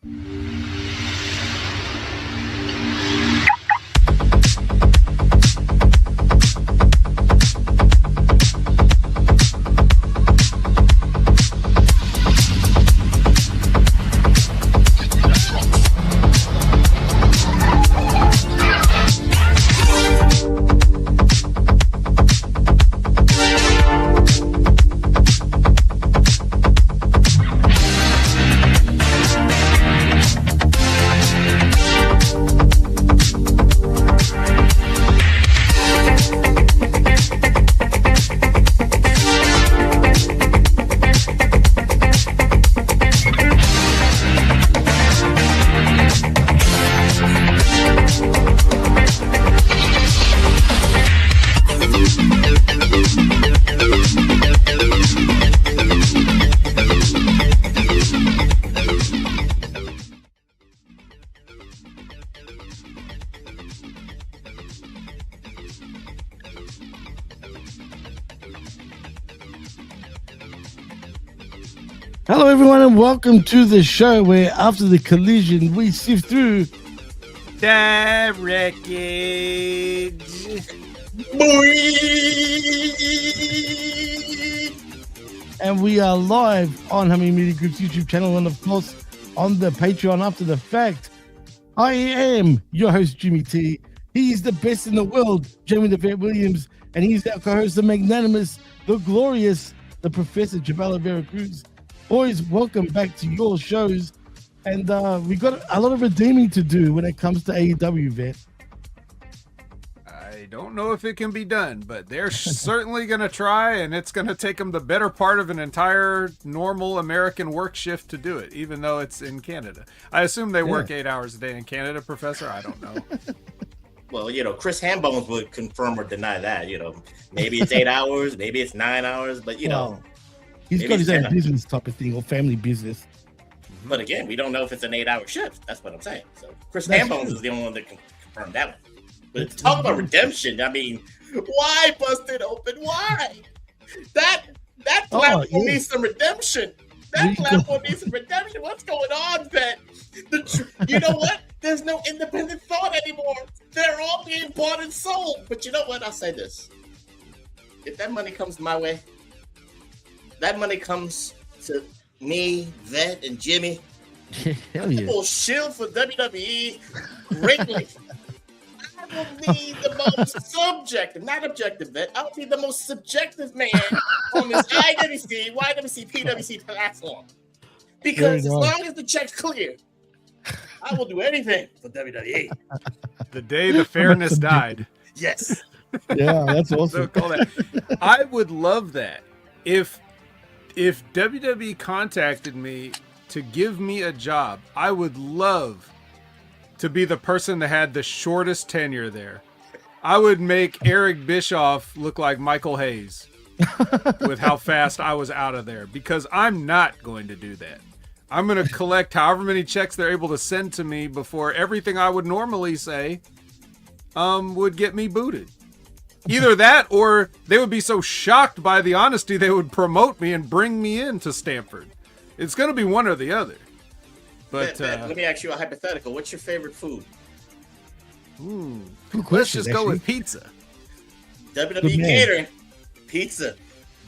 Hello, everyone, and welcome to the show where after the collision, we sift through the wreckage. And we are live on Humming Media Group's YouTube channel and, of course, on the Patreon after the fact. I am your host, Jimmy T. He is the best in the world, Jamie the Vet Williams, and he's our co-host, the magnanimous, the glorious, the Professor Chabelo, Vera, Cruz. Boys, welcome back to your shows, and we got a lot of redeeming to do when it comes to AEW, Vet. I don't know if it can be done, but they're certainly going to try, and it's going to take them the better part of an entire normal American work shift to do it, even though it's in Canada. I assume they work 8 hours a day in Canada, Professor? I don't know. Well, Chris Hambones would confirm or deny that. Maybe it's 8 hours, maybe it's 9 hours, but he's got his own business type of thing, or family business. But again, we don't know if it's an 8-hour shift. That's what I'm saying. So Chris Hambones is the only one that can confirm that one. But talk about redemption. I mean, why bust it open? Why? That platform needs some redemption. That platform needs some redemption. What's going on, Vet? You know what? There's no independent thought anymore. They're all being bought and sold. But you know what? I'll say this. If that money comes my way, that money comes to me, Vet, and Jimmy. Hell yeah. I will shield for WWE greatly. I will be the most subjective, not objective, Vet. I will be the most subjective man on this YWC, PWC platform. Because as long as the check's clear, I will do anything for WWE. The day the fairness died. Yes. Yeah, that's awesome. I would love that. If WWE contacted me to give me a job, I would love to be the person that had the shortest tenure there. I would make Eric Bischoff look like Michael Hayes with how fast I was out of there, because I'm not going to do that. I'm going to collect however many checks they're able to send to me before everything I would normally say would get me booted. Either that, or they would be so shocked by the honesty they would promote me and bring me into Stamford. It's going to be one or the other. But let me ask you a hypothetical. What's your favorite food? Good question, let's just go with pizza. WWE catering, pizza.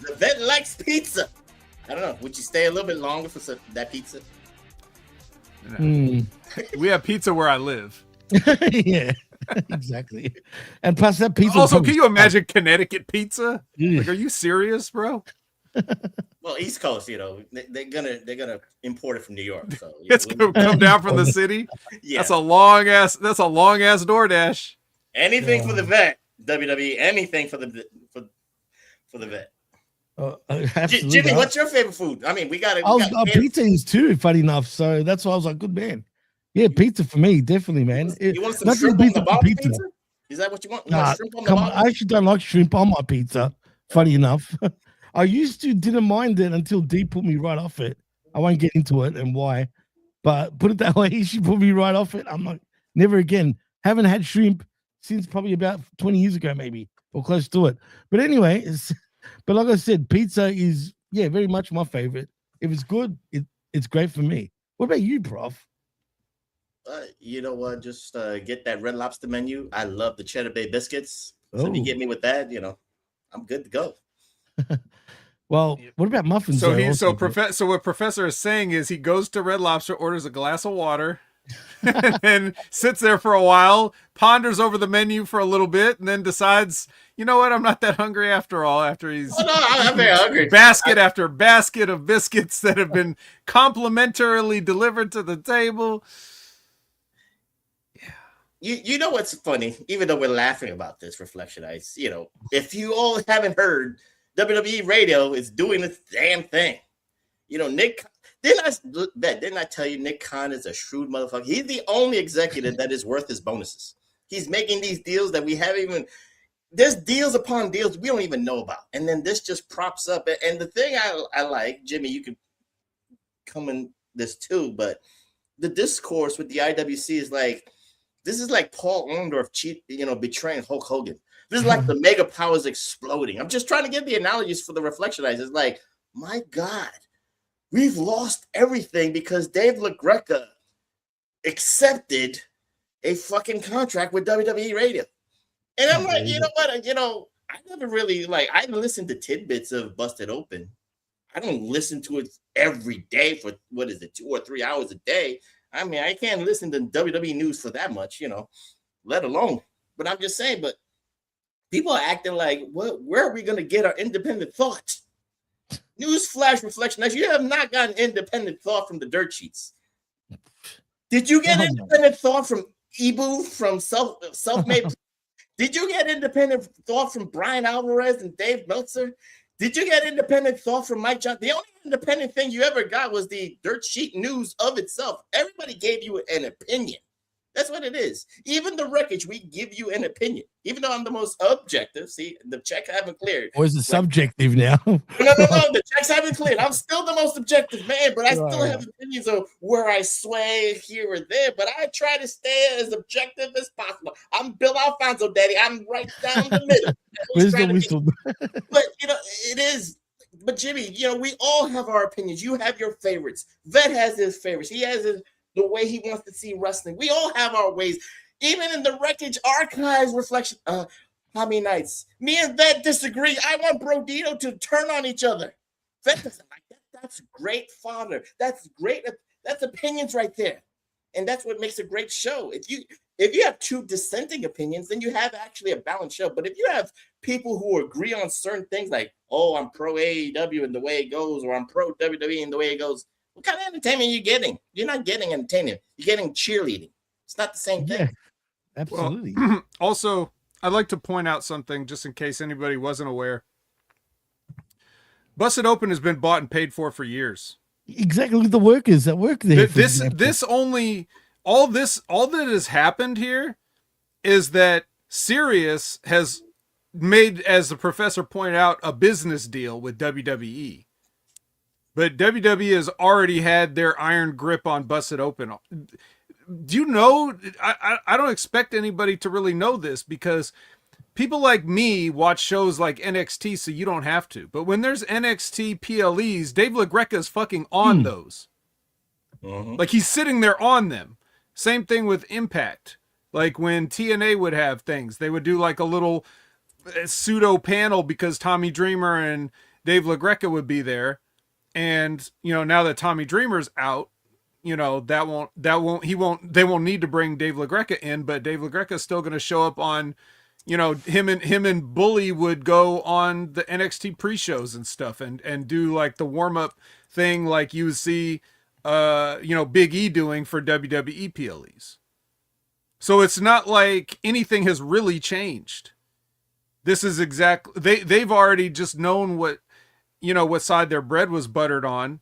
The Vet likes pizza. I don't know. Would you stay a little bit longer for that pizza? No. We have pizza where I live. Yeah. Exactly. And plus that pizza. Also, can you imagine Connecticut pizza? Like, are you serious, bro? Well, East Coast, they're gonna import it from New York. So it's gonna come down from the city. Yeah, that's a long ass DoorDash. Anything for the Vet, WWE. Anything for the Vet. Jimmy, what's your favorite food? I mean, pizza is too, funny enough. So that's why I was like, good man. Yeah, pizza for me, definitely, man. You want some shrimp on the bottom pizza? Is that what you want? Shrimp on the bottom? I actually don't like shrimp on my pizza, funny enough. I didn't mind it until Dee put me right off it. I won't get into it and why, but put it that way, she put me right off it. I'm like, never again. Haven't had shrimp since probably about 20 years ago, maybe, or close to it. But anyway, but like I said, pizza is, very much my favorite. If it's good, it's great for me. What about you, Prof? You know what? Just get that Red Lobster menu. I love the Cheddar Bay biscuits. So if you Oh. get me with that, I'm good to go. Well, what about muffins? So though, also? so what Professor is saying is he goes to Red Lobster, orders a glass of water, and then sits there for a while, ponders over the menu for a little bit, and then decides, you know what, I'm not that hungry after all. After he's I'm very hungry. Basket after basket of biscuits that have been complimentarily delivered to the table. You know what's funny? Even though we're laughing about this, Reflectionites, if you all haven't heard, WWE Radio is doing this damn thing. Nick, didn't I tell you Nick Khan is a shrewd motherfucker? He's the only executive that is worth his bonuses. He's making these deals that we haven't even. There's deals upon deals we don't even know about, and then this just props up. And the thing I like, Jimmy, you could come in this too, but the discourse with the IWC is like. This is like Paul Orndorff betraying Hulk Hogan. This is like the mega powers exploding. I'm just trying to give the analogies for the Reflectionites. It's like, my God, we've lost everything because Dave LaGreca accepted a fucking contract with WWE Radio. And I'm like, you know what? I never really I listened to tidbits of Busted Open. I don't listen to it every day for 2 or 3 hours a day. I mean, I can't listen to WWE news for that much, let alone. But I'm just saying, but people are acting like, where are we going to get our independent thought? Newsflash, reflection. You have not gotten independent thought from the dirt sheets. Did you get independent thought from Ibu, from Self-Made? Did you get independent thought from Brian Alvarez and Dave Meltzer? Did you get independent thought from Mike Johnson? The only independent thing you ever got was the dirt sheet news of itself. Everybody gave you an opinion. That's what it is. Even the Wreckage, we give you an opinion. Even though I'm the most objective. See, the checks haven't cleared. Or is it subjective now? No. The checks haven't cleared. I'm still the most objective man, but I still have opinions of where I sway here or there. But I try to stay as objective as possible. I'm Bill Alfonso, Daddy. I'm right down the middle. Where's the whistle? But it is. But Jimmy, we all have our opinions. You have your favorites. Vet has his favorites. He has the way he wants to see wrestling. We all have our ways. Even in the Wreckage archives reflection, how many nights? Me and Vet disagree. I want Brodito to turn on each other. Vet doesn't like that. That's great fodder. That's great. That's opinions right there. And that's what makes a great show. If you have two dissenting opinions, then you have actually a balanced show. But if you have people who agree on certain things, like, oh, I'm pro AEW and the way it goes, or I'm pro WWE and the way it goes, what kind of entertainment are you getting? You're not getting entertainment. You're getting cheerleading. It's not the same thing. Yeah, absolutely. Well, also, I'd like to point out something just in case anybody wasn't aware. Busted Open has been bought and paid for years. Exactly, the workers that work there. All that has happened here is that Sirius has made, as the professor pointed out, a business deal with WWE. But WWE has already had their iron grip on Busted Open. Do you know? I don't expect anybody to really know this because people like me watch shows like NXT, so you don't have to. But when there's NXT PLEs, Dave LaGreca is fucking on those. Mm-hmm. Like he's sitting there on them. Same thing with Impact. Like when TNA would have things, they would do like a little pseudo panel because Tommy Dreamer and Dave LaGreca would be there. And, now that Tommy Dreamer's out, they won't need to bring Dave LaGreca in, but Dave LaGreca is still going to show up on, him and Bully would go on the NXT pre-shows and stuff and do like the warm-up thing like you would see, Big E doing for WWE PLEs. So it's not like anything has really changed. This is they've already just known what side their bread was buttered on.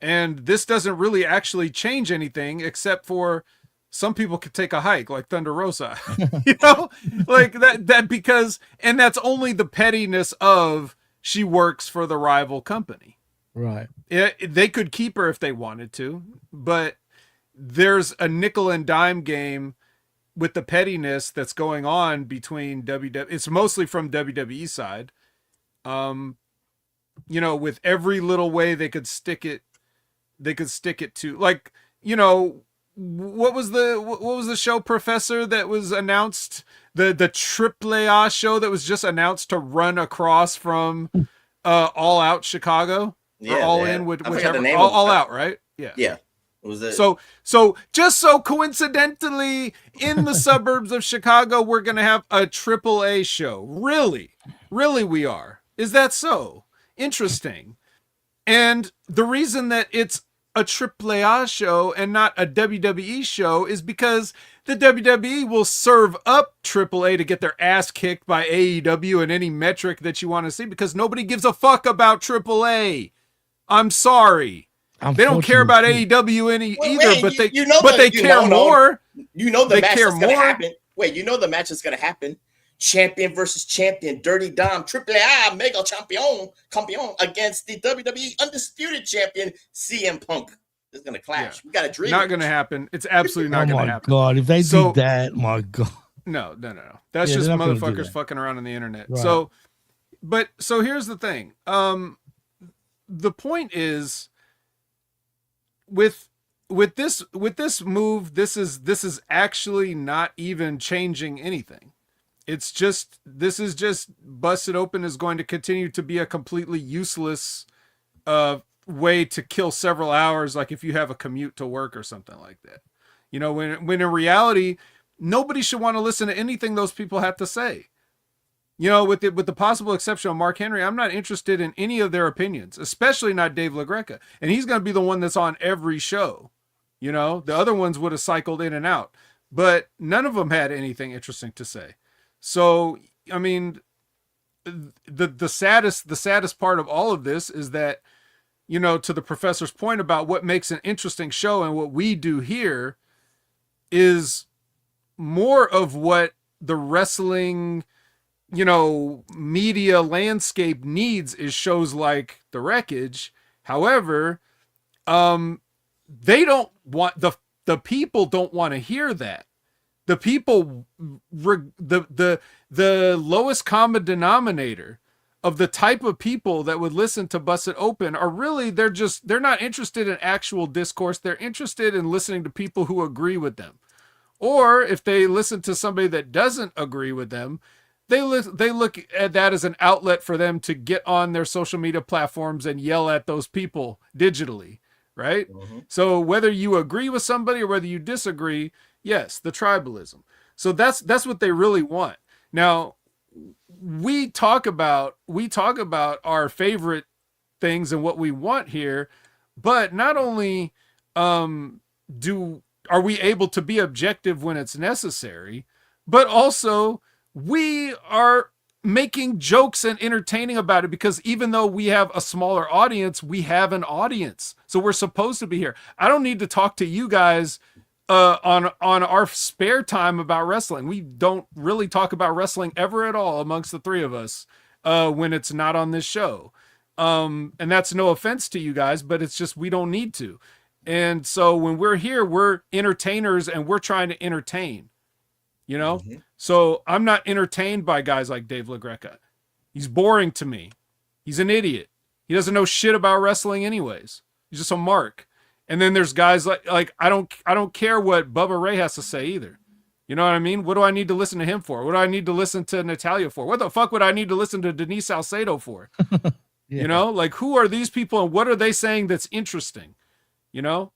And this doesn't really actually change anything except for some people could take a hike like Thunder Rosa, like that because, and that's only the pettiness of she works for the rival company. Right. They could keep her if they wanted to, but there's a nickel and dime game with the pettiness that's going on between WWE. It's mostly from WWE side. With every little way they could stick it to, like, what was the show, Professor, that was announced, the AAA show that was just announced to run across from All Out Chicago, or All In, whichever, all Out, right? Yeah. Was it? So just so coincidentally, in the suburbs of Chicago, we're gonna have a AAA show. Really we are. Is that so? Interesting. And the reason that it's a AAA show and not a WWE show is because the WWE will serve up AAA to get their ass kicked by AEW in any metric that you want to see, because nobody gives a fuck about AAA. I'm sorry. They don't care about AEW either, but they care more. You know the match that's going to happen. Wait, you know the match is going to happen. Champion versus champion, Dirty Dom, AAA Mega Champion against the WWE Undisputed Champion, CM Punk. It's going to clash. We got a dream. Not going to happen. It's absolutely not going to happen. Oh, my God. If they did that, my God. No. That's just motherfuckers fucking around on the internet. Right. So here's the thing. The point is, with this move, this is actually not even changing anything. It's just, this is just Busted Open is going to continue to be a completely useless way to kill several hours, like if you have a commute to work or something like that. You know, when in reality, nobody should want to listen to anything those people have to say. You know, with the possible exception of Mark Henry, I'm not interested in any of their opinions, especially not Dave LaGreca. And he's going to be the one that's on every show. You know, the other ones would have cycled in and out, but none of them had anything interesting to say. So, I mean, the saddest part of all of this is that, you know, to the professor's point about what makes an interesting show and what we do here is more of what the wrestling, you know, media landscape needs is shows like the Wreckage. However, they don't want, the people don't want to hear that. The people, the lowest common denominator of the type of people that would listen to Busted Open are really, they're not interested in actual discourse. They're interested in listening to people who agree with them. Or if they listen to somebody that doesn't agree with them, they look at that as an outlet for them to get on their social media platforms and yell at those people digitally, right? Mm-hmm. So whether you agree with somebody or whether you disagree, yes, the tribalism. So that's what they really want. Now, we talk about our favorite things and what we want here, but not only are we able to be objective when it's necessary, but also we are making jokes and entertaining about it, because even though we have a smaller audience, we have an audience. So we're supposed to be here. I don't need to talk to you guys on our spare time about wrestling. We don't really talk about wrestling ever at all amongst the three of us when it's not on this show. And that's no offense to you guys, but it's just, we don't need to. And so when we're here, we're entertainers and we're trying to entertain, you know? Mm-hmm. So I'm not entertained by guys like Dave LaGreca. He's boring to me. He's an idiot. He doesn't know shit about wrestling anyways. He's just a mark. And then there's guys like I don't care what Bubba Ray has to say either. You know what I mean? What do I need to listen to him for? What do I need to listen to Natalia for? What the fuck would I need to listen to Denise Salcedo for? Yeah. You know, like, who are these people and what are they saying that's interesting? You know?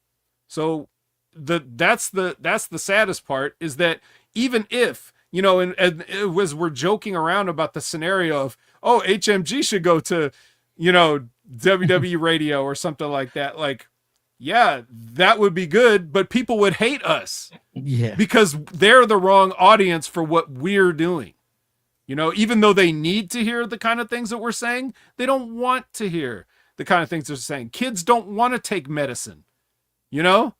So that's the saddest part, is that even if, you know, and it was, we're joking around about the scenario of, oh, HMG should go to, you know, WWE radio or something like that. Like, yeah, that would be good, but people would hate us. Yeah. Because they're the wrong audience for what we're doing. You know, even though they need to hear the kind of things that we're saying, they don't want to hear the kind of things they're saying. Kids don't want to take medicine. You know,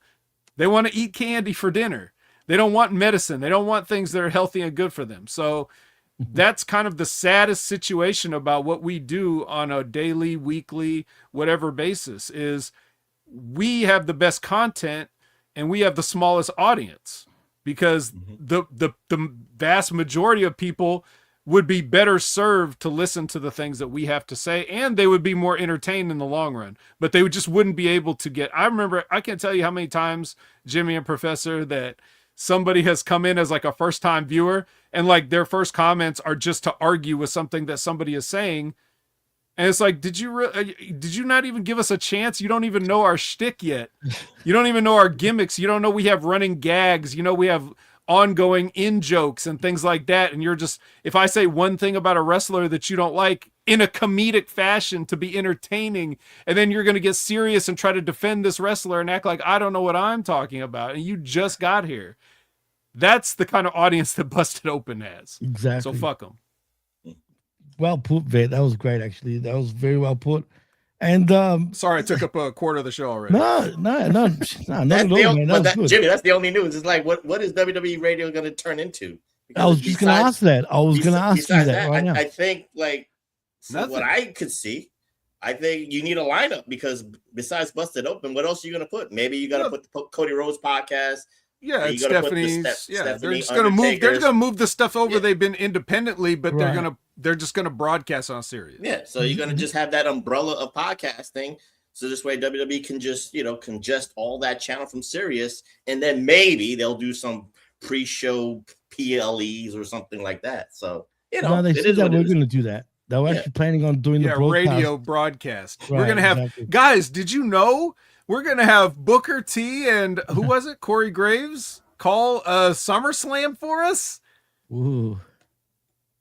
they want to eat candy for dinner. They don't want medicine. They don't want things that are healthy and good for them. So that's kind of the saddest situation about what we do on a daily, weekly, whatever basis, is we have the best content and we have the smallest audience, because the vast majority of people would be better served to listen to the things that we have to say, and they would be more entertained in the long run. But they just wouldn't be able to get. I remember, I can't tell you how many times, Jimmy and Professor, that somebody has come in as like a first time viewer, and like their first comments are just to argue with something that somebody is saying. And it's like, did you not even give us a chance? You don't even know our shtick yet. You don't even know our gimmicks. You don't know we have running gags. You know, we have ongoing in jokes and things like that. And you're just, if I say one thing about a wrestler that you don't like in a comedic fashion to be entertaining, and then you're going to get serious and try to defend this wrestler and act like I don't know what I'm talking about. And you just got here. That's the kind of audience that Busted Open has. Exactly. So fuck them. Well put, Vet. That was great, actually. That was very well put. And sorry, I took up a quarter of the show already. No, not at all, man. Jimmy, that's the only news. It's like, what is WWE radio going to turn into? Because I was just going to ask that. I was going to ask you that right now. I think, like, what I could see, I think you need a lineup, because besides Busted Open, what else are you going to put? Maybe you got to put the Cody Rhodes podcast. Yeah, it's Stephanie's. They're just gonna move. They're gonna move the stuff over. Yeah. They've been independently, but they're just gonna broadcast on Sirius. Yeah, so you're gonna just have that umbrella of podcasting. So this way, WWE can just congest all that channel from Sirius, and then maybe they'll do some pre-show PLEs or something like that. So they said that we're gonna do that. They were actually planning on doing the broadcast. Radio broadcast. Right, we're gonna have guys. Did you know? We're going to have Booker T and who was it? Corey Graves call a SummerSlam for us. Ooh.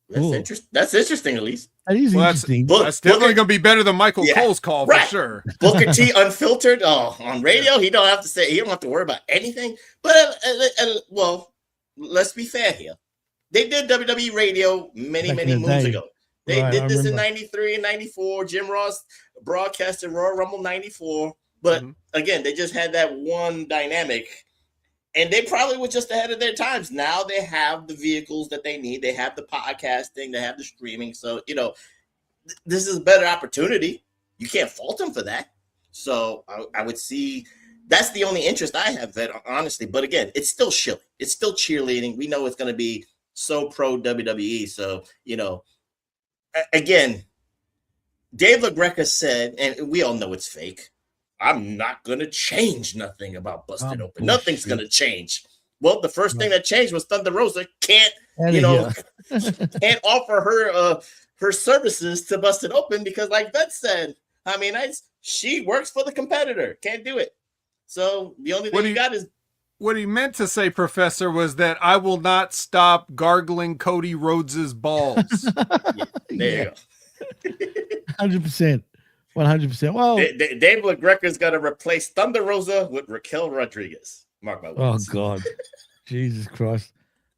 That's interesting, at least. That is interesting. That's definitely going to be better than Michael Cole's call for sure. Booker T unfiltered on radio. He don't have to worry about anything. But well, let's be fair here. They did WWE radio many moons ago. They did this in 93 and 94. Jim Ross broadcasted Royal Rumble 94. But again, they just had that one dynamic, and they probably were just ahead of their times. Now they have the vehicles that they need. They have the podcasting, they have the streaming. So, this is a better opportunity. You can't fault them for that. So I would see that's the only interest I have, Vet, honestly. But again, it's still chilly. It's still cheerleading. We know it's going to be so pro WWE. So, again, Dave LaGreca said, and we all know it's fake, I'm not going to change nothing about Busted Open. Nothing's going to change. Well, the first thing that changed was Thunder Rosa can't offer her services to Busted Open because, like Vet said, she works for the competitor. Can't do it. So the only thing you got is. What he meant to say, Professor, was that I will not stop gargling Cody Rhodes's balls. There you go. 100%. 100%. Well, Dave LaGreca's got to replace Thunder Rosa with Raquel Rodriguez. Mark my words. Oh God, Jesus Christ.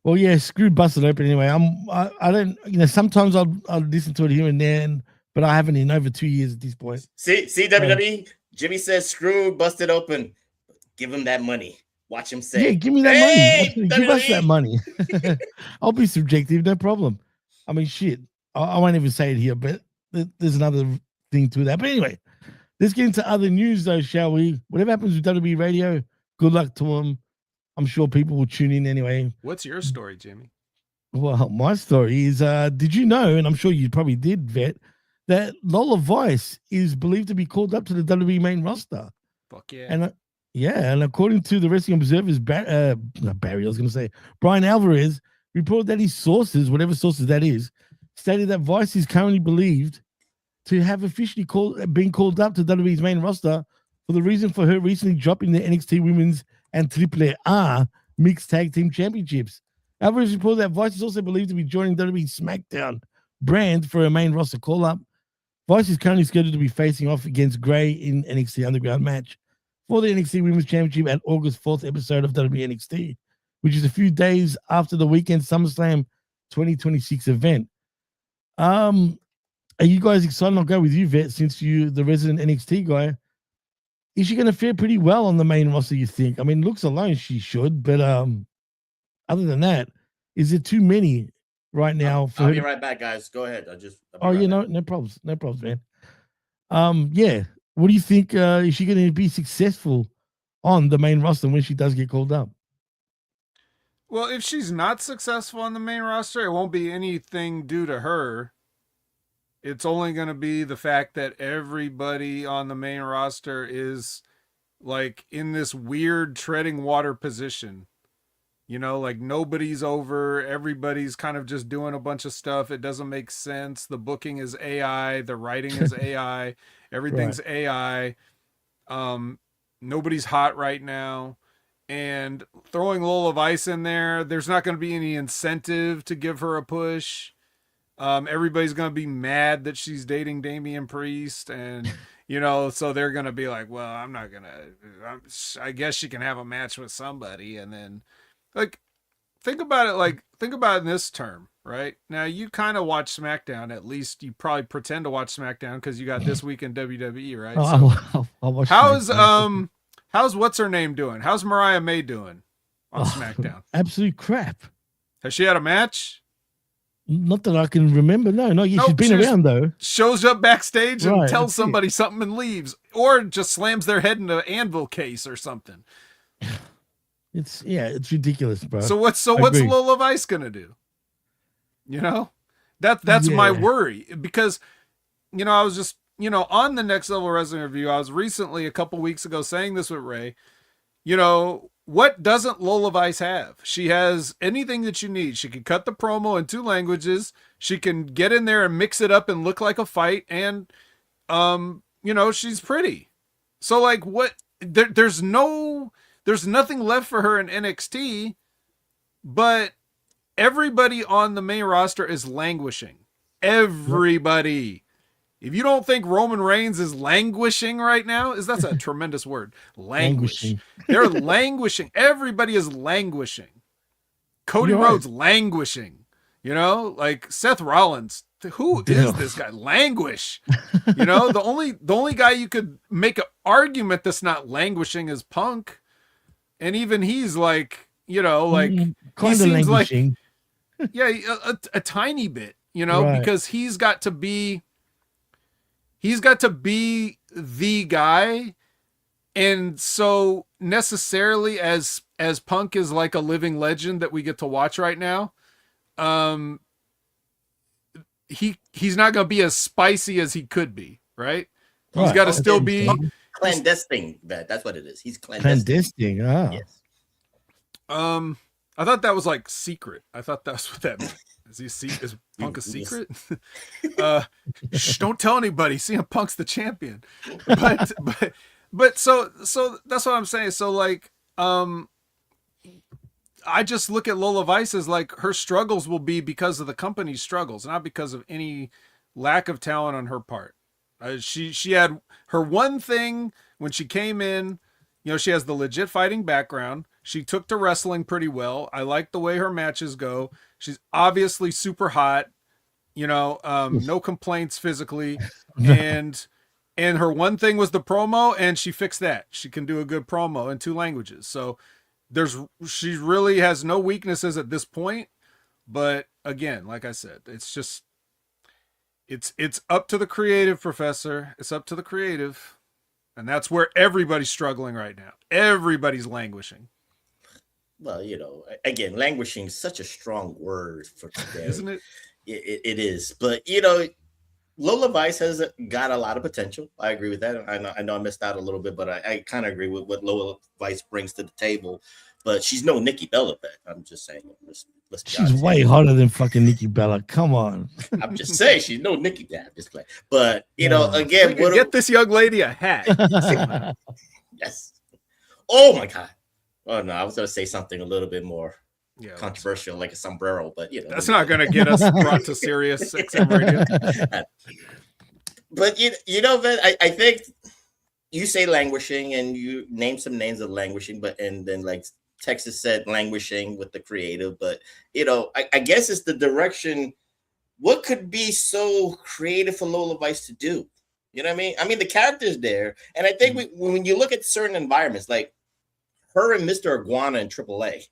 Well, yeah, screw Busted Open anyway. I don't. Sometimes I'll listen to it here and there, but I haven't in over 2 years at this point. See WWE. Jimmy says screw Busted Open. Give him that money. Watch him say, "Yeah, give me that money. Give us that money." I'll be subjective, no problem. Shit. I won't even say it here, but there's another thing to that. But anyway, let's get into other news though, shall we? Whatever happens with WWE Radio, good luck to them. I'm sure people will tune in anyway. What's your story, Jimmy? Well, my story is, did you know, and I'm sure you probably did, Vet, that Lola Vice is believed to be called up to the WWE main roster? Fuck yeah. And according to the Wrestling Observer's Barry, I was going to say, Brian Alvarez reported that his sources, whatever sources that is, stated that Vice is currently believed to have officially been called up to WWE's main roster for the reason for her recently dropping the NXT Women's and AAA Mixed Tag Team Championships. Alvarez reported that Vice is also believed to be joining WWE SmackDown brand for a main roster call-up. Vice is currently scheduled to be facing off against Gray in NXT Underground match for the NXT Women's Championship at August 4th episode of WWE NXT, which is a few days after the weekend SummerSlam 2026 event. Are you guys excited? I'll go with you, Vet, since you're the resident NXT guy. Is she going to fare pretty well on the main roster, you think? Looks alone she should, but other than that, is there too many right now? I'll be right back, guys. Go ahead. No problems. No problems, man. Yeah. What do you think? Is she going to be successful on the main roster when she does get called up? Well, if she's not successful on the main roster, it won't be anything due to her. It's only going to be the fact that everybody on the main roster is like in this weird treading water position. You know, like nobody's over. Everybody's kind of just doing a bunch of stuff. It doesn't make sense. The booking is AI. The writing is AI. Everything's AI. Nobody's hot right now. And throwing Lola Vice in there, there's not going to be any incentive to give her a push. Everybody's going to be mad that she's dating Damian Priest. And, you know, so they're going to be like, well, I'm not going to, I guess she can have a match with somebody. And then, like, think about it in this term, right? Now, you kind of watch SmackDown. At least you probably pretend to watch SmackDown because you got This Week in WWE, right? I'll watch How's what's her name doing? How's Mariah May doing on SmackDown? Absolute crap. Has she had a match? Not that I can remember. No, not yet. Nope, She's been around though. Shows up backstage and Right, tells somebody something and leaves, or just slams their head in an anvil case or something. It's ridiculous, bro. So what's Lola Vice gonna do? You know, that's my worry, because you know I was just on the Next Level Wrestling Review. I was recently a couple weeks ago saying this with Ray. You know, what doesn't Lola Vice have? She has anything that you need. She can cut the promo in 2 languages. She can get in there and mix it up and look like a fight. And, she's pretty. So like what, there's nothing left for her in NXT, but everybody on the main roster is languishing. Everybody. If you don't think Roman Reigns is languishing right now, that's a tremendous word. Languishing. They're languishing. Everybody is languishing. Cody Rhodes languishing. You know, like Seth Rollins. Who is this guy? Languish. You know, the only guy you could make an argument that's not languishing is Punk. And even he's like, he seems languishing. Like, a tiny bit, because he's got to be the guy. And so necessarily as Punk is like a living legend that we get to watch right now, he's not going to be as spicy as he could be, right? He's got to still be clandestine. That's what it is. He's clandestine. Yes. I thought that was like secret. I thought that's what that meant. Is Punk a secret? Shh, don't tell anybody. CM Punk's the champion. But so that's what I'm saying. So like, I just look at Lola Vice as like her struggles will be because of the company's struggles, not because of any lack of talent on her part. She had her one thing when she came in. She has the legit fighting background. She took to wrestling pretty well. I like the way her matches go. She's obviously super hot, no complaints physically. And her one thing was the promo, and she fixed that. She can do a good promo in 2 languages. So she really has no weaknesses at this point. But again, like I said, it's just, it's up to the creative, Professor. It's up to the creative. And that's where everybody's struggling right now. Everybody's languishing. Well, again, languishing is such a strong word for today. Isn't it? It is. But, Lola Vice has got a lot of potential. I agree with that. I know I missed out a little bit, but I kind of agree with what Lola Vice brings to the table. But she's no Nikki Bella. I'm just saying. Let's be honest. She's way hotter than fucking Nikki Bella. Come on. I'm just saying she's no Nikki Bella. Just play. But again, get this young lady a hat. Yes. Oh my God. Oh no, I was gonna say something a little bit more controversial, like a sombrero, but that's not gonna get us brought to Sirius XM Radio. But Vet, I think you say languishing, and you name some names of languishing, and then like Texas said languishing with the creative, but I guess it's the direction. What could be so creative for Lola Vice to do? You know what I mean? I mean, the character's there, and I think when you look at certain environments, like her and Mr. Iguana in AAA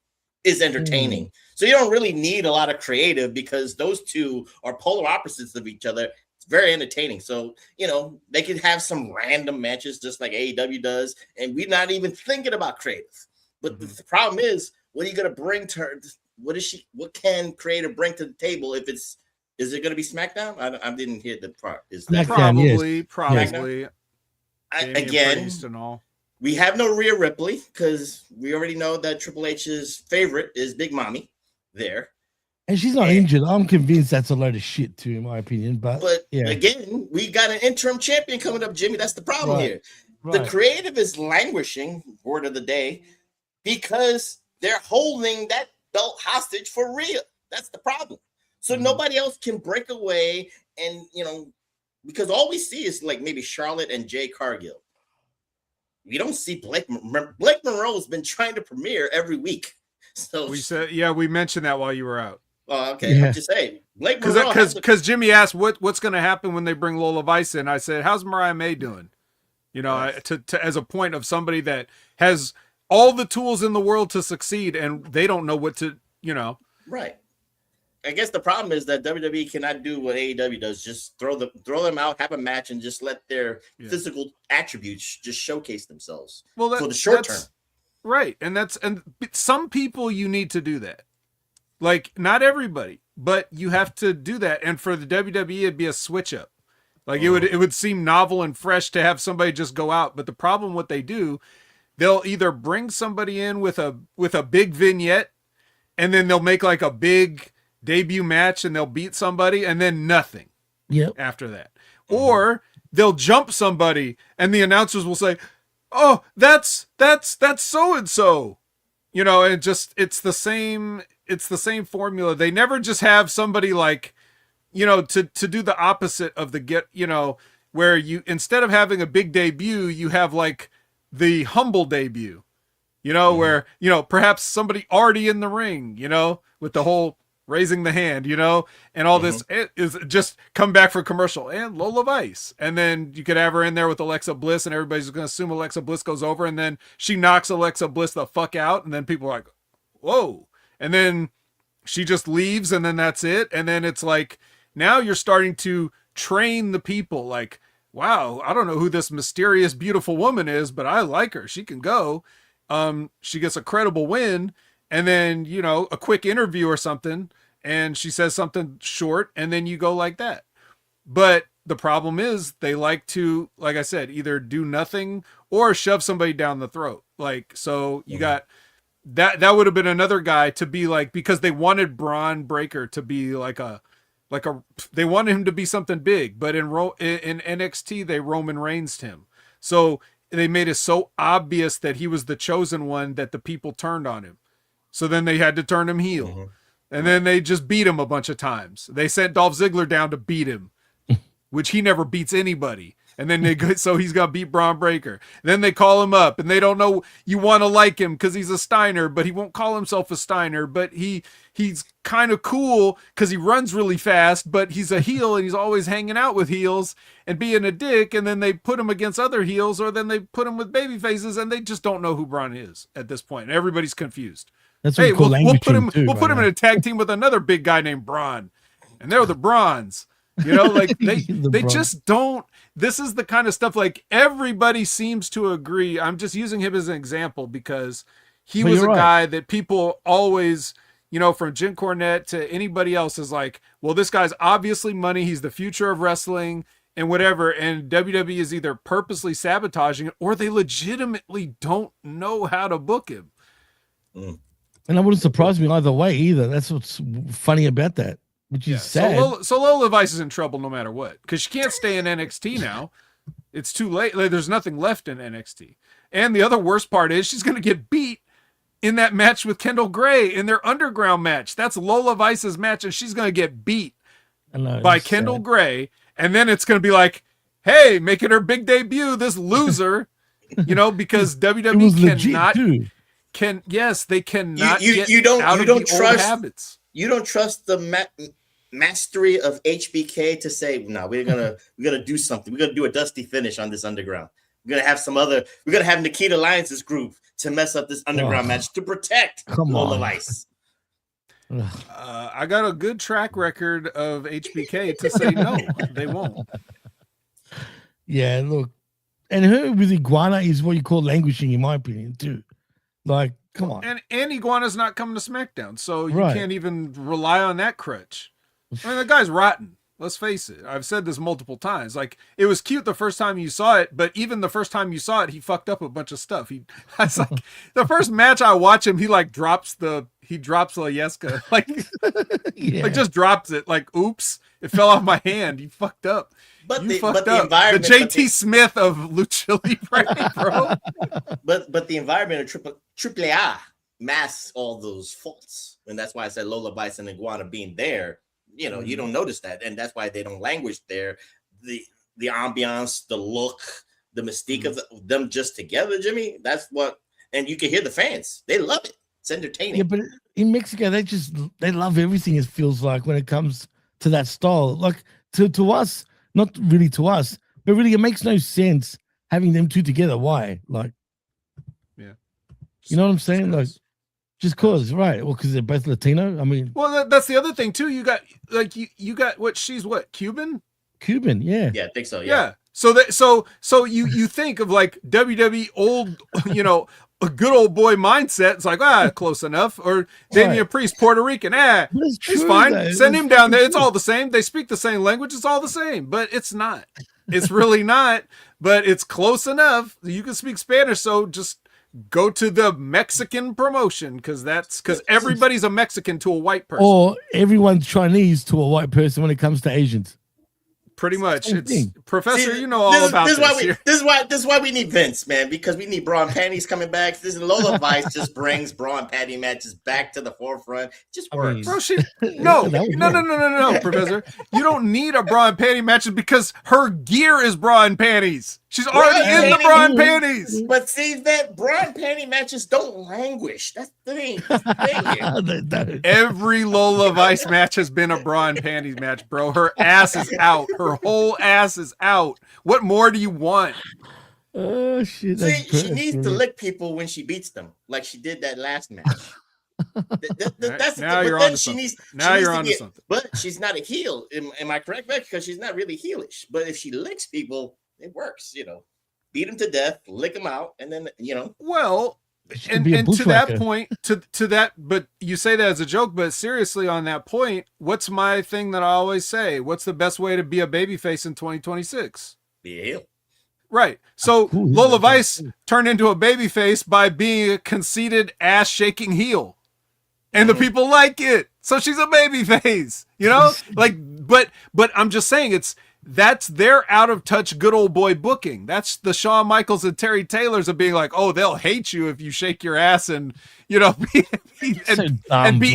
is entertaining. So you don't really need a lot of creative because those two are polar opposites of each other. It's very entertaining. So, they could have some random matches just like AEW does, and we're not even thinking about creative. But the problem is, what are you gonna bring to her? What can creator bring to the table? Is it gonna be SmackDown? I didn't hear the part. Is that probably again and all. We have no Rhea Ripley because we already know that Triple H's favorite is Big Mommy there. And she's not injured. I'm convinced that's a load of shit too, in my opinion. But again, we got an interim champion coming up, Jimmy. That's the problem here. Right. The creative is languishing, word of the day, because they're holding that belt hostage for Rhea. That's the problem. So nobody else can break away, and because all we see is like maybe Charlotte and Jay Cargill. We don't see Blake Monroe has been trying to premiere every week. So we mentioned that while you were out. Oh, okay. I'm just saying, Blake Monroe because Jimmy asked what's going to happen when they bring Lola Vice in. I said, how's Mariah May doing? As a point of somebody that has all the tools in the world to succeed, and they don't know what to, Right. I guess the problem is that WWE cannot do what AEW does. Just throw them out, have a match, and just let their physical attributes just showcase themselves for the short term. Right. And some people you need to do that. Like, not everybody, but you have to do that. And for the WWE, it'd be a switch up. Like it would seem novel and fresh to have somebody just go out. But the problem, what they do, they'll either bring somebody in with a big vignette, and then they'll make like a big debut match and they'll beat somebody and then nothing after that. Or they'll jump somebody and the announcers will say, oh, that's so-and-so, and just, it's the same formula. They never just have somebody like, to do the opposite of where you, instead of having a big debut, you have like the humble debut, where, perhaps somebody already in the ring, with the whole raising the hand, and all this is just come back for commercial and Lola Vice. And then you could have her in there with Alexa Bliss, and everybody's going to assume Alexa Bliss goes over, and then she knocks Alexa Bliss the fuck out. And then people are like, whoa. And then she just leaves, and then that's it. And then it's like, now you're starting to train the people like, wow, I don't know who this mysterious, beautiful woman is, but I like her. She can go. She gets a credible win. And then, a quick interview or something, and she says something short, and then you go like that. But the problem is they like to, like I said, either do nothing or shove somebody down the throat. Like, so you got that would have been another guy to be like, because they wanted Braun Breaker to be they wanted him to be something big, but in NXT, they Roman Reigns'd him. So they made it so obvious that he was the chosen one that the people turned on him. So then they had to turn him heel. And then they just beat him a bunch of times. They sent Dolph Ziggler down to beat him, which he never beats anybody. And then so he's got to beat Braun Breaker. Then they call him up, and they don't know, you want to like him because he's a Steiner, but he won't call himself a Steiner. But he's kind of cool because he runs really fast, but he's a heel, and he's always hanging out with heels and being a dick. And then they put him against other heels, or then they put him with baby faces, and they just don't know who Braun is at this point. And everybody's confused. That's what we'll put him in a tag team with another big guy named Braun, and they're the Brawns. Like they just don't. This is the kind of stuff, like, everybody seems to agree. I'm just using him as an example because he was a guy that people always, from Jim Cornette to anybody else, is like, well, this guy's obviously money. He's the future of wrestling and whatever. And WWE is either purposely sabotaging it, or they legitimately don't know how to book him. And that wouldn't surprise me either way either. That's what's funny about that, which is sad. So Lola Vice is in trouble no matter what, because she can't stay in NXT now. It's too late. Like, there's nothing left in NXT. And the other worst part is she's going to get beat in that match with Kendall Gray in their underground match. That's Lola Vice's match, and she's going to get beat by Kendall Gray. And then it's going to be like, hey, making her big debut, this loser, because WWE cannot... they cannot get out of the old habits. You don't trust the mastery of HBK to say, no, we're gonna do something. We're gonna do a dusty finish on this underground. We're gonna have Nikita Lyons' group to mess up this underground match to protect Lola Vice. I got a good track record of HBK to say no, they won't. Yeah, look, and her with Iguana is what you call languishing, in my opinion, too. Like, Come on. And Iguana's not coming to SmackDown, so you Right. can't even rely on that crutch. I mean, the guy's rotten. Let's face it. I've said this multiple times. Like, it was cute the first time you saw it, but even the first time you saw it, he fucked up a bunch of stuff. It's like the first match I watch him, he drops La Yeska. Like, like just drops it. Like, oops, it fell off my hand. You fucked up. But you the fucked up. environment, the JT Smith of Lucha Libre, bro. But the environment of Triple A masks all those faults, and that's why I said Lola Vice and Iguana being there. You know, you don't notice that, and that's why they don't languish there. The ambiance, the look, the mystique of them just together, Jimmy. That's what, and you can hear the fans. They love it. It's entertaining. Yeah, but in Mexico, they love everything. It feels like when it comes to that style, like to us, not really to us, but really it makes no sense having them two together. Why? Like, yeah, you know what I'm saying? Like, just cause, right? Well, because they're both Latino. I mean, well, that's the other thing too. You got you got what? She's what? Cuban, yeah. Yeah, I think so. Yeah. So you think of like WWE old, a good old boy mindset. It's like, close enough. Or Damian Priest, Puerto Rican, he's fine. Though. Send him down there. It's all the same. They speak the same language. It's all the same, but it's not. It's really not. But it's close enough. You can speak Spanish, so just go to the Mexican promotion because everybody's a Mexican to a white person, or everyone's Chinese to a white person when it comes to Asians. Pretty much. It's thing. Professor, you know all about this. This is why we need Vince, man, because we need bra and panties coming back. This Lola Vice just brings bra and panty matches back to the forefront. It just works. Bro, no, Professor. You don't need a bra and panty match because her gear is bra and panties. She's already in the bra and panties. But see, that bra and panty matches don't languish. That's the thing. Every Lola Vice match has been a bra and panties match, bro. Her ass is out. Her whole ass is out. What more do you want? Oh shit! See, she needs to lick people when she beats them, like she did that last match. That's now you're on to something. You're on to something. But she's not a heel. Am I correct, Beck? Because she's not really heelish. But if she licks people, it works. Beat them to death, lick them out, and then Well, and to that point, to that, but you say that as a joke, but seriously, on that point, what's my thing that I always say? What's the best way to be a babyface in 2026? Be a heel. Right. So Lola Vice turned into a babyface by being a conceited, ass-shaking heel. And the people like it. So she's a babyface. But I'm just saying that's their out of touch good old boy booking. That's the Shawn Michaels and Terry Taylors of being like, oh, they'll hate you if you shake your ass and be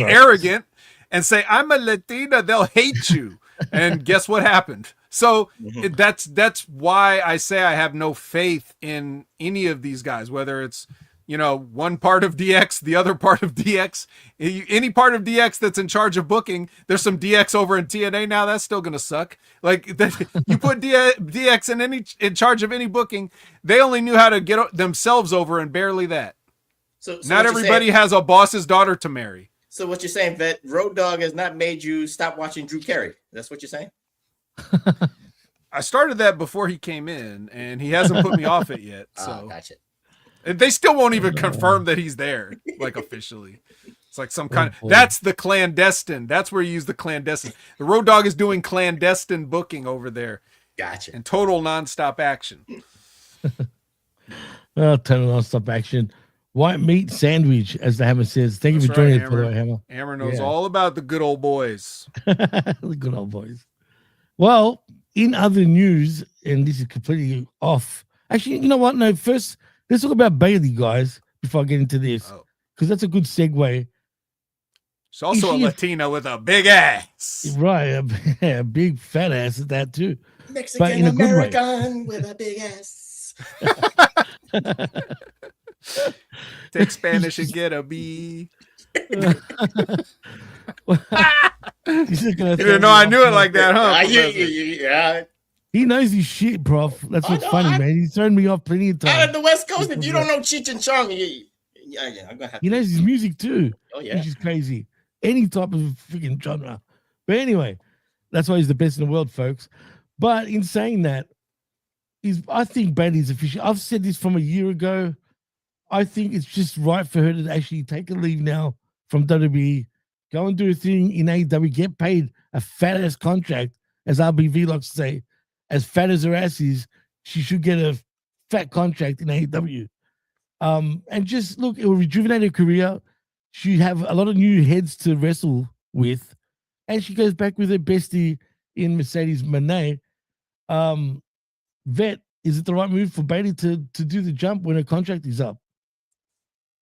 arrogant and say, I'm a Latina, they'll hate you. And guess what happened? So that's why I say I have no faith in any of these guys, whether it's one part of DX, the other part of DX, any part of DX that's in charge of booking. There's some DX over in TNA now. That's still going to suck. Like you put DX in charge of any booking. They only knew how to get themselves over and barely that. So not everybody has a boss's daughter to marry. So what you're saying, Vet, Road Dogg has not made you stop watching Drew Carey. That's what you're saying? I started that before he came in and he hasn't put me off it yet. So gotcha. They still won't even confirm that he's there, like officially. It's like some kind of, that's the clandestine. That's where you use the clandestine. The Road Dogg is doing clandestine booking over there. Gotcha. And total nonstop action. Total nonstop action. White meat sandwich, as the Hammer says. Thank you for joining us, by the way, Hammer. Hammer knows all about the good old boys. The good old boys. Well, in other news, and this is completely off. Actually, you know what? No, first, let's talk about Bailey, guys, before I get into this, because that's a good segue. She's also a Latina with a big ass. Right, a big fat ass at that, too. Mexican American with a big ass. Take Spanish and get a B. You didn't know I knew it like that, huh? Yeah. He knows his shit, Prof. That's what's funny, man. He's thrown me off plenty of times. Out of the West Coast, if you don't know Cheech and Chong, I'm gonna have he knows his music too. Oh yeah, which is crazy. Any type of freaking genre. But anyway, that's why he's the best in the world, folks. But in saying that, I think Bailey's official. I've said this from a year ago. I think it's just right for her to actually take a leave now from WWE, go and do a thing in AEW, get paid a fat ass contract, as RBV likes to say, as fat as her ass is, she should get a fat contract in AEW. And just look, it will rejuvenate her career. She have a lot of new heads to wrestle with, and she goes back with her bestie in Mercedes Moné. Vet, is it the right move for Bailey to do the jump when her contract is up?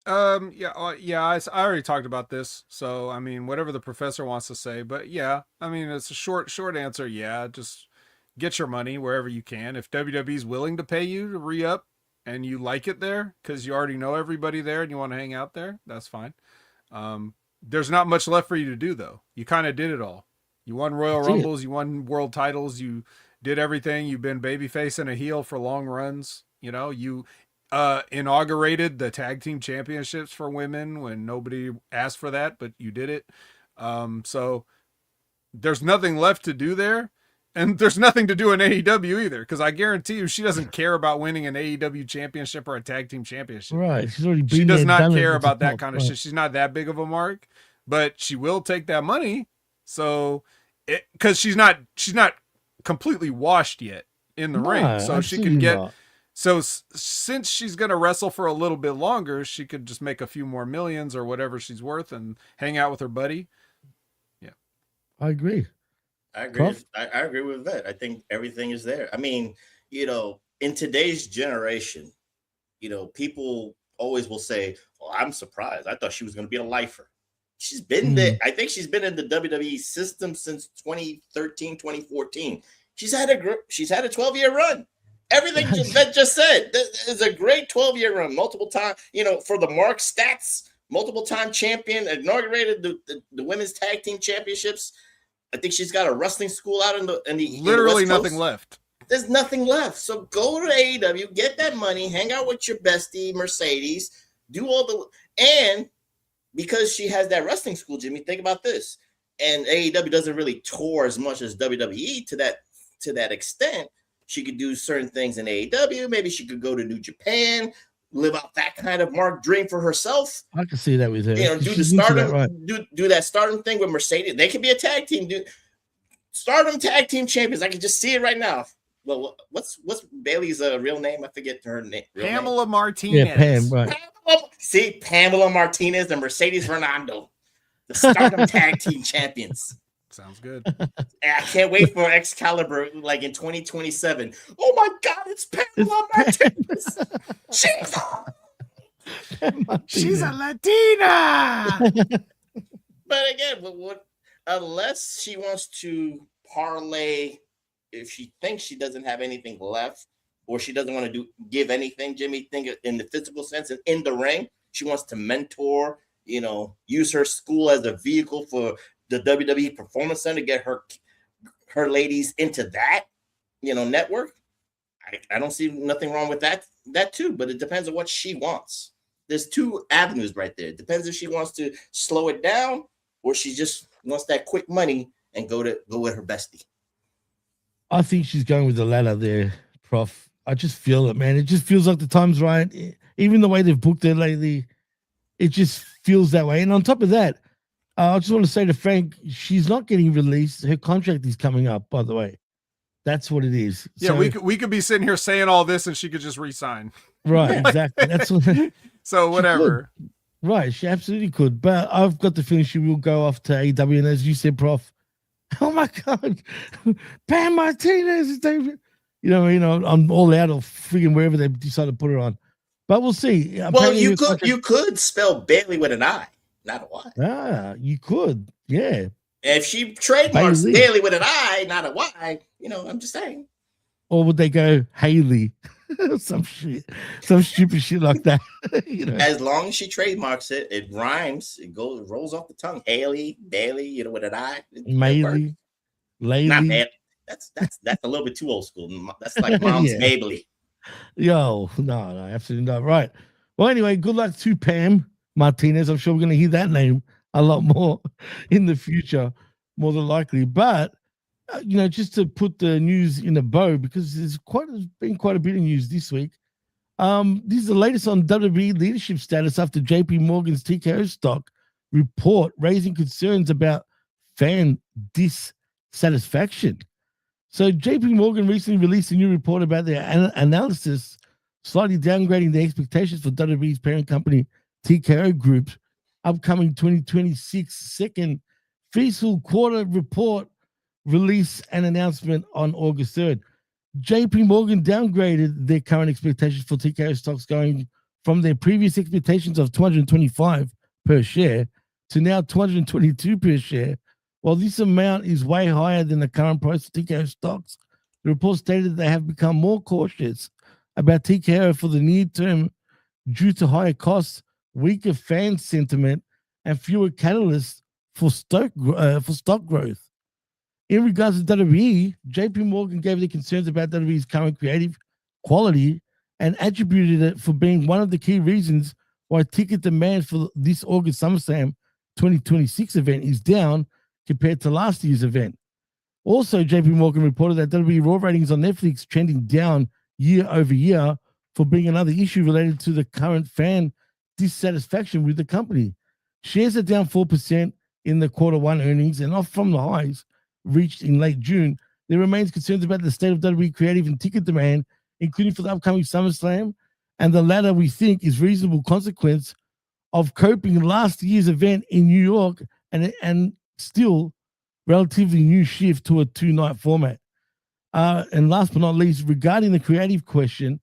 Yeah, I already talked about this, so I mean, whatever the professor wants to say, but yeah, I mean, it's a short answer. Yeah, just get your money wherever you can. If WWE's willing to pay you to re-up and you like it there because you already know everybody there and you want to hang out there, that's fine. There's not much left for you to do though. You kind of did it all. You won Royal Rumbles, you won world titles, you did everything. You've been babyface and a heel for long runs. You know, you inaugurated the tag team championships for women when nobody asked for that, but you did it. So there's nothing left to do there, and there's nothing to do in AEW either, because I guarantee you she doesn't care about winning an AEW championship or a tag team championship. Right. She's already been she does there, not care about that kind of shit. She's not that big of a mark, but she will take that money. So because she's not completely washed yet in the ring, so she can get not. So since she's going to wrestle for a little bit longer, she could just make a few more millions or whatever she's worth and hang out with her buddy. Yeah. I agree. I agree with that. I think everything is there. I mean, you know, in today's generation, you know, people always will say, "Well, I'm surprised. I thought she was going to be a lifer." She's been there. I think she's been in the WWE system since 2013, 2014. She's had a 12-year run. Everything Vet just said is a great 12-year run, multiple time, you know, for the Mark stats, multiple time champion, inaugurated the women's tag team championships. I think she's got a wrestling school out in the literally nothing left. There's nothing left. So go to AEW, get that money, hang out with your bestie Mercedes, do all and because she has that wrestling school, Jimmy, think about this. And AEW doesn't really tour as much as WWE to that extent. She could do certain things in AEW. Maybe she could go to New Japan, live out that kind of Mark dream for herself. I can see that with her. You know, do the stardom, do that stardom thing with Mercedes. They could be a tag team, dude. Stardom tag team champions. I can just see it right now. Well, what's Bailey's real name? I forget her name. Pamela Martinez. Yeah, Pam. Right. Pamela Martinez and Mercedes Fernando, the Stardom tag team champions. Sounds good. I can't wait for Excalibur, like in 2027. Oh my God, it's Pamela Martinez. She's a Latina. But again, unless she wants to parlay, if she thinks she doesn't have anything left, or she doesn't want to give anything, Jimmy, think in the physical sense and in the ring, she wants to mentor, you know, use her school as a vehicle for the WWE Performance Center, get her ladies into that, you know, network. I don't see nothing wrong with that too, but it depends on what she wants. There's two avenues right there. It depends if she wants to slow it down or she just wants that quick money and go with her bestie. I think she's going with the latter there, Prof. I just feel it, man. It just feels like the time's right. Even the way they've booked her lately, it just feels that way. And on top of that, I just want to say to Frank, she's not getting released. Her contract is coming up, by the way. That's what it is. Yeah, so, we could be sitting here saying all this and she could just resign. Right, exactly. That's what. So whatever. Right, she absolutely could. But I've got the feeling she will go off to AEW. And as you said, Prof, oh my God, Pam Martinez, David. You know, I'm all out of freaking wherever they decide to put her on. But we'll see. Well, you could spell Bailey with an I, not a Y. Ah, you could, yeah. If she trademarks Bailey with an I, not a Y, you know, I'm just saying. Or would they go Haley? some stupid shit like that. You know. As long as she trademarks it, it rhymes. It rolls off the tongue. Haley, Bailey, you know, with an I. Mayley, Laley. Not Bailey. That's a little bit too old school. That's like Mom's Mabley. Yo, no, absolutely not. Right. Well, anyway, good luck to Pam Martinez. I'm sure we're going to hear that name a lot more in the future, more than likely. But you know, just to put the news in a bow, because there's been quite a bit of news this week. This is the latest on WWE leadership status after JP Morgan's TKO stock report raising concerns about fan dissatisfaction. So JP Morgan recently released a new report about their analysis, slightly downgrading the expectations for WWE's parent company TKO Group's upcoming 2026 second fiscal quarter report release and announcement on August 3rd. JP Morgan downgraded their current expectations for TKO stocks, going from their previous expectations of 225 per share to now 222 per share. While this amount is way higher than the current price of TKO stocks, the report stated they have become more cautious about TKO for the near term due to higher costs, weaker fan sentiment, and fewer catalysts for stock growth. In regards to WWE, JP Morgan gave their concerns about WWE's current creative quality and attributed it for being one of the key reasons why ticket demand for this August SummerSlam 2026 event is down compared to last year's event. Also, JP Morgan reported that WWE Raw ratings on Netflix trending down year over year for being another issue related to the current fan dissatisfaction with the company. Shares are down 4% in the quarter one earnings and off from the highs reached in late June. There remains concerns about the state of WWE creative and ticket demand, including for the upcoming SummerSlam, and the latter we think is reasonable consequence of coping last year's event in New York and still relatively new shift to a two-night format. And last but not least, regarding the creative question,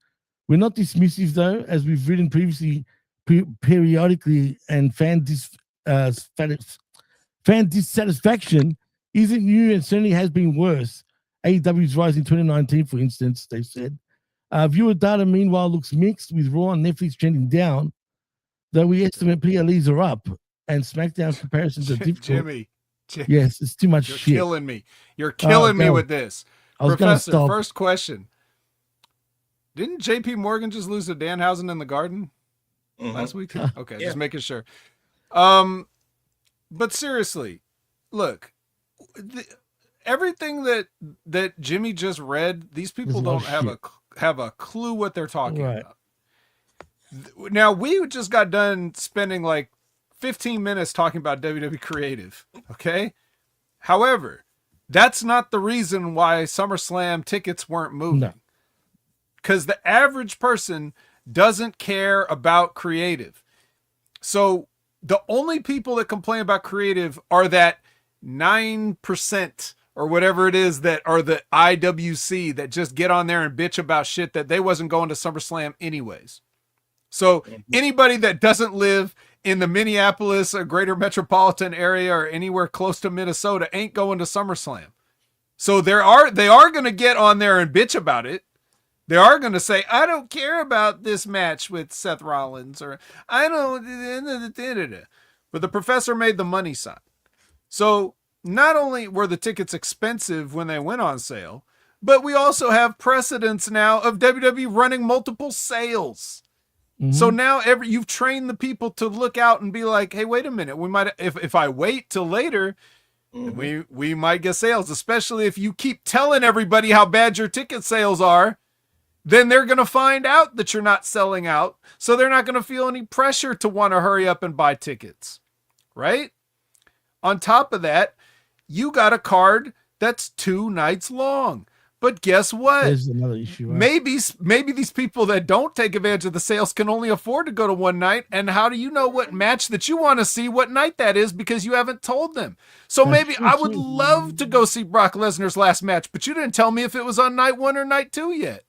we're not dismissive though, as we've written previously, periodically, and fan dissatisfaction isn't new and certainly has been worse. AEW's rise in 2019, for instance, they said. Viewer data, meanwhile, looks mixed, with Raw and Netflix trending down, though we estimate PLEs are up and SmackDown comparisons are difficult. Jimmy. Yes, it's too much You're shit. Killing me. You're killing me with this. Professor, stop. First question. Didn't JP Morgan just lose to Danhausen in the Garden last week? Okay, Yeah. just making sure. But seriously, look, everything that Jimmy just read, these people don't have a clue what they're talking about. Now, we just got done spending like 15 minutes talking about WWE Creative, okay? However, that's not the reason why SummerSlam tickets weren't moving. Because the average person doesn't care about creative. So the only people that complain about creative are that 9% or whatever it is that are the IWC that just get on there and bitch about shit that they wasn't going to SummerSlam anyways. So anybody that doesn't live in the Minneapolis or greater metropolitan area or anywhere close to Minnesota ain't going to SummerSlam. So they are going to get on there and bitch about it. They are going to say, I don't care about this match with Seth Rollins, or I don't, but the professor made the money sign. So not only were the tickets expensive when they went on sale, but we also have precedents now of WWE running multiple sales. So now you've trained the people to look out and be like, hey, wait a minute. We might, if I wait till later, we might get sales, especially if you keep telling everybody how bad your ticket sales are. Then they're going to find out that you're not selling out. So they're not going to feel any pressure to want to hurry up and buy tickets. Right? On top of that, you got a card that's 2 nights long. But guess what? There's another issue. Right? Maybe these people that don't take advantage of the sales can only afford to go to one night. And how do you know what match that you want to see, what night that is, because you haven't told them? So maybe I would love to go see Brock Lesnar's last match, but you didn't tell me if it was on night 1 or night 2 yet.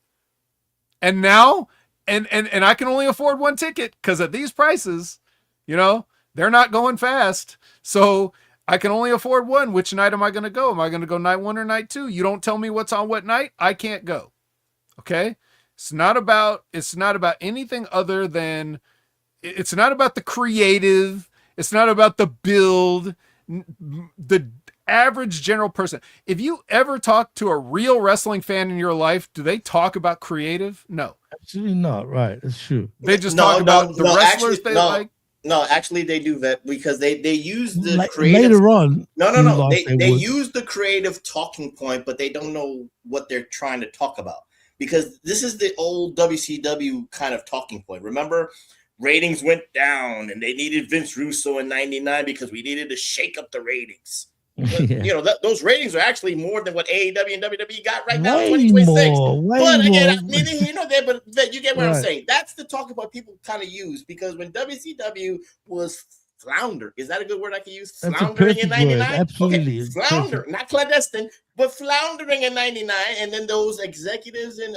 And now, and I can only afford one ticket because at these prices, they're not going fast. So I can only afford one. Which night am I going to go? Am I going to go night 1 or night 2? You don't tell me what's on what night, I can't go. Okay? It's not about anything other than, it's not about the creative. It's not about the build. The average general person. If you ever talk to a real wrestling fan in your life, do they talk about creative? No. Absolutely not. Right. It's true. They just talk about the wrestlers actually, they like. No, actually they do that because they use the creative. Later on. No. They use the creative talking point, but they don't know what they're trying to talk about. because this is the old WCW kind of talking point. Remember, ratings went down and they needed Vince Russo in 99 because we needed to shake up the ratings. Yeah. Those ratings are actually more than what AEW and WWE got right now in Way 2026. more, way But again, more. neither here nor there, but you get what I'm Right. saying. That's the talking point people kind of use, because when WCW was flounder, is that a good word I can use? That's a Floundering in perfect word. 99? Absolutely. Okay, flounder, not clandestine, but floundering in 99. And then those executives in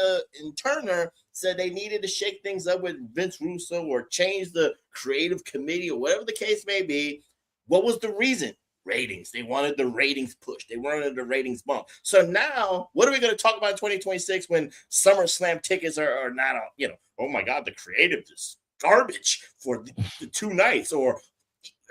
Turner said they needed to shake things up with Vince Russo or change the creative committee or whatever the case may be. What was the reason? Ratings. They wanted the ratings pushed. They wanted the ratings bump. So now, what are we going to talk about in 2026 when SummerSlam tickets are not on? Oh my God, the creative is garbage for the 2 nights. Or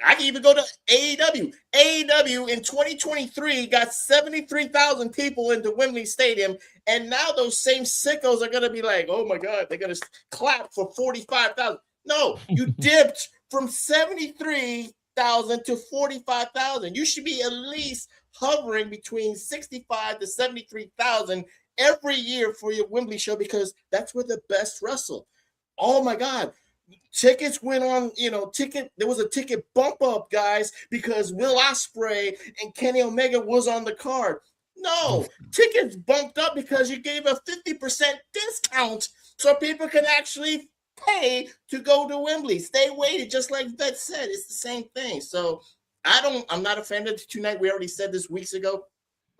I can even go to AEW. AEW in 2023 got 73,000 people into Wembley Stadium, and now those same sickos are going to be like, oh my God, they're going to clap for 45,000. No, you dipped from 73,000 to 45,000. You should be at least hovering between 65 to 73,000 every year for your Wembley show, because that's where the best wrestle. Oh my God. Tickets went on, there was a ticket bump up, guys, because Will Ospreay and Kenny Omega was on the card. No, tickets bumped up because you gave a 50% discount so people can actually pay to go to Wembley. Stay weighted, just like Vet said. It's the same thing. So I'm not a fan of the 2 night. We already said this weeks ago.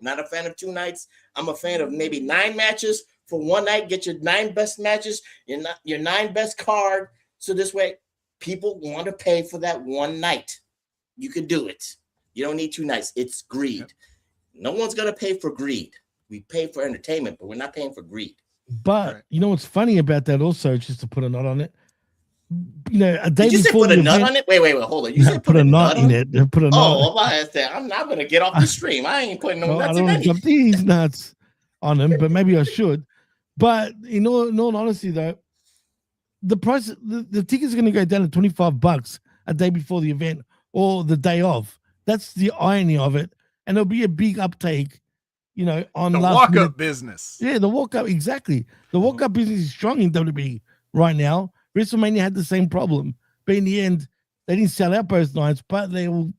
Not a fan of 2 nights. I'm a fan of maybe 9 matches for 1 night. Get your 9 best matches, your 9 best card. So this way, people want to pay for that 1 night. You can do it. You don't need 2 nights. It's greed. Yep. No one's going to pay for greed. We pay for entertainment, but we're not paying for greed. But you know what's funny about that also, just to put a knot on it, a day Did you before say put the a nut event, on it? Wait, hold on. You said put a knot in it. Put a knot. Oh, I'm not going to get off the stream. I ain't putting no nuts in it. I don't drop these nuts on him, but maybe I should. But in all honesty, though, the price, the tickets are going to go down to $25 a day before the event or the day of. That's the irony of it, and there'll be a big uptake. On the walk-up business. Yeah, the walk-up, exactly. The walk-up business is strong in WWE right now. WrestleMania had the same problem, but in the end, they didn't sell out both nights, but they were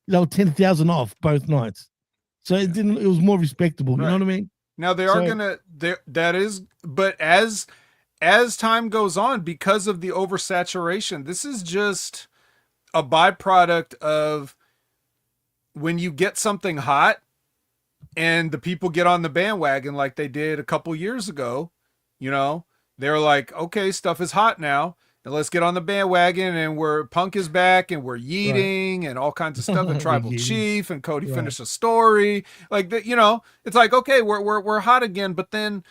10,000 off both nights. So it was more respectable. You know what I mean? Now they are but as time goes on, because of the oversaturation, this is just a byproduct of when you get something hot, and the people get on the bandwagon like they did a couple years ago. They're like, okay, stuff is hot now, and let's get on the bandwagon, and Punk is back, and we're yeeting and all kinds of stuff. And Tribal Chief and Cody finished a story. Like that, it's like, okay, we're hot again. But then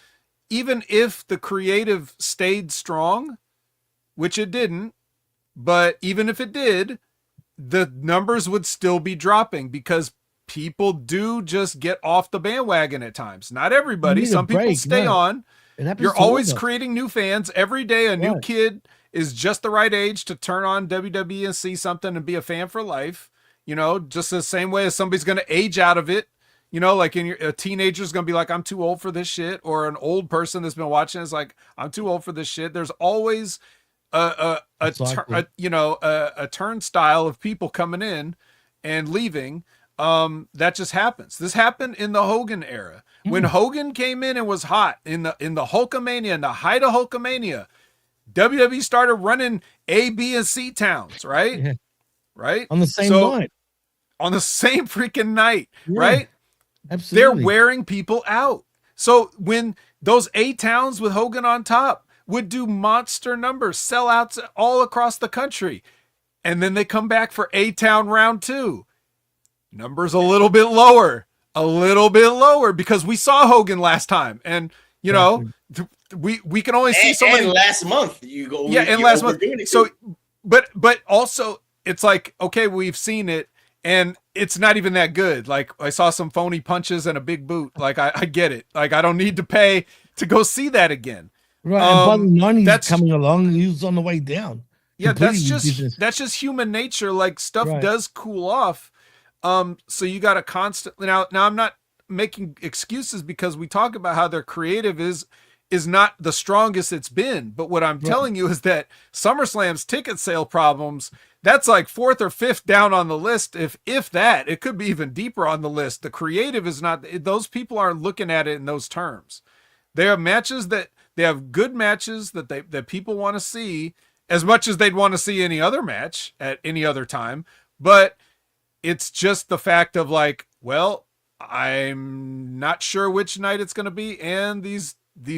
even if the creative stayed strong, which it didn't, but even if it did, the numbers would still be dropping because people do just get off the bandwagon at times. Not everybody. Some people stay on. You're always creating new fans. Every day a new kid is just the right age to turn on WWE and see something and be a fan for life. Just the same way as somebody's going to age out of it. Like a teenager's going to be like, I'm too old for this shit. Or an old person that's been watching is like, I'm too old for this shit. There's always a turnstile of people coming in and leaving. That just happens. This happened in the Hogan era. When Hogan came in and was hot in the Hulkamania, in the height of Hulkamania, WWE started running A, B, and C towns, right? Yeah. Right? On the same night. On the same freaking night, right? Absolutely. They're wearing people out. So when those A towns with Hogan on top would do monster numbers, sellouts all across the country, and then they come back for A town round 2. Numbers a little bit lower because we saw Hogan last time, and we can only see so many. Last month you go, last month. So, but also it's like, okay, we've seen it, and it's not even that good. Like I saw some phony punches and a big boot. Like I get it. Like I don't need to pay to go see that again. Right, and by the 90s that's coming along, he was on the way down. Yeah, that's just human nature. Like stuff does cool off. So you got to constantly now I'm not making excuses because we talk about how their creative is is not the strongest it's been. But what I'm telling you is that SummerSlam's ticket sale problems, that's like 4th or 5th down on the list. If that, it could be even deeper on the list. The creative is not, those people aren't looking at it in those terms. They have matches that they have good matches that people want to see as much as they'd want to see any other match at any other time. But it's just the fact of like, well, I'm not sure which night it's going to be. And these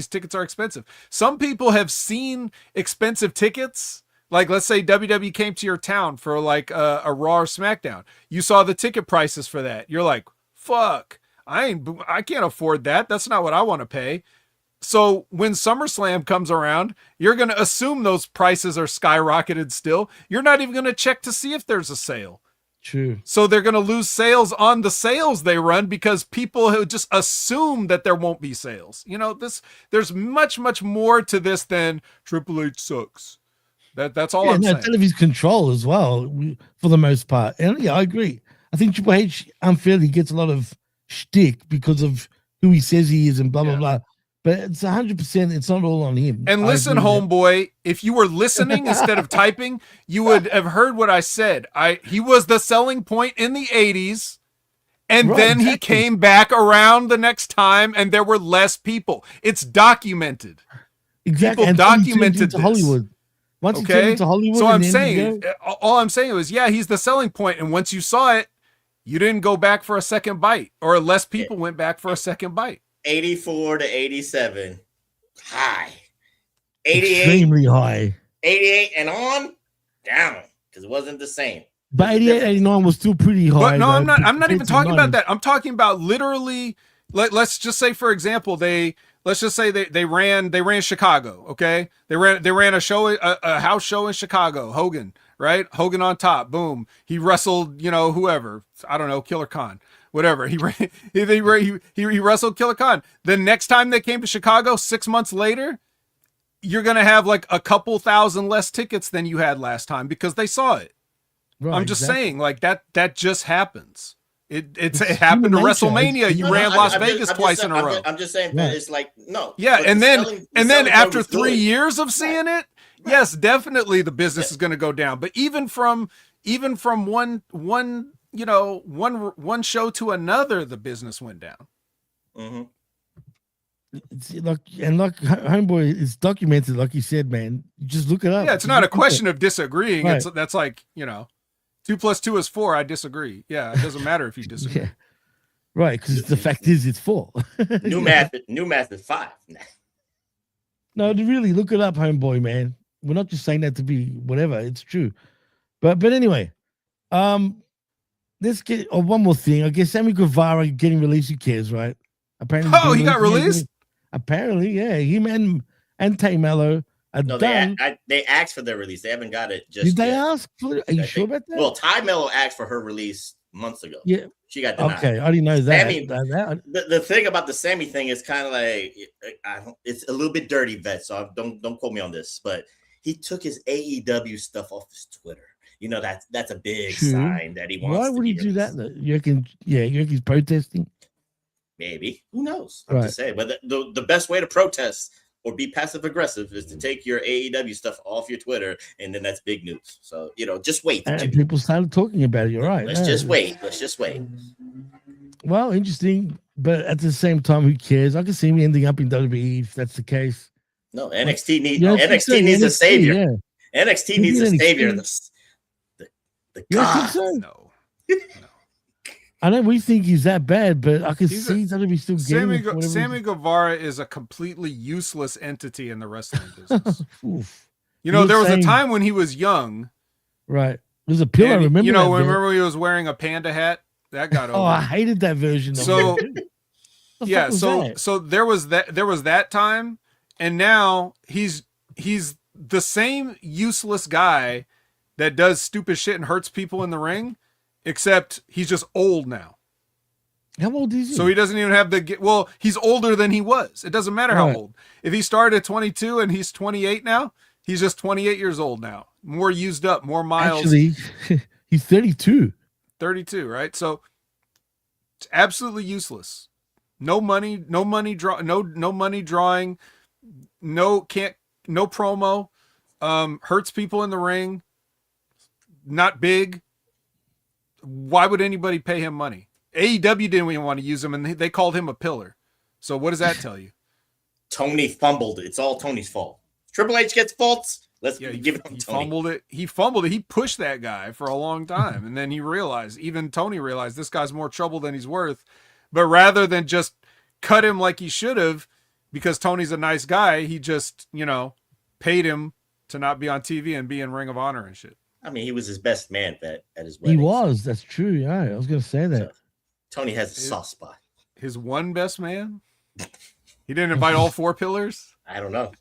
tickets are expensive. Some people have seen expensive tickets. Like, let's say WWE came to your town for like a Raw or SmackDown. You saw the ticket prices for that. You're like, fuck, I can't afford that. That's not what I want to pay. So when SummerSlam comes around, you're going to assume those prices are skyrocketed still. You're not even going to check to see if there's a sale. True. So they're going to lose sales on the sales they run because people who just assume that there won't be sales. You know, there's much, much more to this than Triple H sucks. That's all I'm saying. Television control as well, for the most part. And yeah, I agree. I think Triple H unfairly gets a lot of shtick because of who he says he is and blah, blah, blah. But it's 100%. It's not all on him. And listen, homeboy, if you were listening instead of typing, you would have heard what I said. He was the selling point in the 80s. And then he came back around the next time and there were less people. It's documented. Exactly. People documented this. Hollywood. Once he turned into Hollywood. So I'm saying, all I'm saying was, yeah, he's the selling point. And once you saw it, you didn't go back for a second bite, or less people went back for a second bite. 84 to 87, high. 88, extremely high. 88 and on, down, because it wasn't the same. But 88, 89 was still pretty high. But no, I'm not even talking about that. I'm talking about literally. Let's just say, for example, they ran Chicago. Okay, they ran a show, a house show in Chicago. Hogan, right? Hogan on top. Boom. He wrestled, whoever. I don't know, Killer Khan. Whatever, he wrestled Killer Khan. The next time they came to Chicago, 6 months later, you're gonna have like a couple thousand less tickets than you had last time because they saw it. Right, I'm just saying, like that just happens. It happened to WrestleMania. You ran Las Vegas twice in a row. I'm just saying, but it's like no. Yeah, and then after 3 years of seeing it, yes, definitely the business is gonna go down. But even from one show to another, the business went down. Mm-hmm. Like homeboy, it's documented, like you said, man. You just look it up. Yeah, it's not a question of disagreeing. Right. That's like 2 + 2 is 4. I disagree. Yeah, it doesn't matter if you disagree. Yeah. Right, because the fact is, it's 4. New math is 5. No, really, look it up, homeboy, man. We're not just saying that to be whatever. It's true. But anyway, let's get one more thing. I guess Sammy Guevara getting released. Who cares, right? Apparently, he got released. Apparently, yeah. Him and Tay Mello are done. They asked for their release. They haven't got it just. Did they yet. ask for it? Are you sure about that? Well, Ty Mello asked for her release months ago. Yeah, she got denied. Okay, I didn't know that. Sammy, the thing about the Sammy thing is kind of like it's a little bit dirty, Vet. So don't quote me on this, but he took his AEW stuff off his Twitter. That's a big sign that he wants. Why would he do that? You reckon he's protesting? Maybe. Who knows? I'm just saying. But the best way to protest or be passive aggressive is to take your AEW stuff off your Twitter, and then that's big news. So just wait. And people started talking about it. You're right. Let's just wait. Well, interesting, but at the same time, who cares? I can see me ending up in WWE if that's the case. No, NXT needs a savior. Yeah. NXT needs a savior. The God. No. I know we think he's that bad, but I can see he's going to be still getting Sammy Guevara is a completely useless entity in the wrestling business. There was a time when he was young. Right. There's a pill, I remember. Remember he was wearing a panda hat? That got over. Oh, I hated that version. So yeah, so there was that time, and now he's the same useless guy that does stupid shit and hurts people in the ring. Except he's just old now. How old is he? So he doesn't even have he's older than he was. It doesn't matter how old. If he started at 22 and he's 28 now, he's just 28 years old now. More used up, more miles. Actually, he's 32. 32, right? So it's absolutely useless. No money drawing. no promo, hurts people in the ring, not big. Why would anybody pay him money? AEW didn't even want to use him, and they called him a pillar. So what does that tell you? Tony fumbled it. It's all Tony's fault. Triple H gets faults. Let's give it to Tony. He fumbled it. He pushed that guy for a long time, and then he realized, even Tony realized, this guy's more trouble than he's worth. But rather than just cut him like he should have, because Tony's a nice guy, he just, paid him to not be on TV and be in Ring of Honor and shit. I mean, he was his best man at his wedding. He was. That's true. Yeah, I was going to say that. So, Tony has a soft spot. His one best man? He didn't invite all 4 pillars? I don't know.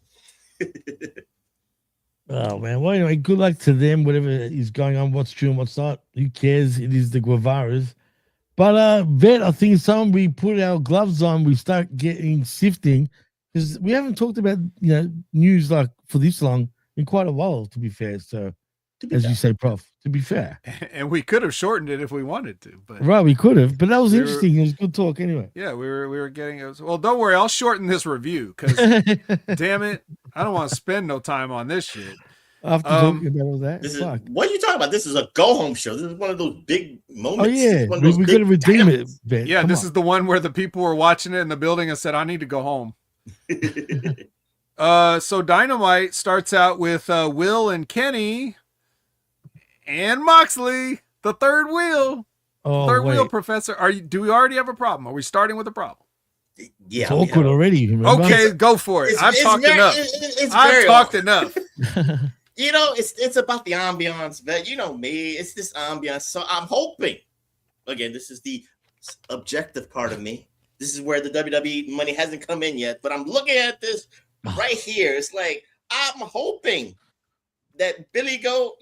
Oh, man. Well, anyway, good luck to them, whatever is going on, what's true and what's not. Who cares? It is the Guevaras. But, Vet, I think it's time we put our gloves on, we start getting sifting, because we haven't talked about, news like for this long in quite a while, to be fair. So, as you say, Prof, to be fair. And we could have shortened it if we wanted to. But right, we could have. But that was interesting. It was good talk anyway. Yeah, we were getting it. Well, don't worry. I'll shorten this review because, damn it, I don't want to spend no time on this shit. After talking about all that. What are you talking about? This is a go-home show. This is one of those big moments. Oh, yeah. We're going to redeem it, Ben. Yeah, this is the one where the people were watching it in the building and said, I need to go home. So Dynamite starts out with Will and Kenny and Moxley, the third wheel. Third wheel, Professor. Do we already have a problem? Are we starting with a problem? Yeah, it's awkward already. Remember? Okay, go for it. I've talked enough. I've talked enough. It's about the ambiance, but you know me, it's this ambiance. So I'm hoping, again, this is the objective part of me. This is where the WWE money hasn't come in yet, but I'm looking at this right here. It's like, I'm hoping that Billy Goat,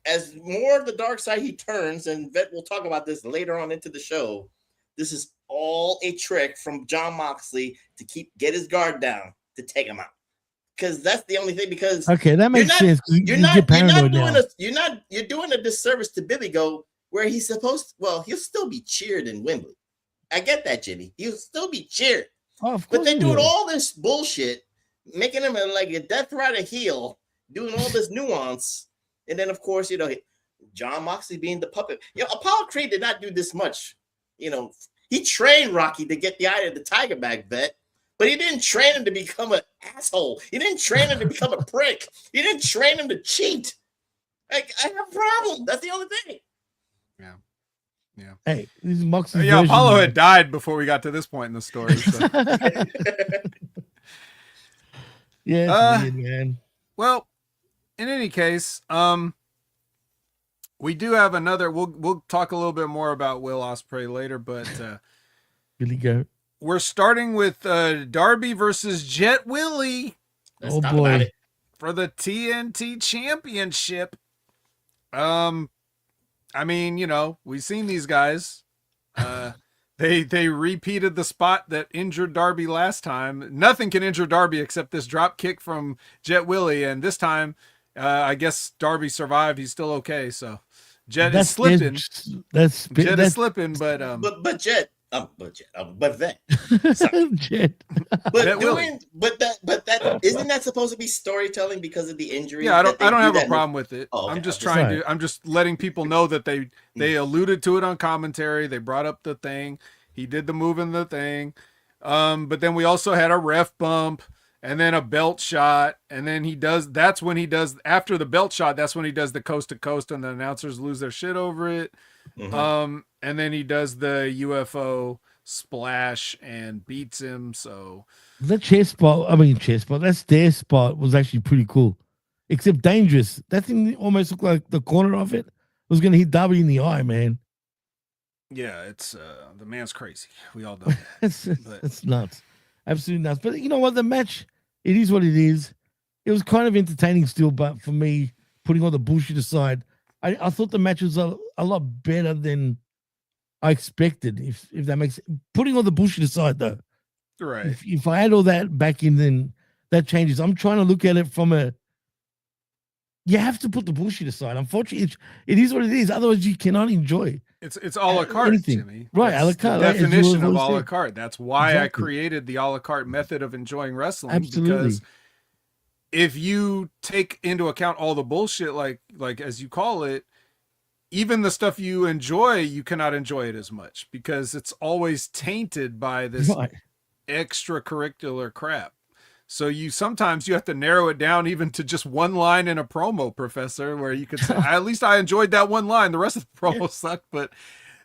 as more of the dark side he turns, and Vet will talk about this later on into the show, this is all a trick from Jon Moxley to get his guard down to take him out. Because that's the only thing. Because that makes sense. You're doing a disservice to Billy Goat, where he's supposed to, he'll still be cheered in Wembley. I get that, Jimmy. He'll still be cheered. Oh, of course, but they're doing all this bullshit, making him like a Death Rider heel, doing all this nuance, and then of course, Jon Moxley being the puppet. Apollo Creed did not do this much. He trained Rocky to get the eye of the tiger back, Vet. But he didn't train him to become an asshole. He didn't train him to become a prick. He didn't train him to cheat. I have a problem. That's the only thing. Yeah. Hey, this is Moxley's version. Apollo had died before we got to this point in the story. So. Yeah, weird, man. Well, in any case, we do have another. We'll talk a little bit more about Will Ospreay later, but Billy Goat. We're starting with Darby versus Jet Willie. Let's talk about it. For the TNT Championship. I mean, we've seen these guys. They repeated the spot that injured Darby last time. Nothing can injure Darby except this drop kick from Jet Willie, and this time, I guess Darby survived. He's still okay. So Jet is slipping. Jet is slipping, but Jet. But Vet. Jet. But that isn't that supposed to be storytelling because of the injury? Yeah, I don't have a problem with it. Oh, okay. I'm just letting people know that they alluded to it on commentary. They brought up the thing. He did the move in the thing. But then we also had a ref bump and then a belt shot. And then that's when he does after the belt shot, that's when he does the coast to coast and the announcers lose their shit over it. Mm-hmm. And then he does the UFO splash and beats him. So that chest spot, that stair spot was actually pretty cool, except dangerous. That thing almost looked like the corner of it was going to hit Darby in the eye, man. Yeah, it's the man's crazy. We all know that. It's nuts, absolutely nuts. But you know what? The match, it is what it is. It was kind of entertaining still, but for me, putting all the bullshit aside, I thought the match was a lot better than I expected. If that makes putting all the bullshit aside, though, right? If I add all that back in, then that changes. I'm trying to look at it from you have to put the bullshit aside. Unfortunately, it is what it is. Otherwise, you cannot enjoy It's a la carte, anything. Jimmy. Right, That's a la carte. the Right, definition of a la carte. That's why Exactly. I created the a la carte method of enjoying wrestling. Absolutely. Because if you take into account all the bullshit, like as you call it, even the stuff you enjoy, you cannot enjoy it as much because it's always tainted by this extracurricular crap. So sometimes you have to narrow it down even to just one line in a promo, Professor, where you could say, at least I enjoyed that one line. The rest of the promo sucked, but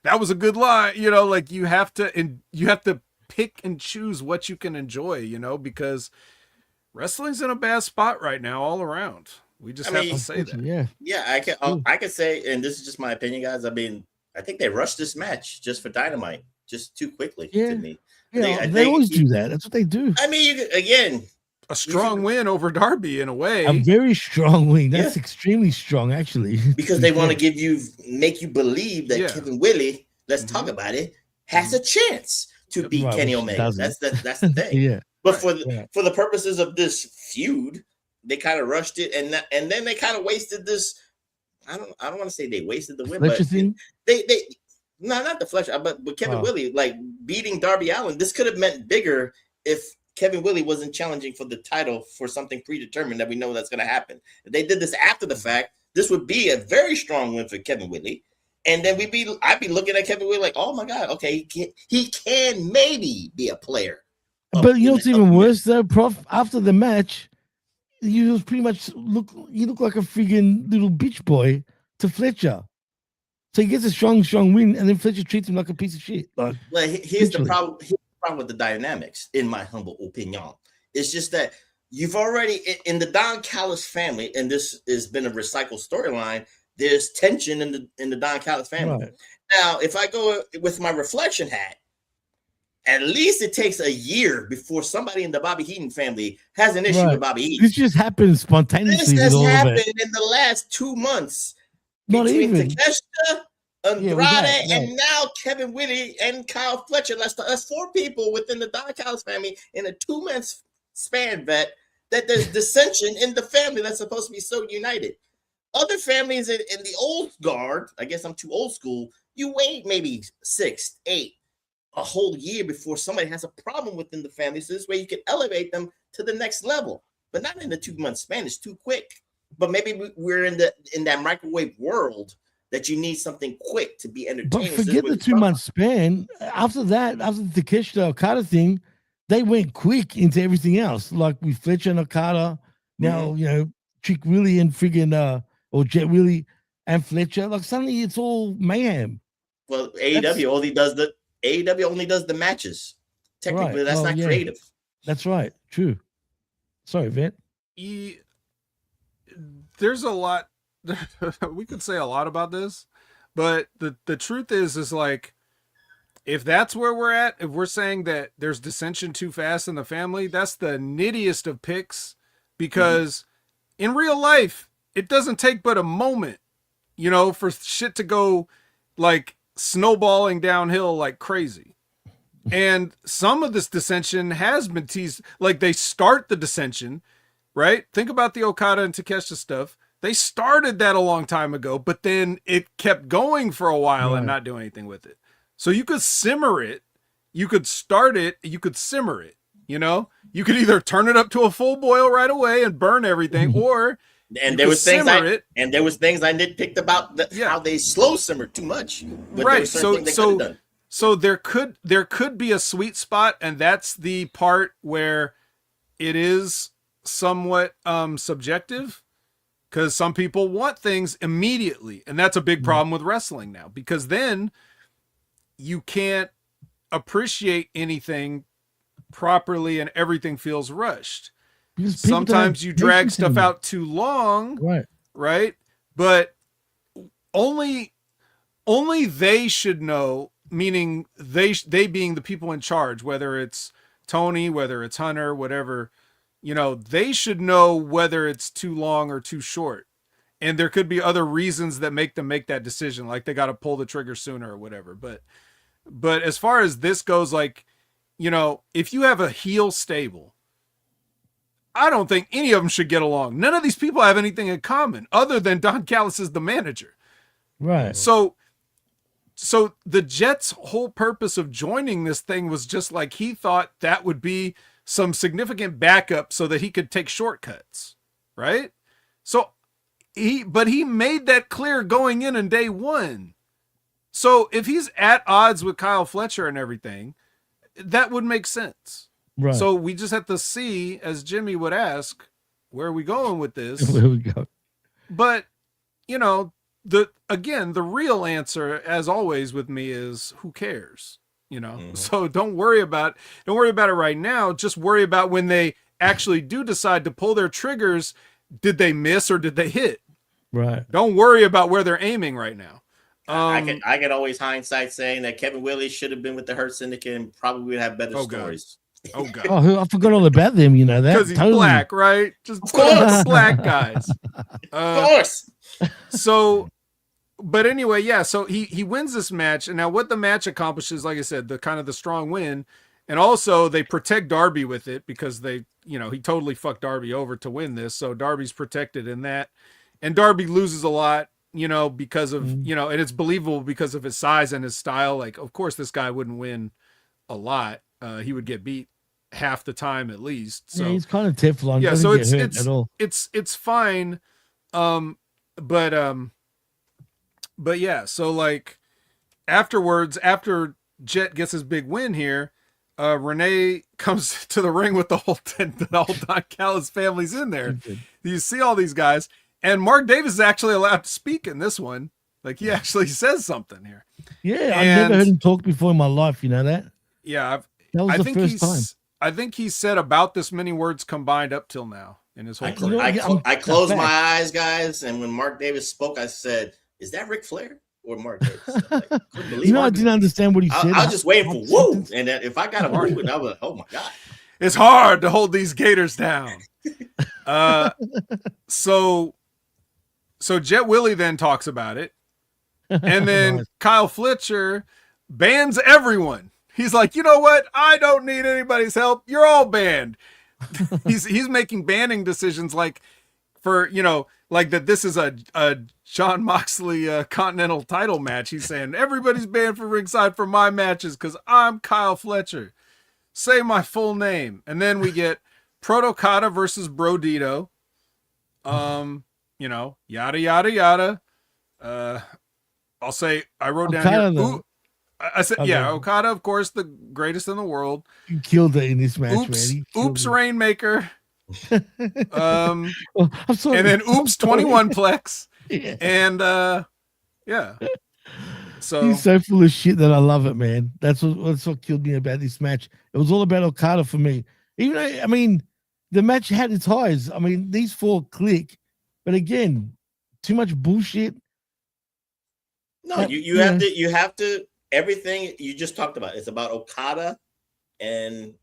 that was a good line. You know, like you have to pick and choose what you can enjoy, you know, because wrestling's in a bad spot right now all around. We just have to say that. Yeah, I can say, and this is just my opinion, guys. I mean, I think they rushed this match just for Dynamite, just too quickly to me. Yeah, they always do that. That's what they do. I mean, again, a strong win over Darby in a way. A very strong win. That's extremely strong, actually. Because they want to make you believe that Kevin Willie, let's talk about it, has a chance to beat Kenny Omega. That's the thing. But for the purposes of this feud, they kind of rushed it, and then they kind of wasted this. I don't want to say they wasted the win, but they not the Fletcher, but Kevin Willie, like beating Darby Allin. This could have meant bigger if Kevin Willie wasn't challenging for the title for something predetermined that we know that's going to happen. If they did this after the fact, this would be a very strong win for Kevin Willie. And then I'd be looking at Kevin Willie like, oh my God, okay, he can maybe be a player. But you know what's even worse though, Prof? After the match, you pretty much look like a freaking little bitch boy to Fletcher. So he gets a strong win, and then Fletcher treats him like a piece of shit. Like, well, here's the problem. Here's the problem with the dynamics, in my humble opinion. It's just that you've already in the Don Callis family, and this has been a recycled storyline. There's tension in the Don Callis family. Right. Now, if I go with my reflection hat, at least it takes a year before somebody in the Bobby Heenan family has an issue with Bobby Heenan. This just happened spontaneously. This has happened in the last 2 months. Not between even Takeshita, Andrade, and now Kevin Willie and Kyle Fletcher. That's 4 people within the Don Callis family in a 2-month span, Vet, that there's dissension in the family that's supposed to be so united. Other families in the old guard, I guess I'm too old school, you wait maybe 6, 8, a whole year before somebody has a problem within the family. So this way you can elevate them to the next level, but not in a 2-month span. It's too quick. But maybe we're in that microwave world that you need something quick to be entertaining. But forget the 2-month span. After that, after the Takeshita Okada thing, they went quick into everything else. Like with Fletcher and Okada, now you know Trick Willie and friggin' or Jet Willie and Fletcher. Like suddenly it's all mayhem. Well, AEW only does the matches. Technically, that's not creative. That's right. True. Sorry, Vet. There's a lot we could say a lot about this, but the truth is like, if that's where we're at, if we're saying that there's dissension too fast in the family, that's the nittiest of picks, because in real life, it doesn't take but a moment, you know, for shit to go like snowballing downhill like crazy. And some of this dissension has been teased. Like they start the dissension, right? Think about the Okada and Takeshita stuff. They started that a long time ago, but then it kept going for a while and not doing anything with it. So you could simmer it, you could start it, you could simmer it, you know? You could either turn it up to a full boil right away and burn everything, or there was things I nitpicked about how they slow simmered too much. Right. So there could be a sweet spot, and that's the part where it is somewhat subjective, because some people want things immediately, and that's a big problem with wrestling now, because then you can't appreciate anything properly and everything feels rushed. Sometimes you drag stuff out too long, right? But only they should know, meaning they being the people in charge, whether it's Tony, whether it's Hunter, whatever, you know, they should know whether it's too long or too short. And there could be other reasons that make them make that decision, like they got to pull the trigger sooner or whatever. But as far as this goes, like, you know, if you have a heel stable, I don't think any of them should get along. None of these people have anything in common other than Don Callis is the manager. Right. So the Jets' whole purpose of joining this thing was just like he thought that would be some significant backup so that he could take shortcuts, right? So he made that clear going in on day one. So if he's at odds with Kyle Fletcher and everything, that would make sense. Right. So we just have to see, as Jimmy would ask, where are we going with this? Where we go. But, you know, the real answer, as always with me, is who cares? You know, so don't worry about it right now. Just worry about when they actually do decide to pull their triggers. Did they miss or did they hit? Right. Don't worry about where they're aiming right now. I can always hindsight saying that Kevin Willis should have been with the Hurt Syndicate and probably would have better stories. Oh god! Oh, I forgot all about them. You know that because he's black, right? Just of course, black guys. Of course. So, but anyway, yeah. So he wins this match, and now what the match accomplishes, like I said, the kind of the strong win, and also they protect Darby with it because they, you know, he totally fucked Darby over to win this, so Darby's protected in that, and Darby loses a lot. You know, because of, you know, and it's believable because of his size and his style. Like, of course, this guy wouldn't win a lot. He would get beat half the time at least. So yeah, he's kind of Teflon. Yeah, Doesn't so get hurt at all. it's fine. But yeah, so like afterwards, after Jet gets his big win here, Renee comes to the ring with the whole Don Callis family's in there. You see all these guys. And Mark Davis is actually allowed to speak in this one. Like, he actually says something here. Yeah, I've never heard him talk before in my life. You know that? Yeah. That was the first time. I think he said about this many words combined up till now in his whole career. I closed my eyes, guys, and when Mark Davis spoke, I said, is that Ric Flair or Mark Davis? I didn't understand what he said. I was just waiting for woo. And if I got a woo, I was like, oh, my God. It's hard to hold these Gators down. So Jet Willie then talks about it. And then nice. Kyle Fletcher bans everyone. He's like, you know what? I don't need anybody's help. You're all banned. he's making banning decisions like for, you know, like that this is a Jon Moxley Continental title match. He's saying everybody's banned for ringside for my matches because I'm Kyle Fletcher. Say my full name. And then we get Proto-Kata versus Brodito. You know, yada, yada, yada. I'll say, I wrote down here. I said, yeah, Okada, of course, the greatest in the world. He killed it in this match, man. Oops, Rainmaker. I'm sorry. And then oops, 21 Plex. Yeah. And, yeah. So he's so full of shit that I love it, man. That's what killed me about this match. It was all about Okada for me. Even though, I mean, the match had its highs. I mean, these four click. But again, too much bullshit. No, you have to everything you just talked about. It's about Okada and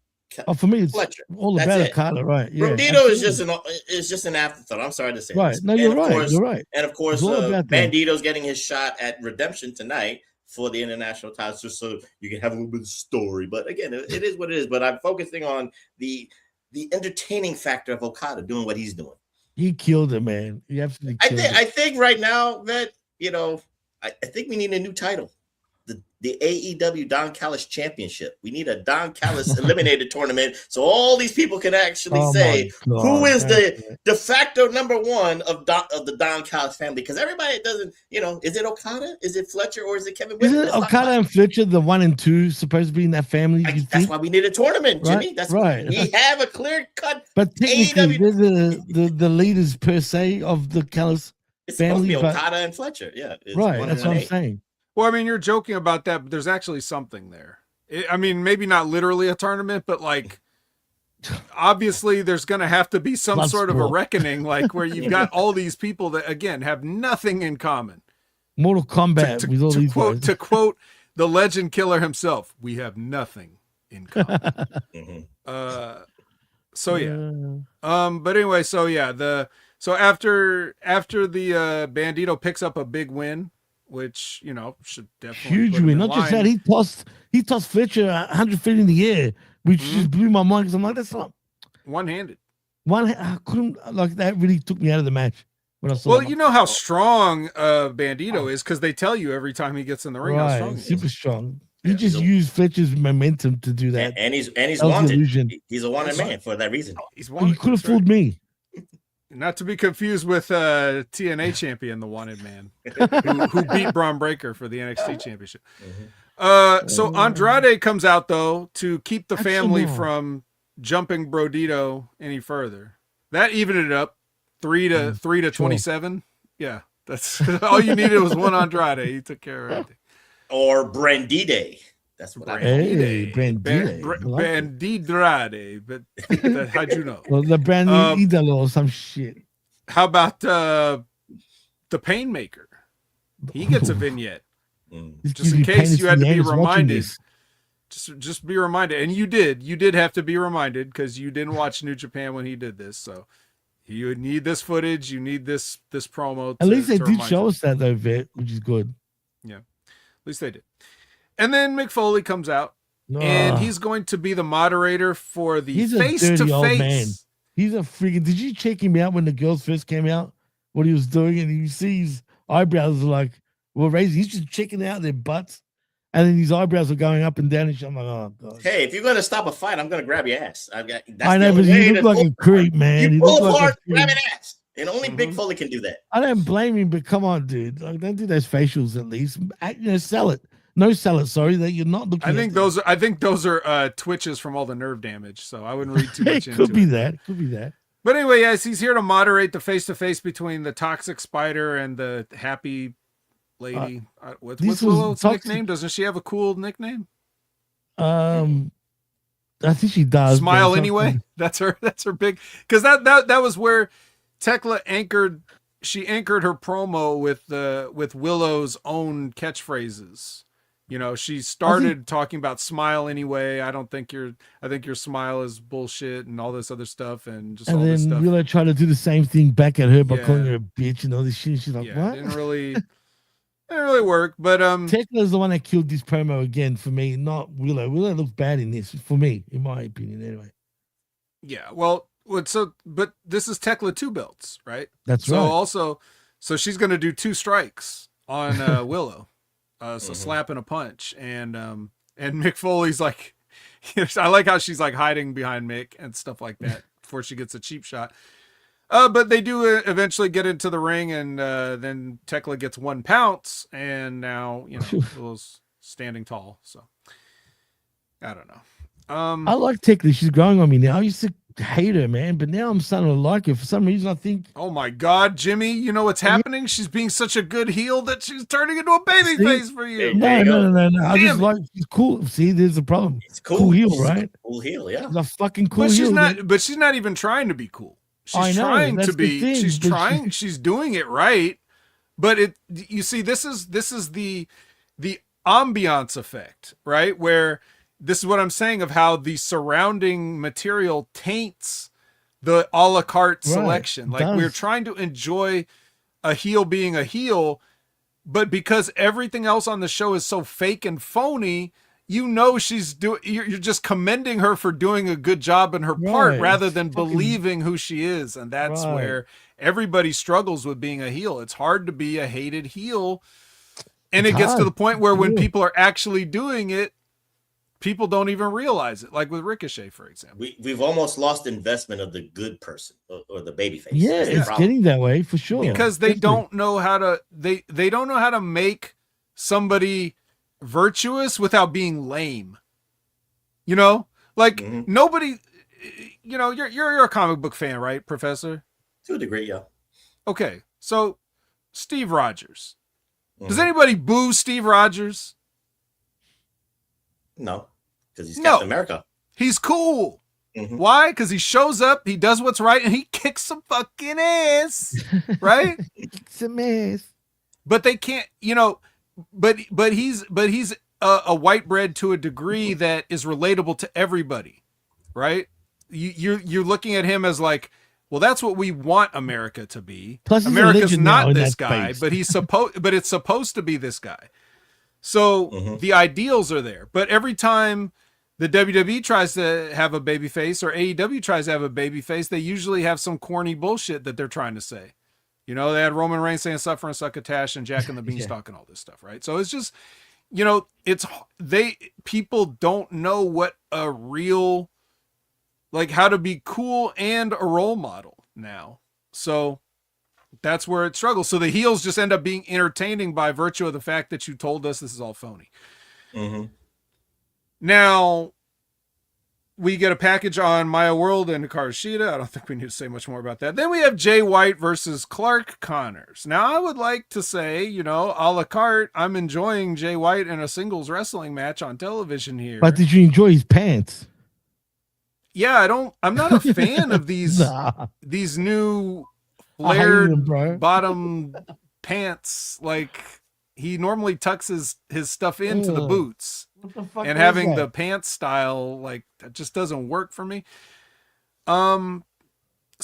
for me, it's Fletcher. All That's about it. Okada, right? Yeah, Bandito is just an afterthought. I'm sorry to say. Right? This. No, you're right. You're right. And of course, Bandito's getting his shot at Redemption tonight for the international titles, just so you can have a little bit of story. But again, it is what it is. But I'm focusing on the entertaining factor of Okada doing what he's doing. He killed it, man. He absolutely killed it. I think right now that, you know, I think we need a new title. The AEW Don Callis Championship. We need a Don Callis eliminated tournament so all these people can actually say who is the de facto number one of the Don Callis family. Because everybody doesn't, you know, is it Okada? Is it Fletcher? Or is it Kevin Williams? Isn't Okada and Fletcher the 1 and 2 supposed to be in that family? That's why we need a tournament, Jimmy. Right? That's right. We have a clear cut. But technically, they're the leaders per se of the Callis family. It's supposed to be Okada and Fletcher. Yeah. Right. That's what I'm saying. Well, I mean, you're joking about that, but there's actually something there. I mean, maybe not literally a tournament, but like, obviously there's going to have to be some sort of a reckoning, like where you've got all these people that, again, have nothing in common. Mortal Kombat with all these guys. To quote the legend killer himself, we have nothing in common. So yeah. But anyway, so yeah, after the Bandito picks up a big win, which, you know, should definitely huge win. Not just that, he tossed Fletcher 100 feet in the air, which just blew my mind because I'm like, that's not one-handed. I couldn't like that. Really took me out of the match when I saw. Well, you know how strong Bandito is because they tell you every time he gets in the ring how strong he is. Super strong. He just used Fletcher's momentum to do that, and he's wanted. He's a wanted man for that reason. He's wanted. You could have fooled me. Not to be confused with TNA champion, the Wanted Man, who beat Braun Breaker for the NXT championship. So Andrade comes out though to keep the family from jumping Brodito any further. That evened it up 3 to 27. Yeah, that's all you needed was one Andrade. He took care of everything. Or Brandide. That's what Brandide. Brandide. But how'd you know? Well, the brand new Idolo or some shit. How about the Painmaker? He gets a vignette. Just in case you had to be reminded. Just be reminded. And you did have to be reminded because you didn't watch New Japan when he did this. So you need this footage. You need this promo. At least they did show us that though, Vet, which is good. Yeah. At least they did. And then Mick Foley comes out, and he's going to be the moderator for the face-to-face. He's a freaking... Did you check him out when the girls first came out? What he was doing? And you see his eyebrows were raising. He's just checking out their butts. And then his eyebrows are going up and down. And I'm like, oh, God. Hey, if you're going to stop a fight, I'm going to grab your ass. I know, but you look like a creep, man. You pull hard, grab an ass. And only Big Foley can do that. I don't blame him, but come on, dude. Like, don't do those facials at least. Sell it. No, sell it. Sorry that you're not looking. I think those are twitches from all the nerve damage. So I wouldn't read too much into it. Could be that. But anyway, yes, he's here to moderate the face-to-face between the Toxic Spider and the Happy Lady. What's Willow's nickname? Doesn't she have a cool nickname? I think she does. Smile Anyway. That's her big, because that was where Tekla anchored her promo with Willow's own catchphrases. You know, she started talking about smile anyway. I think your smile is bullshit and all this other stuff and just all this stuff. And then Willow tried to do the same thing back at her by calling her a bitch and all this shit. She's like, what? It didn't really work. But Tekla's the one that killed this promo again for me, not Willow. Willow looks bad in this for me, in my opinion, anyway. Yeah, well, but this is Tekla 2 belts, right? That's right. So she's going to do 2 strikes on Willow. So slap and a punch, and Mick Foley's like, I like how she's like hiding behind Mick and stuff like that before she gets a cheap shot. But they do eventually get into the ring, and then Tekla gets 1 pounce, and now Willow's standing tall. So I don't know. I like Tekla. She's growing on me now. I used to hate her, man, but now I'm starting to like her. For some reason, I think. Oh my God, Jimmy! You know what's happening? She's being such a good heel that she's turning into a baby face for you. No. I just like she's cool. See, there's a problem. It's cool heel, right? Cool heel, yeah. She's a fucking cool heel. But she's not even trying to be cool. She's trying to be. She's trying. She's doing it right. But you see, this is the ambiance effect, right? Where this is what I'm saying of how the surrounding material taints the a la carte selection. Like we're trying to enjoy a heel being a heel, but because everything else on the show is so fake and phony, you're just commending her for doing a good job in her part rather than believing who she is. And that's where everybody struggles with being a heel. It's hard to be a hated heel. And it gets to the point where when people are actually doing it, people don't even realize it, like with Ricochet, for example. We've almost lost investment of the good person or the baby face. Yeah, it's getting that way for sure. Because they don't know how to they don't know how to make somebody virtuous without being lame. You know? Like nobody you're a comic book fan, right, Professor? To a degree, yeah. Okay. So Steve Rogers. Does anybody boo Steve Rogers? No, because he's Captain America. He's cool. Why? Because he shows up, he does what's right, and he kicks some fucking ass, right? He kicks some ass. But they can't, but he's a white bread to a degree that is relatable to everybody, right? You're looking at him as like, well, that's what we want America to be. Plus, America's not this guy, but it's supposed to be this guy. So the ideals are there, but every time the WWE tries to have a baby face or AEW tries to have a baby face, they usually have some corny bullshit that they're trying to say. You know, they had Roman Reigns saying "suffer and succotash" and Jack and the Beanstalk and all this stuff, right? So it's just, you know, people don't know what a real, like, how to be cool and a role model now. So that's where it struggles. So the heels just end up being entertaining by virtue of the fact that you told us this is all phony. Mm-hmm. Now, we get a package on Maya World and Hikaru Shida. I don't think we need to say much more about that. Then we have Jay White versus Clark Connors. Now, I would like to say, you know, a la carte, I'm enjoying Jay White in a singles wrestling match on television here. But did you enjoy his pants? Yeah, I'm not a fan of these these new flared bottom pants. Like, he normally tucks his stuff into the boots. And having the pants style, like, that just doesn't work for me. So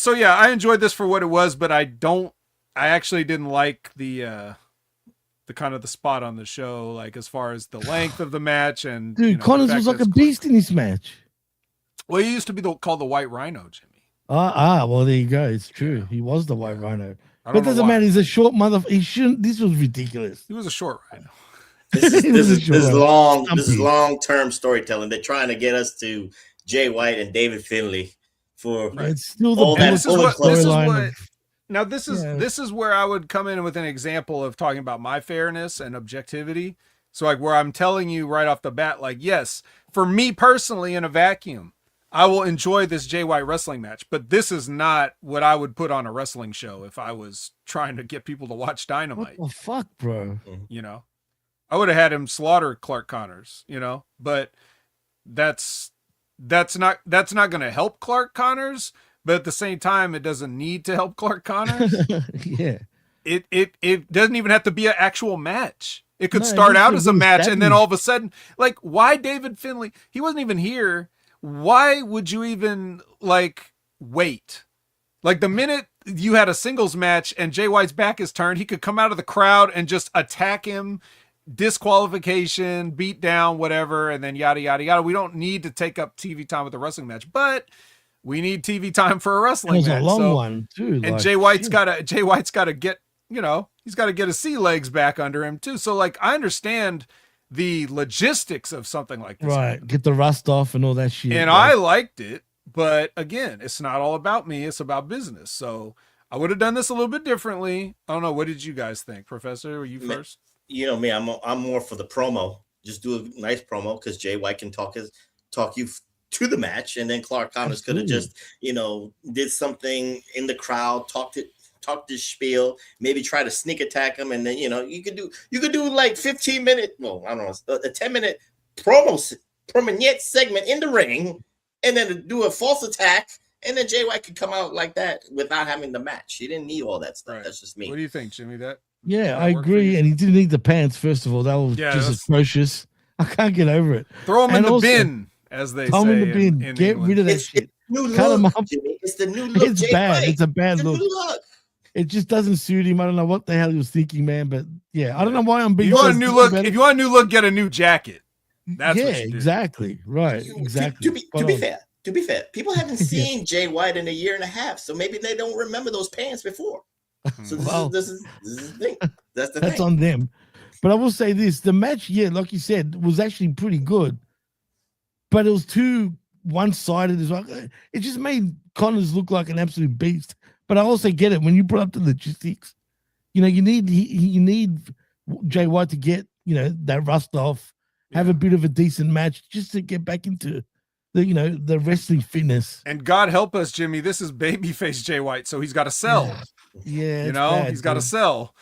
yeah, I enjoyed this for what it was, but I actually didn't like the kind of the spot on the show, like, as far as the length of the match. And dude, Connors was like a beast in this match. Well, he used to be called the White Rhino, Jimmy. Well, there you go. It's true. He was the White Rhino. But it doesn't matter. He's a short he shouldn't. This was ridiculous. He was a short Rhino. This is long-term storytelling. They're trying to get us to Jay White and David Finlay for it's still the this is where I would come in with an example of talking about my fairness and objectivity. So, like, where I'm telling you right off the bat, like, yes, for me personally in a vacuum, I will enjoy this Jay White wrestling match, but this is not what I would put on a wrestling show if I was trying to get people to watch Dynamite. What the fuck, bro? You know? I would have had him slaughter Clark Connors, you know, but that's not going to help Clark Connors, but at the same time, it doesn't need to help Clark Connors. Yeah. It doesn't even have to be an actual match. It could start out as a match and then all of a sudden, like, why David Finlay? He wasn't even here. Why would you even, like, wait? Like, the minute you had a singles match and Jay White's back is turned, he could come out of the crowd and just attack him, disqualification, beat down, whatever, and then yada yada yada. We don't need to take up TV time with a wrestling match, but we need TV time for a wrestling match. It was a long one too. And like, Jay White's got to get, you know, he's got to get his sea legs back under him too. So, like, I understand the logistics of something like this, right? Get the rust off and all that shit. And I liked it, but again, it's not all about me; it's about business. So I would have done this a little bit differently. I don't know. What did you guys think, Professor? Were you first? You know me, I'm more for the promo. Just do a nice promo because Jay White can talk you to the match, and then Clark Connors could have just, you know, did something in the crowd, talk this spiel, maybe try to sneak attack him, and then, you know, you could do like 15-minute, well, I don't know, a 10-minute promenade segment in the ring, and then do a false attack, and then Jay White could come out like that without having the match. He didn't need all that stuff. Right. That's just me. What do you think, Jimmy? Yeah, I agree. And he didn't need the pants, first of all. That was just atrocious. I can't get over it. Throw him in the bin, as they say. Throw him in the bin. Get England. Rid of that shit. New Cut look, him up. Jimmy. It's the new look. It's Jay bad. White. It's a bad look. Look. It just doesn't suit him. I don't know what the hell he was thinking, man. But yeah, I don't know why I'm being. If you want a new look, get a new jacket. That's what you do. Exactly. Right. Exactly. To be fair, people haven't seen Jay White in a year and a half, so maybe they don't remember those pants before. So this is the thing. That's on them. But I will say this: the match, like you said, was actually pretty good, but it was too one-sided as well. It just made Connors look like an absolute beast. But I also get it when you brought up the logistics. You know, you need Jay White to get, you know, that rust off, have a bit of a decent match just to get back into the wrestling fitness. And God help us, Jimmy, this is babyface Jay White, so he's got to sell. Yeah, you know, he's got to sell.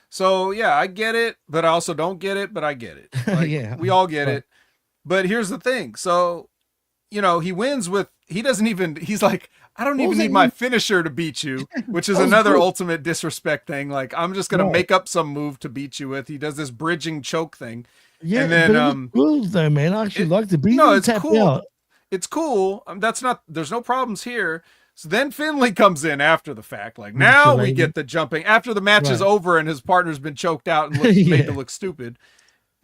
So yeah, I get it, but I also don't get it, but I get it. Like, we all get it. But here's the thing. So, you know, he wins he's like, I don't even need my finisher to beat you, which is another ultimate disrespect thing. Like, I'm just going to make up some move to beat you with. He does this bridging choke thing. Yeah, and then, but it cool though, man. I actually like the beat. No, it's cool. Out. It's cool. There's no problems here. So then Finlay comes in after the fact. Like, now we get the jumping after the match is over and his partner's been choked out and made to look stupid.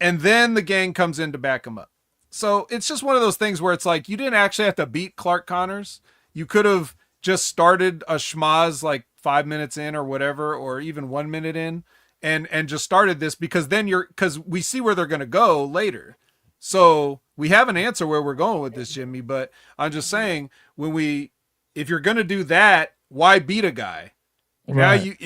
And then the gang comes in to back him up. So it's just one of those things where it's like you didn't actually have to beat Clark Connors. You could have just started a schmaz like 5 minutes in or whatever, or even 1 minute in, and just started this because then because we see where they're going to go later. So we have an answer where we're going with this, Jimmy. But I'm just saying, if you're going to do that, why beat a guy? Right.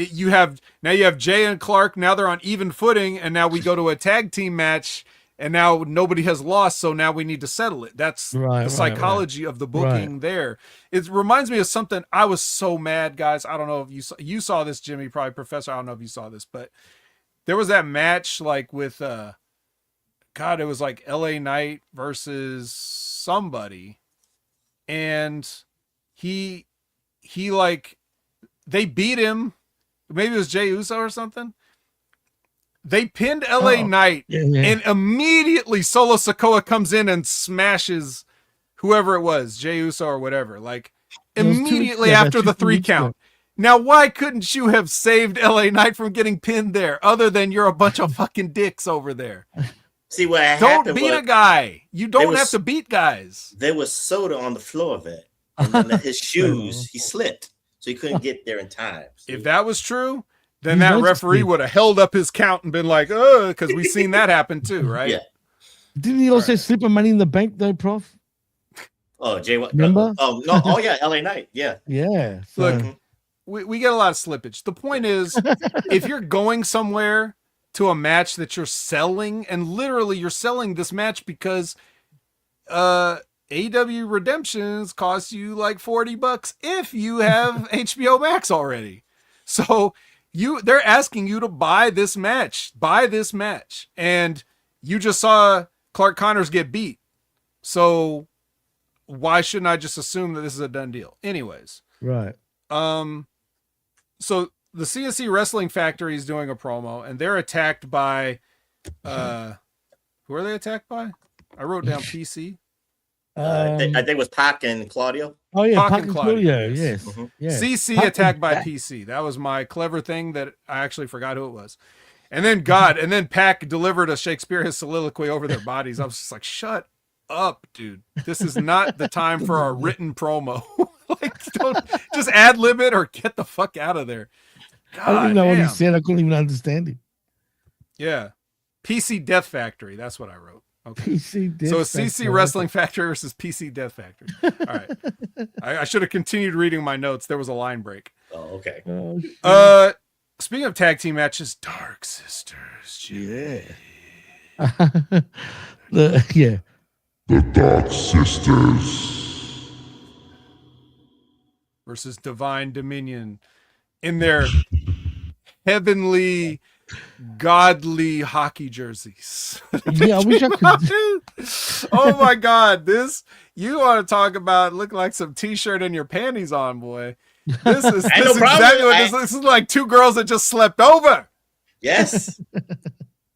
Now you have Jay and Clark. Now they're on even footing, and now we go to a tag team match, and now nobody has lost. So now we need to settle it. That's the psychology of the booking there. It reminds me of something. I was so mad, guys. I don't know if you saw this, Jimmy, probably Professor. I don't know if you saw this, but there was that match like with it was like LA Knight versus somebody, and he like. They beat him. Maybe it was Jey Uso or something. They pinned LA Knight, and immediately Solo Sikoa comes in and smashes whoever it was, Jey Uso or whatever. Like immediately after the 3 count. Now, why couldn't you have saved LA Knight from getting pinned there? Other than you're a bunch of fucking dicks over there. See what happened? Don't beat a guy. You don't have to beat guys. There was soda on the floor of it, and then his shoes he slipped. So he couldn't get there in time. So if that was true, then that referee would have held up his count and been like, oh, because we've seen that happen too, right? Yeah. Didn't he also slip a Money in the Bank though, Prof? Oh, Jay, what? Remember? Oh, no. Oh, yeah. LA Knight. Yeah. Yeah. So. Look, we get a lot of slippage. The point is, if you're going somewhere to a match that you're selling, and literally you're selling this match because AEW Redemptions costs you like $40 if you have HBO Max already. So they're asking you to buy this match, and you just saw Clark Connors get beat. So why shouldn't I just assume that this is a done deal? Anyways. Right. So the CSC Wrestling Factory is doing a promo, and they're attacked by, who are they attacked by? I wrote down PC. I think it was Pac and Claudio. Oh yeah, Pac and Claudio. Yes. Mm-hmm. Yes. CC attacked by PC. That was my clever thing that I actually forgot who it was. And then Pac delivered a Shakespearean soliloquy over their bodies. I was just like, shut up, dude. This is not the time for our written promo. Like, don't just ad lib it or get the fuck out of there. God, I don't even know what he said. I couldn't even understand him. Yeah. PC Death Factory. That's what I wrote. Okay. PC Death so it's CC Wrestling Factory versus PC Death Factory. All right. I should have continued reading my notes. There was a line break. Oh, okay. Speaking of tag team matches, Dark Sisters. Yeah. The Dark Sisters versus Divine Dominion in their heavenly, godly hockey jerseys. Yeah, I wish I could. Oh my God, you want to talk about look like some t-shirt and your panties on, boy. This is exactly what this is like. 2 girls that just slept over. Yes.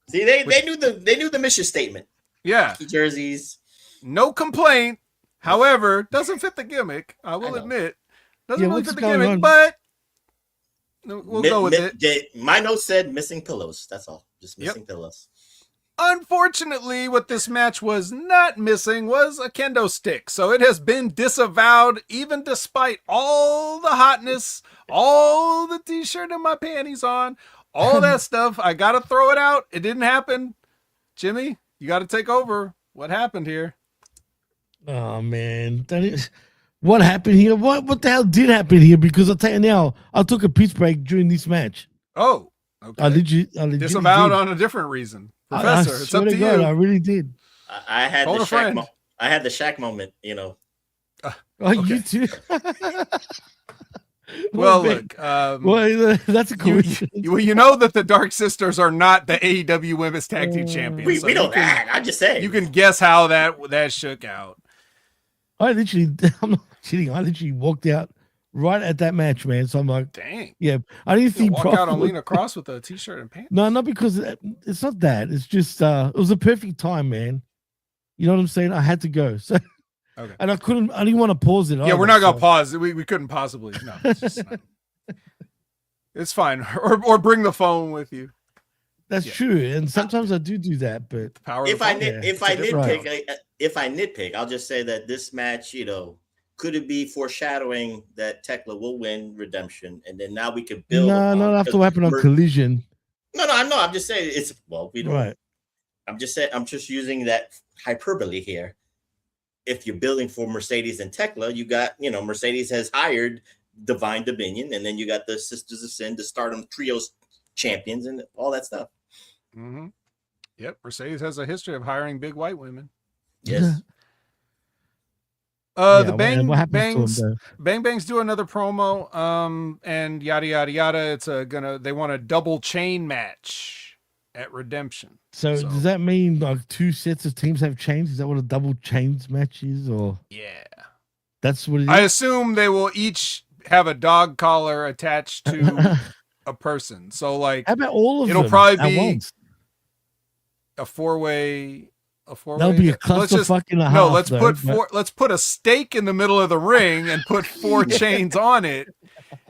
See, they knew the mission statement. Yeah. Hockey jerseys. No complaint. However, doesn't fit the gimmick. I will admit. Doesn't really fit the gimmick, but we'll go with it. My note said missing pillows. That's all. Just missing pillows. Unfortunately, what this match was not missing was a kendo stick. So it has been disavowed, even despite all the hotness, all the t-shirt and my panties on, all that stuff. I got to throw it out. It didn't happen. Jimmy, you got to take over. What happened here? Oh, man. What happened here? What the hell did happen here? Because I'll tell you now, I took a piss break during this match. Oh, okay. I legit disavowed on a different reason. Professor, it's up to you. I really did. I had the Shaq moment, you know. You too? Well, look. That's a coincidence. You know that the Dark Sisters are not the AEW Women's Tag Team Champions. We know that. I'm just saying. You can guess how that shook out. I'm not kidding. I literally walked out right at that match, man. So I'm like, dang. Yeah, I didn't think. Walk out and lean across with a t-shirt and pants. No, not because it's not that. It's just it was a perfect time, man. You know what I'm saying? I had to go. So, okay. And I didn't want to pause it. Yeah, we're not gonna pause. We couldn't possibly. No, it's fine. Or bring the phone with you. That's true, and sometimes I do that. But The power If of I the nit, phone. if I Right. nitpick, if I nitpick, I'll just say that this match, could it be foreshadowing that Tekla will win Redemption, and then now we could build no, upon not after what happened on Mer- Collision. No, I know. I'm just saying it's we don't. Right. I'm just saying. I'm just using that hyperbole here. If you're building for Mercedes and Tekla, you got Mercedes has hired Divine Dominion, and then you got the Sisters of Sin, the Stardom Trios champions, and all that stuff. Mm-hmm. Yep, Mercedes has a history of hiring big white women. Yes. The what happens to them, Bang Bangs do another promo, and yada yada yada. It's they want a double chain match at Redemption. So does that mean like two sets of teams have changed? Is that what a double chains match is, or yeah, that's what it is? I assume they will each have a dog collar attached to a person. So like, how about all of them? It'll probably at be once? a four-way. That'll be a clusterfuck and a half. No, let's put a stake in the middle of the ring and put 4 chains on it,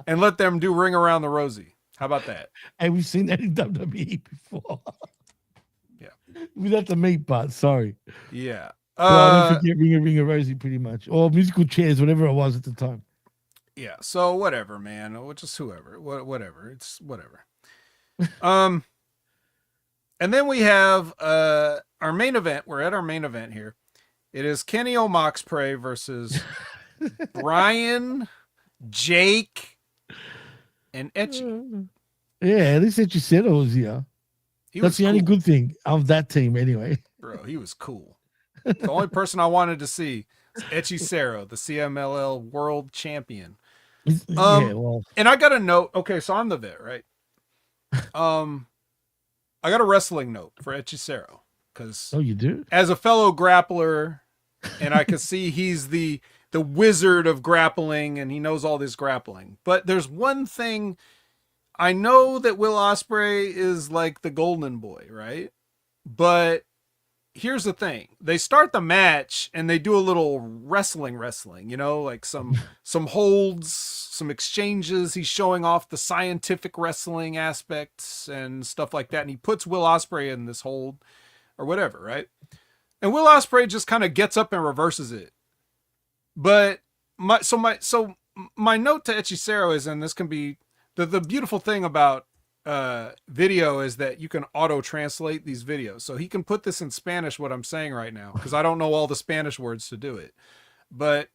and let them do Ring Around the Rosie. How about that? Hey, we've seen that in WWE before. Yeah, without the meat part. Sorry. Yeah. I don't forget Ring a Rosie, pretty much, or musical chairs, whatever it was at the time. Yeah. So whatever, man. Just whoever. Whatever. It's whatever. And then we have our main event. We're at our main event here. It is Kenny Omoxprey versus Brian, Jake, and Etchy. Yeah, at least Etchy said it was here. That's the only good thing of that team, anyway. Bro, he was cool. The only person I wanted to see is Etchy Cero, the CMLL World Champion. And I got a note. Okay, so I'm the vet, right? I got a wrestling note for Etchy Cero because you do? As a fellow grappler, and I can see he's the wizard of grappling, and he knows all this grappling. But there's one thing I know, that Will Ospreay is like the golden boy, right? But here's the thing: they start the match and they do a little wrestling, like some holds, some exchanges. He's showing off the scientific wrestling aspects and stuff like that. And he puts Will Ospreay in this hold or whatever, right? And Will Ospreay just kind of gets up and reverses it. But my note to Etchy Cero is, and this can be the beautiful thing about video is that you can auto translate these videos. So he can put this in Spanish, what I'm saying right now, because I don't know all the Spanish words to do it. But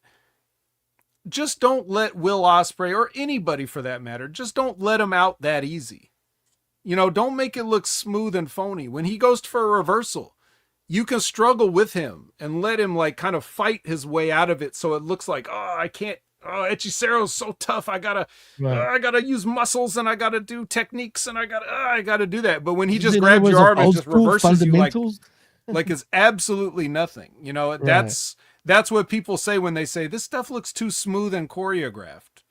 just don't let Will Ospreay, or anybody for that matter, just don't let him out that easy. Don't make it look smooth and phony. When he goes for a reversal, you can struggle with him and let him like kind of fight his way out of it. So it looks like, I can't. Oh, Etchy Cero's so tough. I gotta use muscles, and I gotta do techniques, and I gotta do that. But when he just grabs your arm and just reverses you like it's absolutely nothing. That's what people say when they say this stuff looks too smooth and choreographed.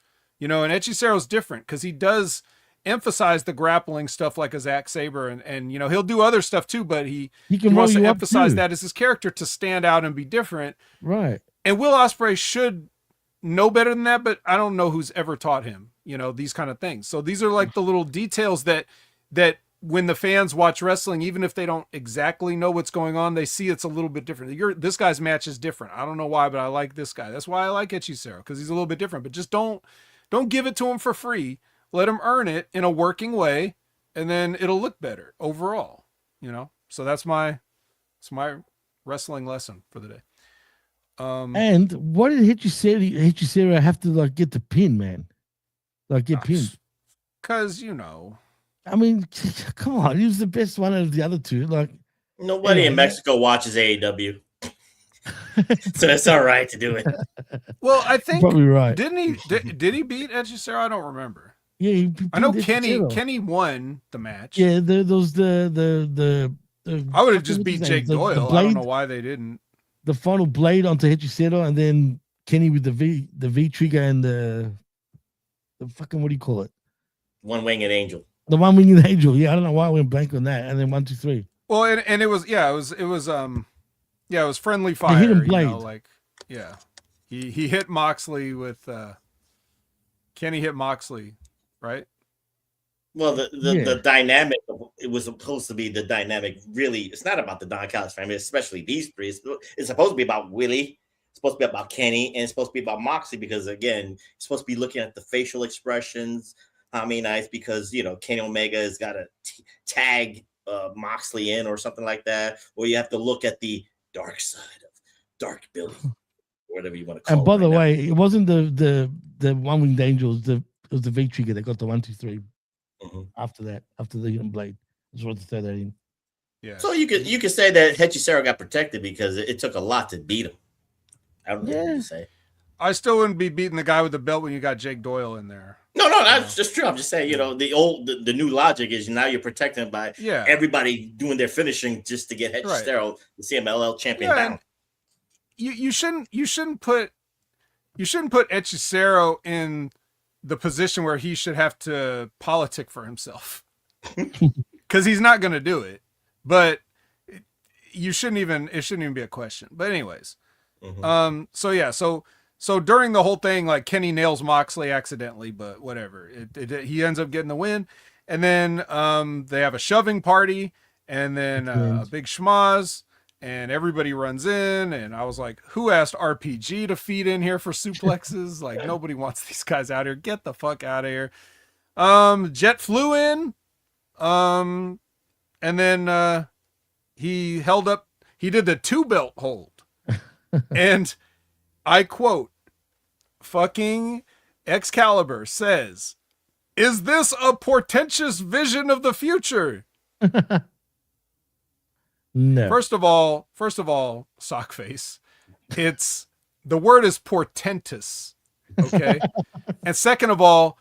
And Etchy Cero's different because he does emphasize the grappling stuff like a Zack Sabre, and he'll do other stuff too, but he wants to emphasize that as his character to stand out and be different. Right. And Will Ospreay should know better than that, but I don't know who's ever taught him, these kind of things. So these are like the little details that when the fans watch wrestling, even if they don't exactly know what's going on, they see it's a little bit different. This guy's match is different. I don't know why, but I like this guy. That's why I like Etchy Cero, because he's a little bit different. But just don't give it to him for free. Let him earn it in a working way, and then it'll look better overall. So that's my wrestling lesson for the day. And what did Etchy Cero have to like get the pin, man? Like get pinned? Because I mean, come on, he was the best one out of the other two. Like nobody in Mexico watches AEW, so that's all right to do it. Well, I think probably right. Didn't he? Did he beat Etchy Cero? I don't remember. Yeah, I know Kenny won the match. Yeah, those the I would have just beat Jake Doyle. I don't know why they didn't. The final blade onto Etchy Cero, and then Kenny with the V trigger and the fucking, what do you call it? One-winged angel. The one-winged angel. Yeah, I don't know why I went blank on that. And then 1, 2, 3. Well, and it was friendly fire. The hidden blade. He hit Moxley with Kenny hit Moxley, right? Well, the dynamic, it was supposed to be the dynamic. Really, it's not about the Don Callis family, especially these three. It's supposed to be about Willie. It's supposed to be about Kenny, and it's supposed to be about Moxley because again, it's supposed to be looking at the facial expressions. I mean, nice because Kenny Omega has got to tag Moxley in or something like that, or you have to look at the dark side of Dark Billy, whatever you want to call it. And by the way, it wasn't the One Winged Angels. It was the V Trigger that got the 1, 2, 3. After that, after the Hidden Blade, I just wanted to throw that in. Yeah. So you could say that Hechicero got protected because it took a lot to beat him. I don't know what to say. I still wouldn't be beating the guy with the belt when you got Jake Doyle in there. No, that's just true. I'm just saying, the new logic is now you're protecting by everybody doing their finishing just to get Hechicero, the CMLL champion, down. You shouldn't put Hechicero in the position where he should have to politic for himself because he's not going to do it, but it shouldn't even be a question. But anyways, so during the whole thing, like Kenny nails Moxley accidentally, but whatever, he ends up getting the win. And then they have a shoving party and then a big schmoz. And everybody runs in, and I was like, who asked RPG to feed in here for suplexes? Like, nobody wants these guys out here. Get the fuck out of here. Jet flew in, and then he did the 2-belt hold. And I quote, fucking Excalibur says, "Is this a portentous vision of the future?" No. First of all, Sockface, the word is portentous. Okay. And second of all,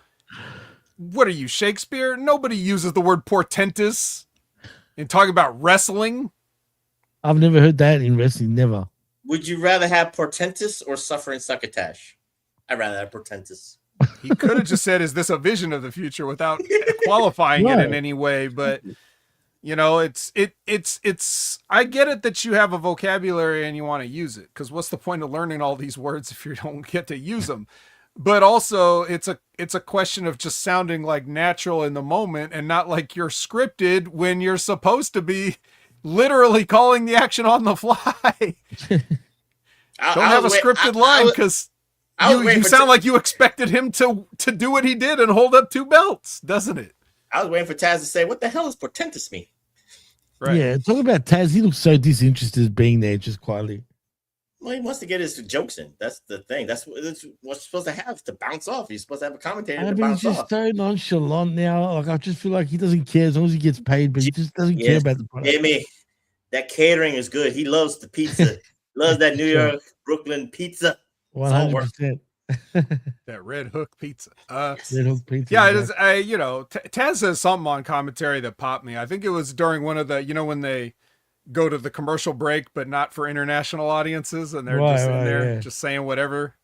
what are you, Shakespeare? Nobody uses the word portentous in talking about wrestling. I've never heard that in wrestling. Never. Would you rather have portentous or suffering succotash? I'd rather have portentous. He could have just said, "Is this a vision of the future?" without qualifying it in any way, but it's I get it that you have a vocabulary and you want to use it, because what's the point of learning all these words if you don't get to use them? But also it's a question of just sounding like natural in the moment and not like you're scripted when you're supposed to be literally calling the action on the fly. Don't have a scripted line because you sound like you expected him to do what he did and hold up 2 belts, doesn't it? I was waiting for Taz to say, "What the hell is portentous mean?" Right. Yeah, talking about Taz, he looks so disinterested being there just quietly. Well, he wants to get his jokes in. That's the thing. That's what you're supposed to have to bounce off. He's supposed to have a commentator to bounce he's just off. so nonchalant now. Like, I just feel like he doesn't care as long as he gets paid, but he just doesn't care about the product. Jimmy, that catering is good. He loves the pizza. Loves that New York, Brooklyn pizza. 100%. That Red Hook pizza. Red Hook pizza. Yeah, it is. Taz says something on commentary that popped me. I think it was during one of the, when they go to the commercial break, but not for international audiences, and they're just in there just saying whatever.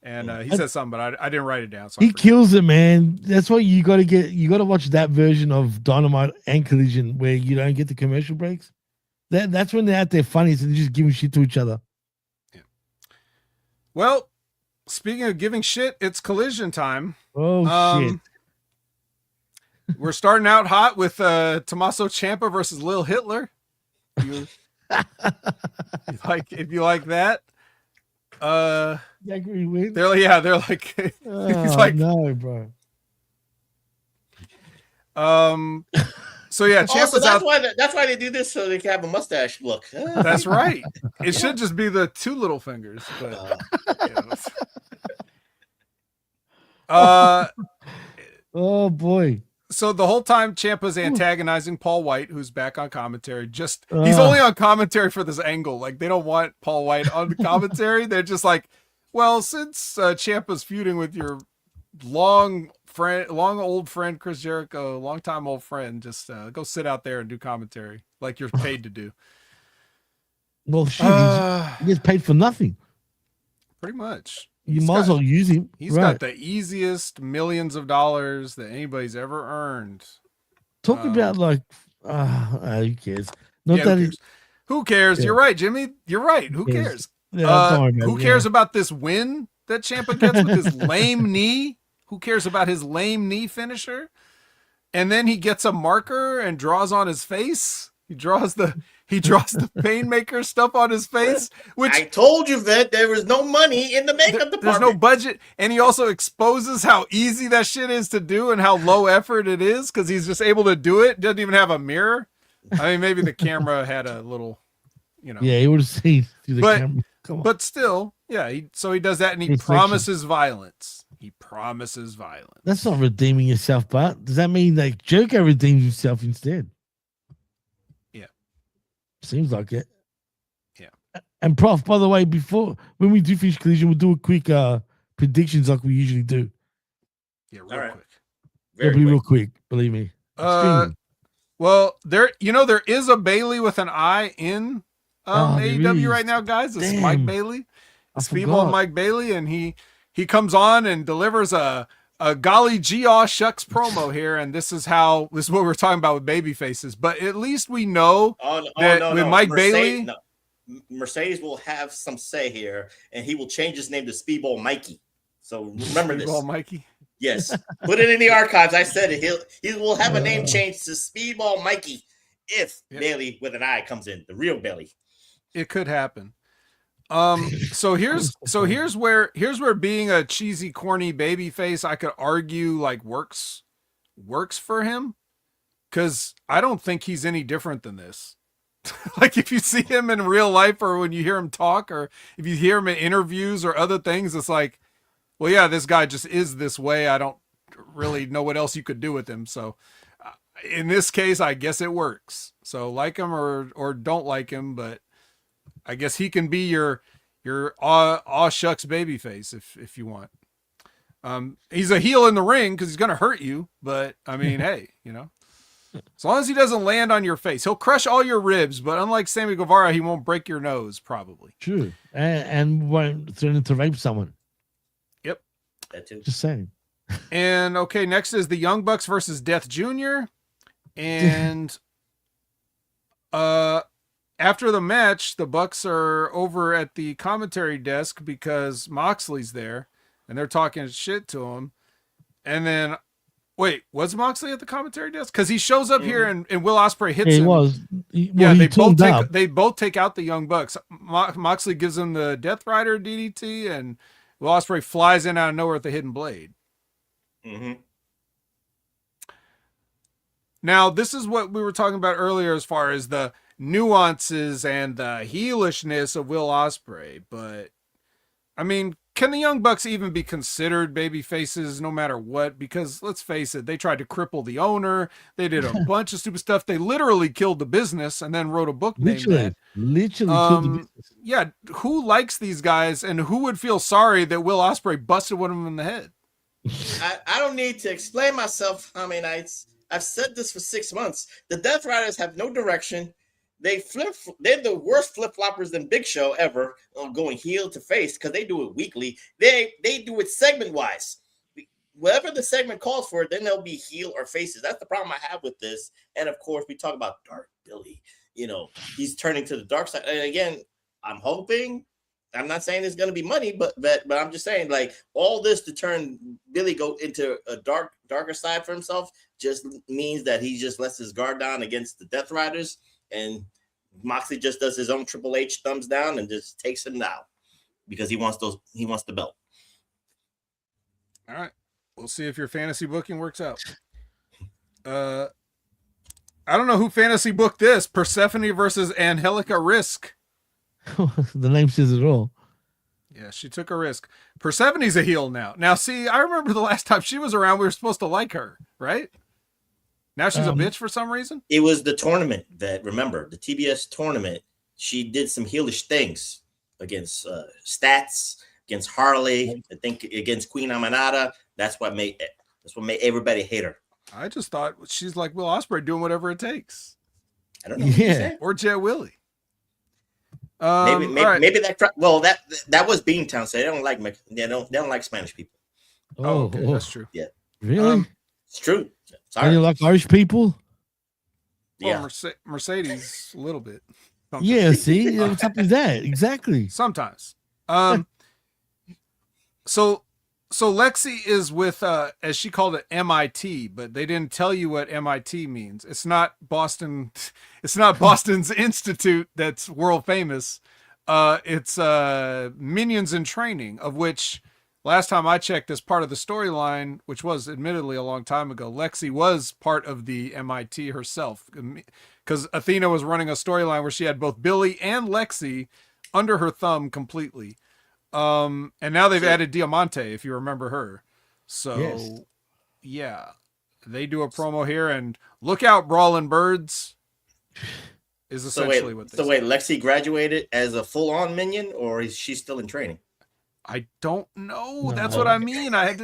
And he says something, but I didn't write it down. So he kills it, man. That's why you got to watch that version of Dynamite and Collision where you don't get the commercial breaks. That's when they're out there funny, so they're just giving shit to each other. Yeah. Well, speaking of giving shit, it's Collision time. Oh, shit. We're starting out hot with Tommaso Ciampa versus Lil Hitler. If you like that. They're like, he's like, no, bro. So yeah, also, that's why they do this, so they can have a mustache look. That's right. It should just be the 2 little fingers, but oh boy. So the whole time Ciampa's antagonizing Paul White, who's back on commentary. He's only on commentary for this angle. Like, they don't want Paul White on the commentary. They're just like, well, since Ciampa's feuding with your long old friend Chris Jericho, long time old friend, just go sit out there and do commentary like you're paid to do. Well, shit, he gets paid for nothing. Pretty much. You might as well use him. He's got the easiest millions of dollars that anybody's ever earned. Talk about who cares? Who cares? Yeah. You're right, Jimmy. You're right. Who cares? Yeah, who cares about this win that Ciampa gets with his lame knee? Who cares about his lame knee finisher? and then he gets a marker and draws on his face. He draws the Painmaker stuff on his face, which I told you that there was no money in the makeup department. There's no budget, and he also exposes how easy that shit is to do and how low effort it is because he's just able to do it. Doesn't even have a mirror. I mean, maybe the camera had a little, you know. Yeah, he would have seen through the camera. Come on. But still, yeah. So he does that, and he promises violence. He promises violence. That's not redeeming yourself, but does that mean that Jericho redeems himself instead? Yeah, seems like it. Yeah. And Prof, by the way, before when we do finish Collision, we'll do a quick predictions like we usually do. Yeah, real quick. It'll be real quick, believe me. Well, there is a Bailey with an I in AEW right now, guys. It's Mike Bailey. It's Speedball Mike Bailey, and he comes on and delivers a golly gee aw shucks promo here, and this is what we're talking about with baby faces. But at least we know with Mike Bailey, Mercedes will have some say here, and he will change his name to Speedball Mikey. So remember this. Speedball Mikey. Yes, put it in the archives. I said it. He will have a name change to Speedball Mikey if Bailey with an I comes in, the real Bailey. It could happen. So here's where being a cheesy, corny baby face, I could argue like works for him, because I don't think he's any different than this. Like if you see him in real life, or when you hear him talk, or if you hear him in interviews or other things, it's like, well, yeah, this guy just is this way. I don't really know what else you could do with him. So in this case, I guess it works. So like him or don't like him, but I guess he can be your aw shucks baby face if you want. He's a heel in the ring because he's gonna hurt you, but I mean, hey, as long as he doesn't land on your face, he'll crush all your ribs. But unlike Sammy Guevara, he won't break your nose probably. True, and won't threaten to rape someone. Yep, that too. Just saying. And okay, next is the Young Bucks versus Death Jr. And after the match, the Bucks are over at the commentary desk because Moxley's there, and they're talking shit to him. And then, wait, was Moxley at the commentary desk? Because he shows up here and Will Ospreay hits him. He was. They both take out the Young Bucks. Moxley gives him the Death Rider DDT, and Will Ospreay flies in out of nowhere with the hidden blade. Mm-hmm. Now, this is what we were talking about earlier as far as the nuances and the heelishness of Will Ospreay, but I mean, can the Young Bucks even be considered baby faces no matter what? Because let's face it, they tried to cripple the owner. They did a bunch of stupid stuff. They literally killed the business and then wrote a book named that. Literally killed the business. Yeah, who likes these guys, and who would feel sorry that Will Ospreay busted one of them in the head? I don't need to explain myself how many nights. I've said this for 6 months. The Death Riders have no direction. They're the worst flip-floppers than Big Show ever, going heel to face, because they do it weekly. They do it segment-wise. Whatever the segment calls for, then they'll be heel or faces. That's the problem I have with this. And, of course, we talk about Dark Billy. He's turning to the dark side. And, again, I'm hoping – I'm not saying it's going to be money, but I'm just saying, like, all this to turn Billy go into a darker side for himself just means that he just lets his guard down against the Death Riders, and Moxley just does his own Triple H thumbs down and just takes him down because he wants the belt. All right. We'll see if your fantasy booking works out. I don't know who fantasy booked this. Persephone versus Angelica Risk. The name says it all. Yeah, she took a risk. Persephone's a heel now. Now, see, I remember the last time she was around, we were supposed to like her, right? Now she's a bitch for some reason? It was the tournament that, remember, the TBS tournament, she did some heelish things against Stats, against Harley, I think against Queen Amanada. That's what made everybody hate her. I just thought she's like Will Ospreay doing whatever it takes. I don't know. Yeah. Or Jet Willie. Maybe that was Beantown, so they don't like Spanish people. Oh, okay, that's true. Yeah, really, it's true. Sorry, you like Irish people? Yeah, well, Mercedes a little bit. Sometimes. Yeah, see, what's up with that? Exactly. Sometimes. So Lexi is with as she called it, MIT, but they didn't tell you what MIT means. It's not Boston. It's not Boston's institute that's world famous. It's Minions in Training, of which last time I checked, as part of the storyline, which was admittedly a long time ago, Lexi was part of the MIT herself, because Athena was running a storyline where she had both Billy and Lexi under her thumb completely. And now they've added Diamante, if you remember her. So, Yes. yeah, they do a promo here, and look out, Brawling Birds, is essentially what they say. So wait, Lexi graduated as a full-on minion, or is she still in training? I don't know. No. That's what I mean. I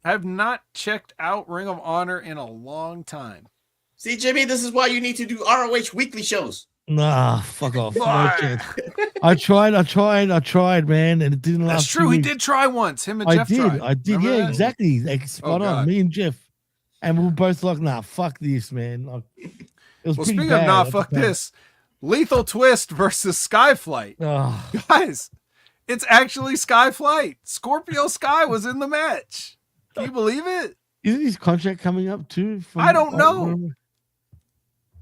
have not checked out Ring of Honor in a long time. See, Jimmy, this is why you need to do ROH weekly shows. Nah, fuck off. No shit. I tried, man, and it didn't last. That's true. He did try once. Him and Jeff tried. I did. Remember Yeah, that? exactly. Like, spot on. God. Me and Jeff, and we were both like, "Nah, fuck this, man." Like, it was Well, pretty speaking bad. of That's fuck bad. this, Lethal Twist versus Skyflight. Oh, Guys, it's actually Skyflight. Scorpio Sky was in the match. Can you believe it? isn't his contract coming up too? I don't know.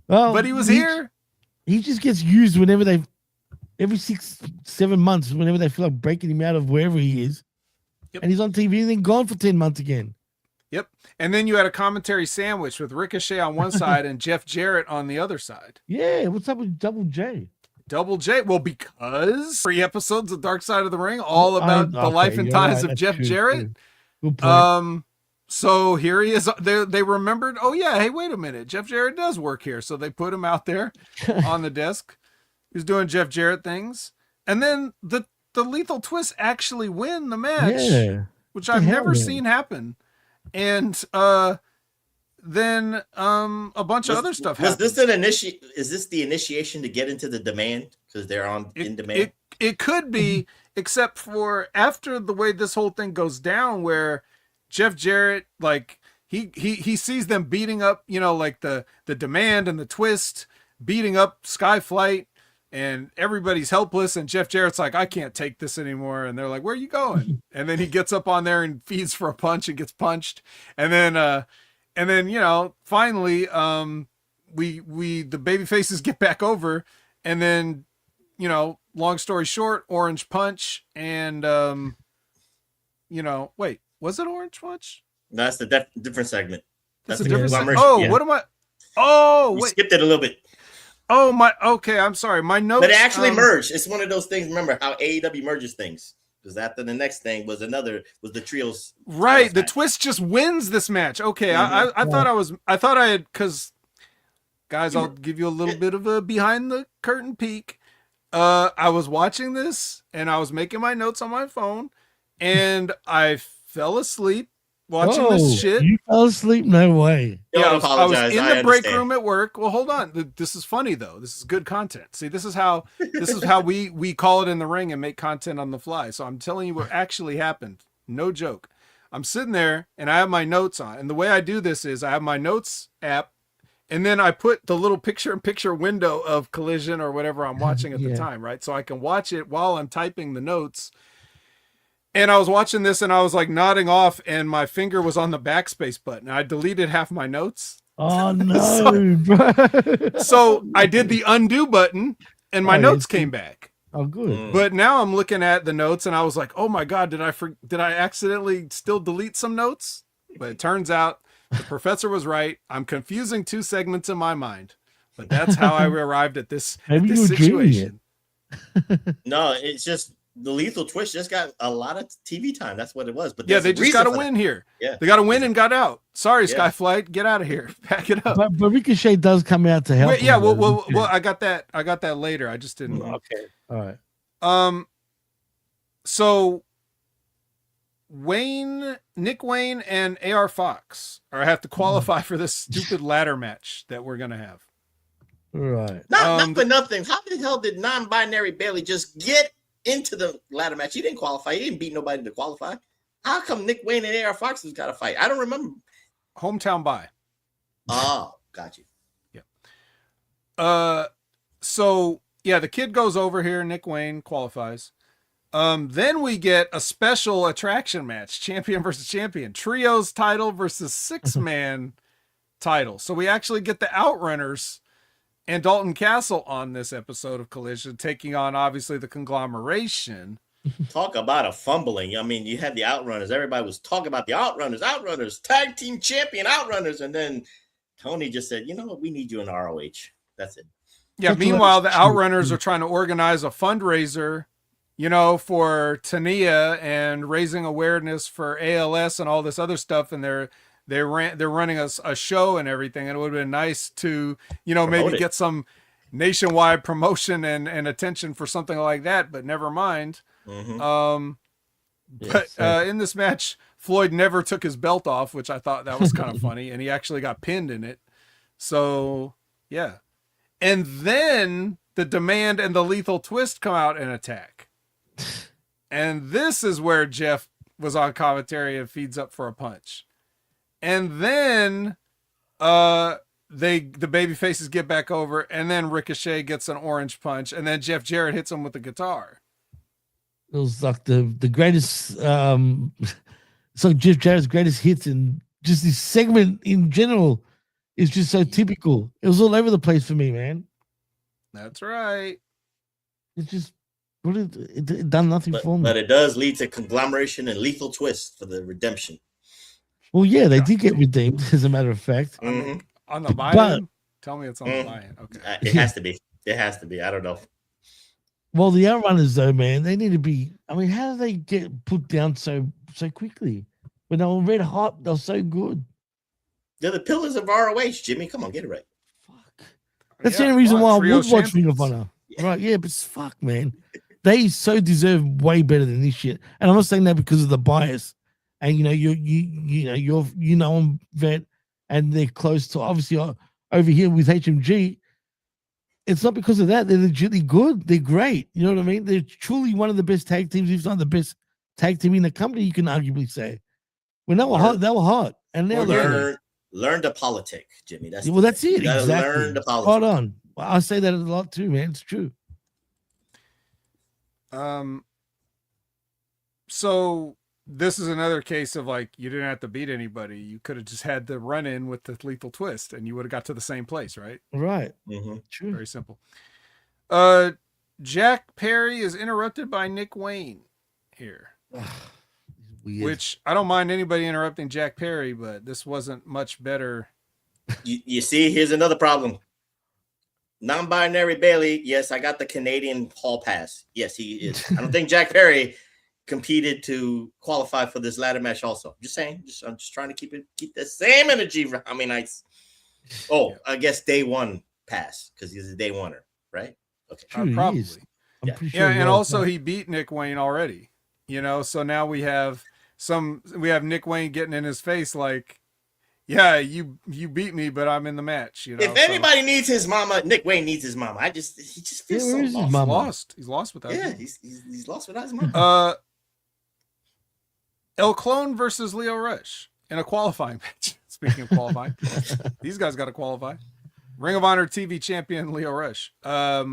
Well, But he was here. He just gets used whenever every 6-7 months, whenever they feel like breaking him out of wherever he is. Yep. And he's on TV and then gone for 10 months again. Yep. And then you had a commentary sandwich with Ricochet on one side and Jeff Jarrett on the other side. Yeah, what's up with Double J? Double J. Well, because 3 episodes of Dark Side of the Ring, all about the life and you're times right, of that's Jeff true, Jarrett. true. Good point. So here he is. They remembered, oh yeah, hey, wait a minute. Jeff Jarrett does work here. So they put him out there on the desk. He's doing Jeff Jarrett things. And then the Lethal Twist actually win the match, Yeah. which What the I've hell, never man? seen happen. And then a bunch of other stuff Was happened. this is this the initiation to get into the demand? Because they're in demand. It could be, except for after the way this whole thing goes down, where Jeff Jarrett, like he sees them beating up, like the demand and the twist, beating up Skyflight, and everybody's helpless, and Jeff Jarrett's like, I can't take this anymore, and they're like, where are you going? And then he gets up on there and feeds for a punch and gets punched, and then finally we the baby faces get back over, and then long story short, Orange Punch, and wait, was it Orange Punch? No, that's the different segment. That's the a different conglomeration. segment. Oh, Yeah. what am I? Oh, You wait. skipped it a little bit. Oh, my. Okay, I'm sorry. My notes. But it actually merged. It's one of those things. Remember how AEW merges things? Because after the next thing was the trios. Right. The match. twist just wins this match. Okay. Mhm. I thought I had, because guys, I'll give you a little bit of a behind the curtain peek. I was watching this and I was making my notes on my phone and I fell asleep watching this shit. You fell asleep? No way. Yeah, Don't I was apologize. in I the break understand. room at work. Well, hold on. This is funny though. This is good content. See, this is how we call it in the ring and make content on the fly. So I'm telling you what actually happened. No joke. I'm sitting there and I have my notes on. And the way I do this is I have my notes app, and then I put the little picture-in-picture window of Collision or whatever I'm watching at the Yeah. time, right? So I can watch it while I'm typing the notes. And I was watching this and I was like nodding off and my finger was on the backspace button. I deleted half my notes. Oh no, bro. So I did the undo button and my Oh, notes yes. came back. Oh, good. Mm. But now I'm looking at the notes and I was like, oh my God, did I accidentally still delete some notes? But it turns out the professor was right. I'm confusing 2 segments in my mind. But that's how I arrived at this, Maybe you were situation. No, it's just the Lethal Twist just got a lot of TV time. That's what it was. But Yeah, there's they a just reason got to for win that. here. Yeah. They got to win and got out. Sorry, Yeah. Skyflight, get out of here. Pack it up. But Ricochet does come out to help. Wait, yeah, him, well, though. I got that later. I just didn't. Okay. All right. So Nick Wayne and AR Fox have to qualify for this stupid ladder match that we're gonna have. All right. Not for nothing. How the hell did non-binary Bailey just get into the ladder match? He didn't qualify. He didn't beat nobody to qualify. How come Nick Wayne and AR Fox has got to fight? I don't remember. Hometown bye. Oh, got you. So yeah, the kid goes over here. Nick Wayne qualifies. Then we get a special attraction match, champion versus champion, trios title versus 6-man title. So we actually get the Outrunners and Dalton Castle on this episode of Collision, taking on obviously the conglomeration. Talk about a fumbling. I mean, you had the Outrunners. Everybody was talking about the Outrunners, tag team champion Outrunners. And then Tony just said, you know what? We need you in ROH. That's it. Yeah. Meanwhile, the Outrunners are trying to organize a fundraiser, you know, for Tania and raising awareness for ALS and all this other stuff. And they're running a show and everything. And it would have been nice to, you know, maybe get some nationwide promotion and attention for something like that, but never mind. Mm-hmm. In this match, Floyd never took his belt off, which I thought that was kind of funny, and he actually got pinned in it. So yeah. And then the Demand and the Lethal Twist come out and attack. And this is where Jeff was on commentary and feeds up for a punch. And then the baby faces get back over, and then Ricochet gets an orange punch, and then Jeff Jarrett hits him with the guitar. It was like the greatest, so Jeff Jarrett's greatest hits, and just this segment in general is just so typical. It was all over the place for me, man. That's right. It's just, it done nothing for me. But it does lead to conglomeration and lethal twist for the redemption. Well, yeah, they did get redeemed, as a matter of fact. Mm-hmm. On the buy-in? Tell me it's on the buy-in. Okay. It has to be. It has to be. I don't know. Well, the Outrunners, though, man, they need to be. I mean, how do they get put down so quickly? When they were red hot, they were so good. They're the pillars of ROH, Jimmy. Come on, get it right. Fuck. That's the only reason why I would watch Ring of Honor. Yeah. Right? Yeah, but fuck, man, they so deserve way better than this shit. And I'm not saying that because of the bias. And you know them, Vet, and they're close to obviously over here with HMG. It's not because of that. They're legitimately good. They're great. You know what I mean? They're truly one of the best tag teams, if not the best tag team in the company, you can arguably say. When they were hot. And now learn to politic, Jimmy. That's it. Exactly. Learn to politic. Hold on. I say that a lot too, man. It's true. So this is another case of like, you didn't have to beat anybody. You could have just had the run in with the lethal twist and you would have got to the same place, right? Right. Mm-hmm. True. Very simple. Jack Perry is interrupted by Nick Wayne here. Weird. Which I don't mind anybody interrupting Jack Perry, but this wasn't much better. You see, here's another problem. Non-binary Bailey. Yes, I got the Canadian hall pass. Yes, he is. I don't think Jack Perry competed to qualify for this ladder match also. I'm just saying. I'm just trying to keep the same energy for how many nights. Oh, yeah. I guess day one pass because he's a day oneer, right? Okay. Probably. I'm pretty sure and also he beat Nick Wayne already. You know, so now we have Nick Wayne getting in his face like, yeah, you beat me, but I'm in the match. You know, if anybody needs his mama, Nick Wayne needs his mama. He just feels so lost. He's lost without. Yeah, he's lost without his mama. El Clone versus Leo Rush in a qualifying match. Speaking of qualifying, these guys got to qualify. Ring of Honor TV champion Leo Rush. Yeah,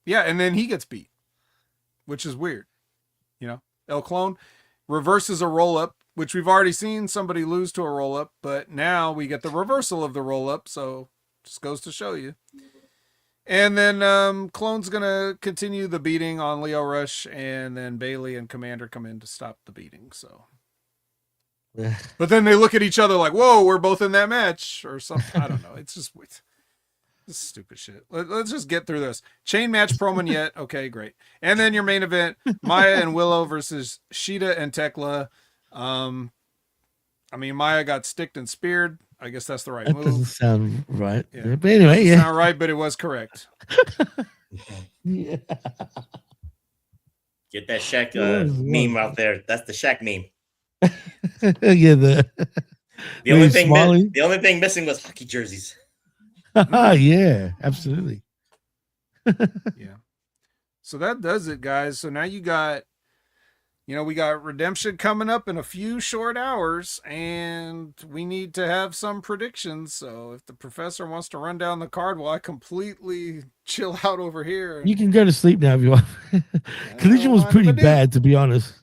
and then he gets beat, which is weird. You know, El Clone reverses a roll-up, which we've already seen somebody lose to a roll-up, but now we get the reversal of the roll-up, so just goes to show you. And then Clone's going to continue the beating on Leo Rush, and then Bailey and Commander come in to stop the beating, so. But then they look at each other like, whoa, we're both in that match, or something. I don't know. It's just this is stupid shit. Let's just get through this. Chain match promo yet. Okay, great. And then your main event, Maya and Willow versus Sheeta and Tekla. I mean, Maya got sticked and speared. I guess that's the right move. Doesn't sound right. Yeah. But anyway, yeah. Not right, but it was correct. Yeah. Get that Shaq meme out there. That's the Shaq meme. Yeah, the only thing missing was hockey jerseys. Yeah, absolutely. Yeah. So that does it, guys. So now you got we got Redemption coming up in a few short hours, and we need to have some predictions. So if the professor wants to run down the card while I completely chill out over here. You can go to sleep now if you want. Collision was pretty bad, to be honest.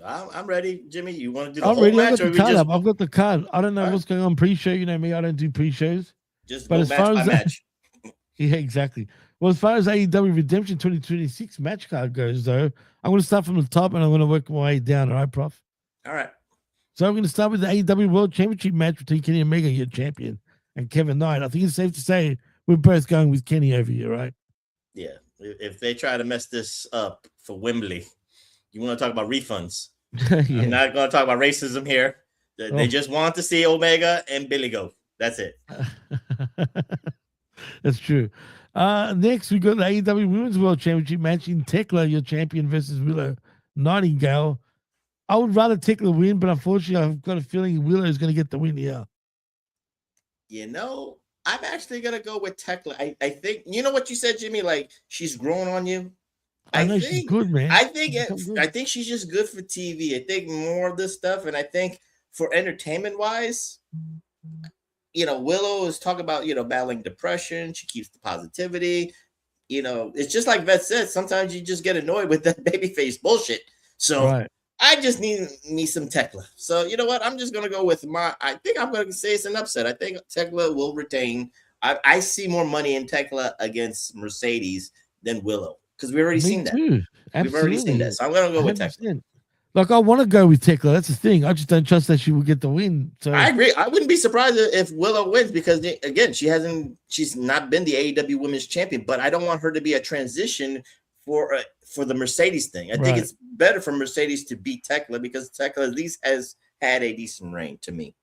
I'm ready, Jimmy. You want to do the I'm whole ready. match? I've got the card. I don't know what's going on pre-show. You know me, I don't do pre-shows. Just but go as match far by as match. Yeah, exactly. Well, as far as AEW Redemption 2026 match card goes, though, I'm going to start from the top and I'm going to work my way down. All right, Prof? All right. So I'm going to start with the AEW World Championship match between Kenny Omega, your champion, and Kevin Knight. I think it's safe to say we're both going with Kenny over here, right? Yeah. If they try to mess this up for Wembley, you want to talk about refunds. Yeah. I'm not going to talk about racism here. They just want to see Omega and Billy go. That's it. That's true. Next, we got the AEW Women's World Championship match in Tekla, your champion, versus Willow Nightingale. I would rather Tekla win, but unfortunately, I've got a feeling Willow is going to get the win here. I'm actually going to go with Tekla. I think, you know what you said, Jimmy? Like, she's grown on you. I know she's good, man. I think she's just good for TV. I think more of this stuff, and I think for entertainment-wise, Willow is talking about, battling depression. She keeps the positivity. It's just like Vet said, sometimes you just get annoyed with that babyface bullshit. So I just need me some Tekla. So you know what? I'm just going to go with I think I'm going to say it's an upset. I think Tekla will retain. I see more money in Tekla against Mercedes than Willow because we've already seen that. Absolutely. We've already seen that. So I'm going to go with Tekla. Like, I want to go with Tekla. That's the thing. I just don't trust that she will get the win. So I agree. I wouldn't be surprised if Willow wins because, again, she's not been the AEW Women's Champion, but I don't want her to be a transition for the Mercedes thing. I think it's better for Mercedes to beat Tekla because Tekla at least has had a decent reign to me.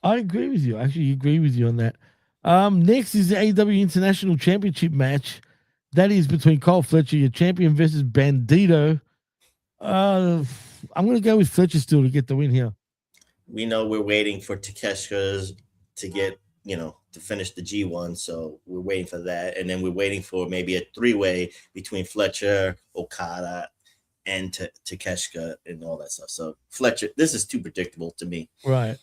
I agree with you. I actually agree with you on that. Next is the AEW International Championship match. That is between Cole Fletcher, your champion, versus Bandito. I'm going to go with Fletcher still to get the win here. We know we're waiting for Takeshita to get, to finish the G1. So we're waiting for that. And then we're waiting for maybe a three-way between Fletcher, Okada, and Takeshita and all that stuff. So Fletcher, this is too predictable to me. Right.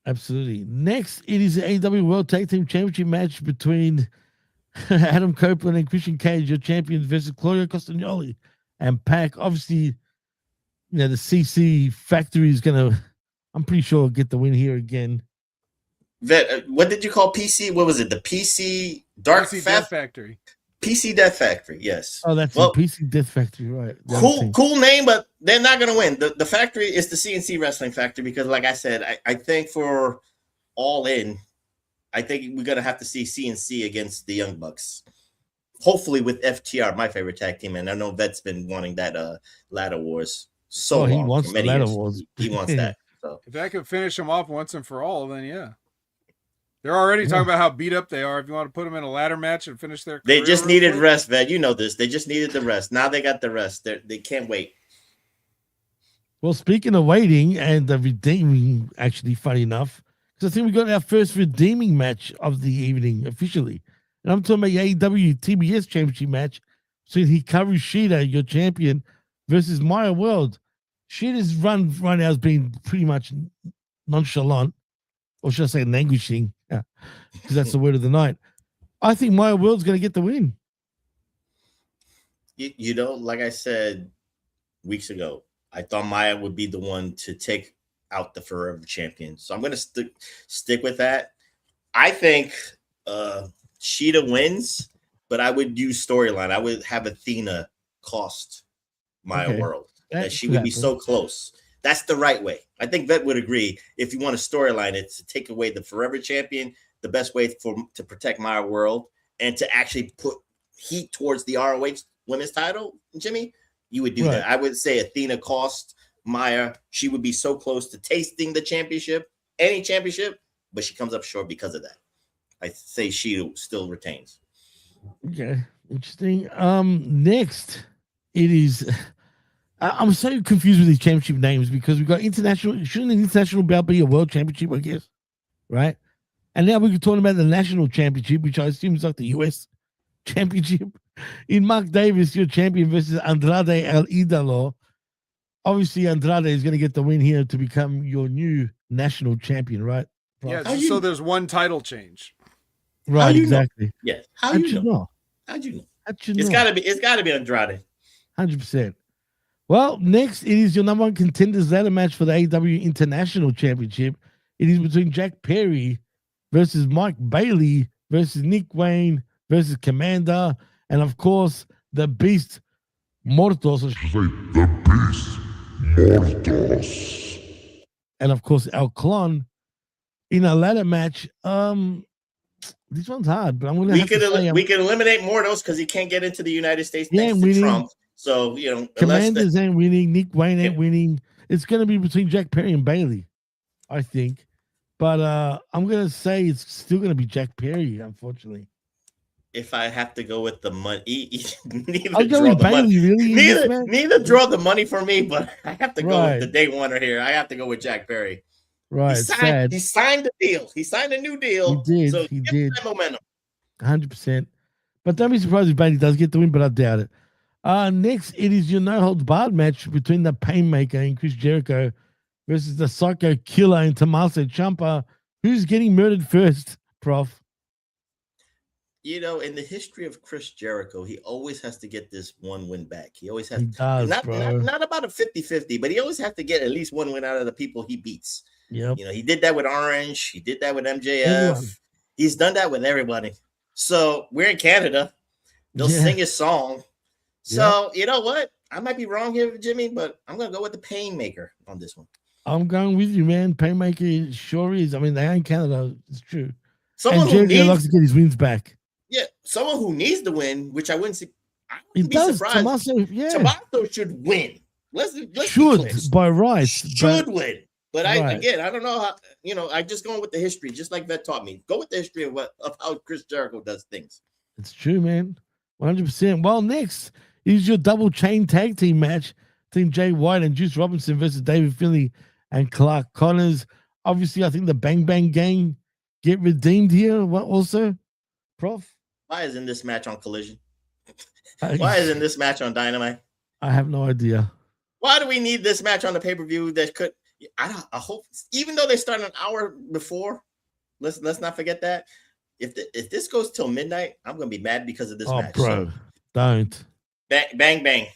Absolutely. Next, it is the AEW World Tag Team Championship match between Adam Copeland and Christian Cage, your champions, versus Claudio Castagnoli and Pac. Obviously, the CC Factory is going to, I'm pretty sure, get the win here again. Vet, what did you call PC? What was it? The PC Death Factory. PC Death Factory, yes. Oh, that's the PC Death Factory, right. Cool name, but they're not going to win. The factory is the CNC Wrestling Factory because, like I said, I think for All In, I think we're going to have to see CNC against the Young Bucks. Hopefully with FTR, my favorite tag team, and I know Vet's been wanting that Ladder Wars long. He wants the Ladder Wars. He wants that. So. If I could finish them off once and for all, then yeah. They're already talking about how beat up they are. If you want to put them in a ladder match and finish their career, they just needed rest, Vet. You know this. They just needed the rest. Now they got the rest. They can't wait. Well, speaking of waiting and the redeeming, actually, funny enough, because I think we got our first redeeming match of the evening officially. And I'm talking about the AEW TBS Championship match between Hikaru Shida, your champion, versus Maya World. Shida's run right now has been pretty much nonchalant, or should I say languishing, because that's the word of the night. I think Maya World's going to get the win. Like I said weeks ago, I thought Maya would be the one to take out the forever champion. So I'm going to stick with that. I think Shida wins, but I would use storyline. I would have Athena cost Maya World. That she would be so close. That's the right way. I think Vet would agree. If you want a storyline, it's to take away the forever champion. The best way to protect Maya World and to actually put heat towards the ROH women's title, Jimmy, you would do that. I would say Athena cost Maya. She would be so close to tasting the championship, any championship, but she comes up short because of that. I say she still retains. Okay, interesting. Next, it is. I'm so confused with these championship names because we've got international. Shouldn't an international belt be a world championship? I guess, right? And now we're talking about the national championship, which I assume is like the US championship. In Mark Davis, your champion versus Andrade El Idolo. Obviously, Andrade is going to get the win here to become your new national champion, right? Yeah, How just you so know? there's one title change. How Right, you know? exactly. Yes. How How'd you know? How'd you know? How'd you It's know? gotta be Andrade. 100%. Well, next, it is your number one contenders ladder match for the AEW International Championship. It is between Jack Perry versus Mike Bailey versus Nick Wayne versus Commander, and of course, the Beast Mortos, The Beast Mortos. and of course, El Clon in a ladder match. This one's hard, but I'm going to have to say, We could eliminate Mortos because he can't get into the United States Yeah, thanks to winning. Trump. So unless Commanders ain't winning, Nick Wayne ain't winning. It's going to be between Jack Perry and Bailey, I think. But I'm going to say it's still going to be Jack Perry, unfortunately. if I have to go with the money, I'll go with Bailey, really. Neither draw the money for me, but I have to go with the Right. day winner here. I have to go with Jack Perry. Right, He signed the deal. He signed a new deal. He did. So He give him did. that momentum. 100%. But don't be surprised if Bailey does get the win, but I doubt it. Next, it is your no-holds-barred match between the Painmaker and Chris Jericho versus the Psycho Killer and Tommaso Ciampa. Who's getting murdered first, Prof? You know, in the history of Chris Jericho, he always has to get this one win back. He always has He does, not bro. not about a 50-50, but he always has to get at least one win out of the people he beats. Yep. You know, he did that with Orange. He did that with MJF. Everyone. He's done that with everybody. So we're in Canada. They'll sing his song. So you know what? I might be wrong here, Jimmy, but I'm going to go with the Painmaker on this one. I'm going with you, man. Painmaker sure is. I mean, they are in Canada. It's true. Someone and who Jericho likes to get his wins back. Yeah, someone who needs the win, which I wouldn't see. I It wouldn't be does. surprised. Tommaso should win. Let's should be clear. by rights. Should win. But right. I don't know how, I just going with the history, just like Vet taught me. Go with the history of how Chris Jericho does things. It's true, man. 100%. Well, next is your double chain tag team match. Team Jay White and Juice Robinson versus David Finlay and Clark Connors. Obviously, I think the Bang Bang Gang get redeemed here. What also, Prof? Why isn't this match on Collision? Why isn't this match on Dynamite? I have no idea. Why do we need this match on the pay-per-view that could I hope, even though they start an hour before, let's not forget that. If this goes till midnight, I'm gonna be mad because of this match. Bro, so, don't. Bang bang.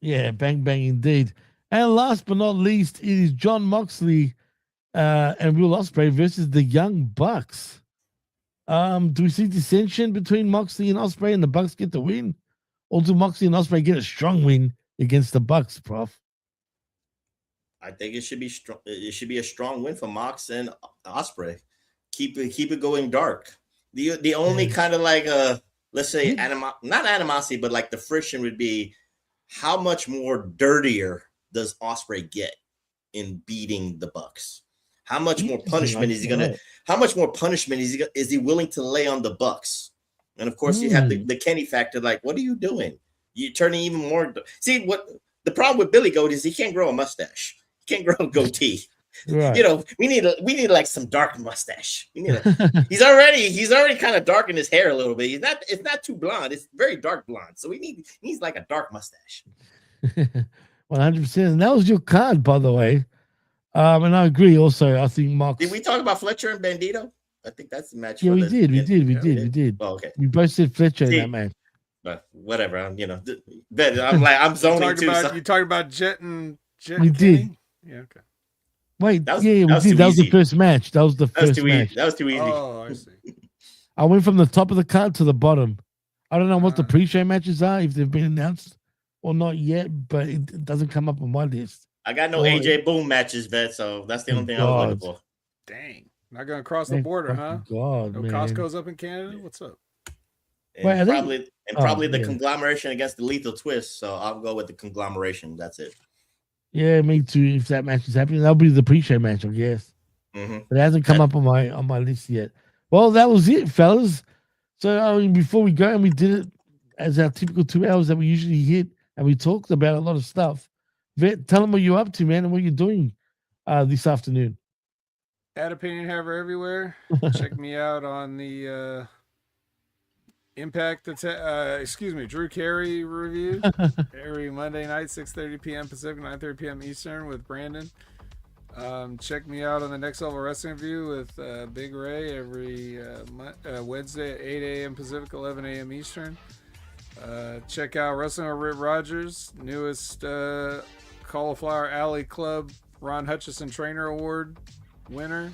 Yeah, bang bang indeed. And last but not least, it is John Moxley and Will Ospreay versus the Young Bucks. Do we see dissension between Moxley and Ospreay and the Bucks get the win? Or do Moxley and Ospreay get a strong win against the Bucks, Prof? I think it should be strong. It should be a strong win for Mox and Ospreay. Keep it going dark. The only kind of like let's say not animosity, but like the friction would be how much more dirtier does Ospreay get in beating the Bucks? How much more punishment is he gonna? How much more punishment is he willing to lay on the Bucks? And of course, you have the Kenny factor. Like, what are you doing? You're turning even more. See what the problem with Billy Goat is? He can't grow a mustache. He can't grow a goatee. Right. We need like some dark mustache. He's already kind of dark in his hair a little bit. It's not too blonde. It's very dark blonde. So he needs like a dark mustache. 100%. And that was your card, by the way. And I agree. Also, I think Mox. Did we talk about Fletcher and Bandito? I think that's the match. Yeah, we did. Oh, okay. We both said Fletcher in that match. But whatever. I'm zoning too. You talking about Jet and we did. Kenny? Yeah. Okay. Wait, we did. That was the first match. That was the first match. That was too easy. Oh, I see. I went from the top of the card to the bottom. I don't know what the pre-show matches are, if they've been announced or not yet, but it doesn't come up on my list. I got no AJ Boone matches, Vet, so that's the only thing I was looking for. Dang. Not going to cross the border, huh? God, man. Costco's up in Canada? What's up? And probably the conglomeration against the Lethal Twist, so I'll go with the conglomeration. That's it. Yeah, me too. If that match is happening, that'll be the pre-show match, I guess. Mm-hmm. But it hasn't come up on my list yet. Well, that was it, fellas. So before we go, and we did it as our typical 2 hours that we usually hit, and we talked about a lot of stuff. Vet, tell them what you're up to, man, and what you're doing this afternoon. At Opinion Haver everywhere. Check me out on the Impact, Drew Carey review every Monday night, 6:30 p.m. Pacific, 9:30 p.m. Eastern with Brandon. Check me out on the Next Level Wrestling Review with Big Ray every Wednesday at 8 a.m. Pacific, 11 a.m. Eastern. Check out Wrestling with Rip Rogers, newest Cauliflower Alley Club Ron Hutchison Trainer Award winner.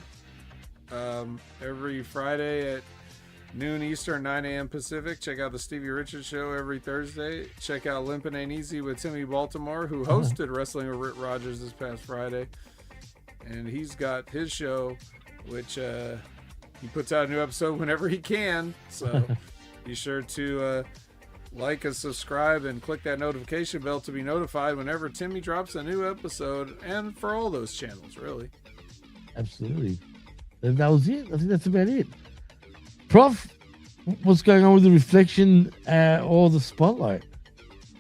Every Friday at noon Eastern, 9 a.m. Pacific. Check out the Stevie Richards Show every Thursday. Check out Limpin' Ain't Easy with Timmy Baltimore, who hosted Wrestling with Rip Rogers this past Friday. And he's got his show, which he puts out a new episode whenever he can. So be sure to like and subscribe and click that notification bell to be notified whenever Timmy drops a new episode, and for all those channels, really. Absolutely. And that was it. I think that's about it. Prof, what's going on with the reflection or the spotlight?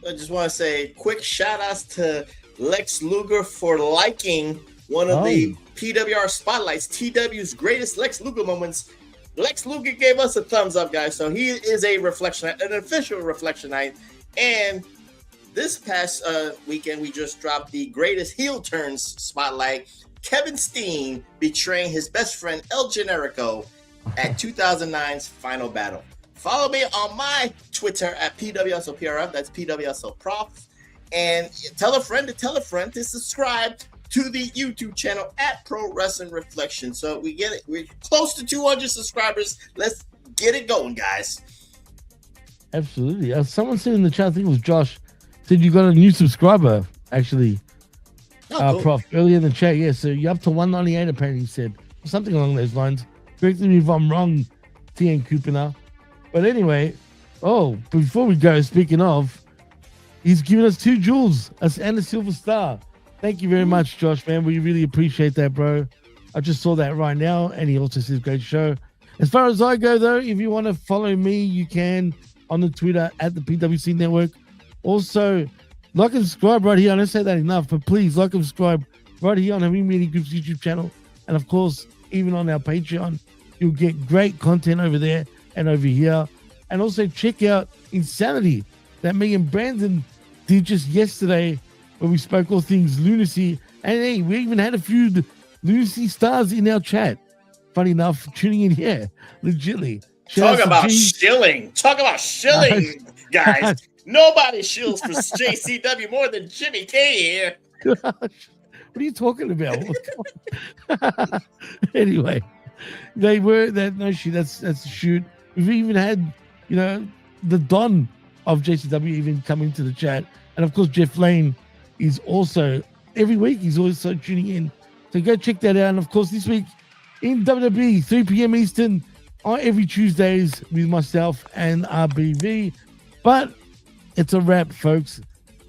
I just want to say quick shout outs to Lex Luger for liking one of the PWR spotlights, TW's greatest Lex Luger moments. Lex Luger gave us a thumbs up, guys. So he is a reflection, an official reflection night. And this past weekend, we just dropped the greatest heel turns spotlight. Kevin Steen betraying his best friend El Generico at 2009's Final Battle. Follow me on my Twitter at PWSOPRF. That's PWSOProf. And tell a friend to subscribe to the YouTube channel at Pro Wrestling Reflection. So we get it. We're close to 200 subscribers. Let's get it going, guys. Absolutely. Someone said in the chat, I think it was Josh, said you got a new subscriber, actually. Cool. Prof, earlier in the chat. Yeah, so you're up to 198, apparently, he said. Something along those lines. Correct me if I'm wrong, TN Kupina. But anyway, before we go, speaking of, he's given us 2 jewels and a silver star. Thank you very much, Josh, man. We really appreciate that, bro. I just saw that right now, and he also says great show. As far as I go, though, if you want to follow me, you can on the Twitter at the PWC Network. Also, like and subscribe right here. I don't say that enough, but please like and subscribe right here on Having Media Group's YouTube channel. And, of course, even on our Patreon, you'll get great content over there and over here. And also check out Insanity that me and Brandon did just yesterday, where we spoke all things lunacy. And hey, we even had a few lunacy stars in our chat. Funny enough, tuning in here, legitly. Talk about shilling, guys. Nobody shills for JCW more than Jimmy K here. Gosh, what are you talking about? Anyway, they were that. No, that's a shoot. We've even had, the Don of JCW even come into the chat, and of course Jeff Lane is also every week. He's also tuning in, so go check that out. And of course, this week in WWE, 3 p.m. Eastern, on every Tuesdays with myself and RBV. But it's a wrap, folks.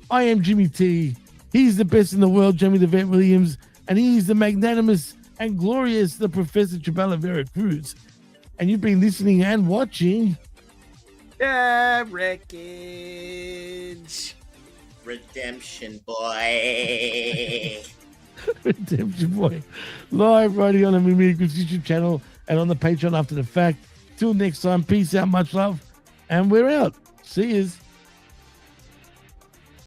I am Jimmy T. He's the best in the world, Jamie the Vet Williams, and he's the magnanimous and glorious, the Professor Chabelo, Vera Cruz. And you've been listening and watching Wreckage. Redemption boy. Redemption boy. Live right here on the Media Group's YouTube channel and on the Patreon after the fact. Till next time, peace out, much love, and we're out. See yous.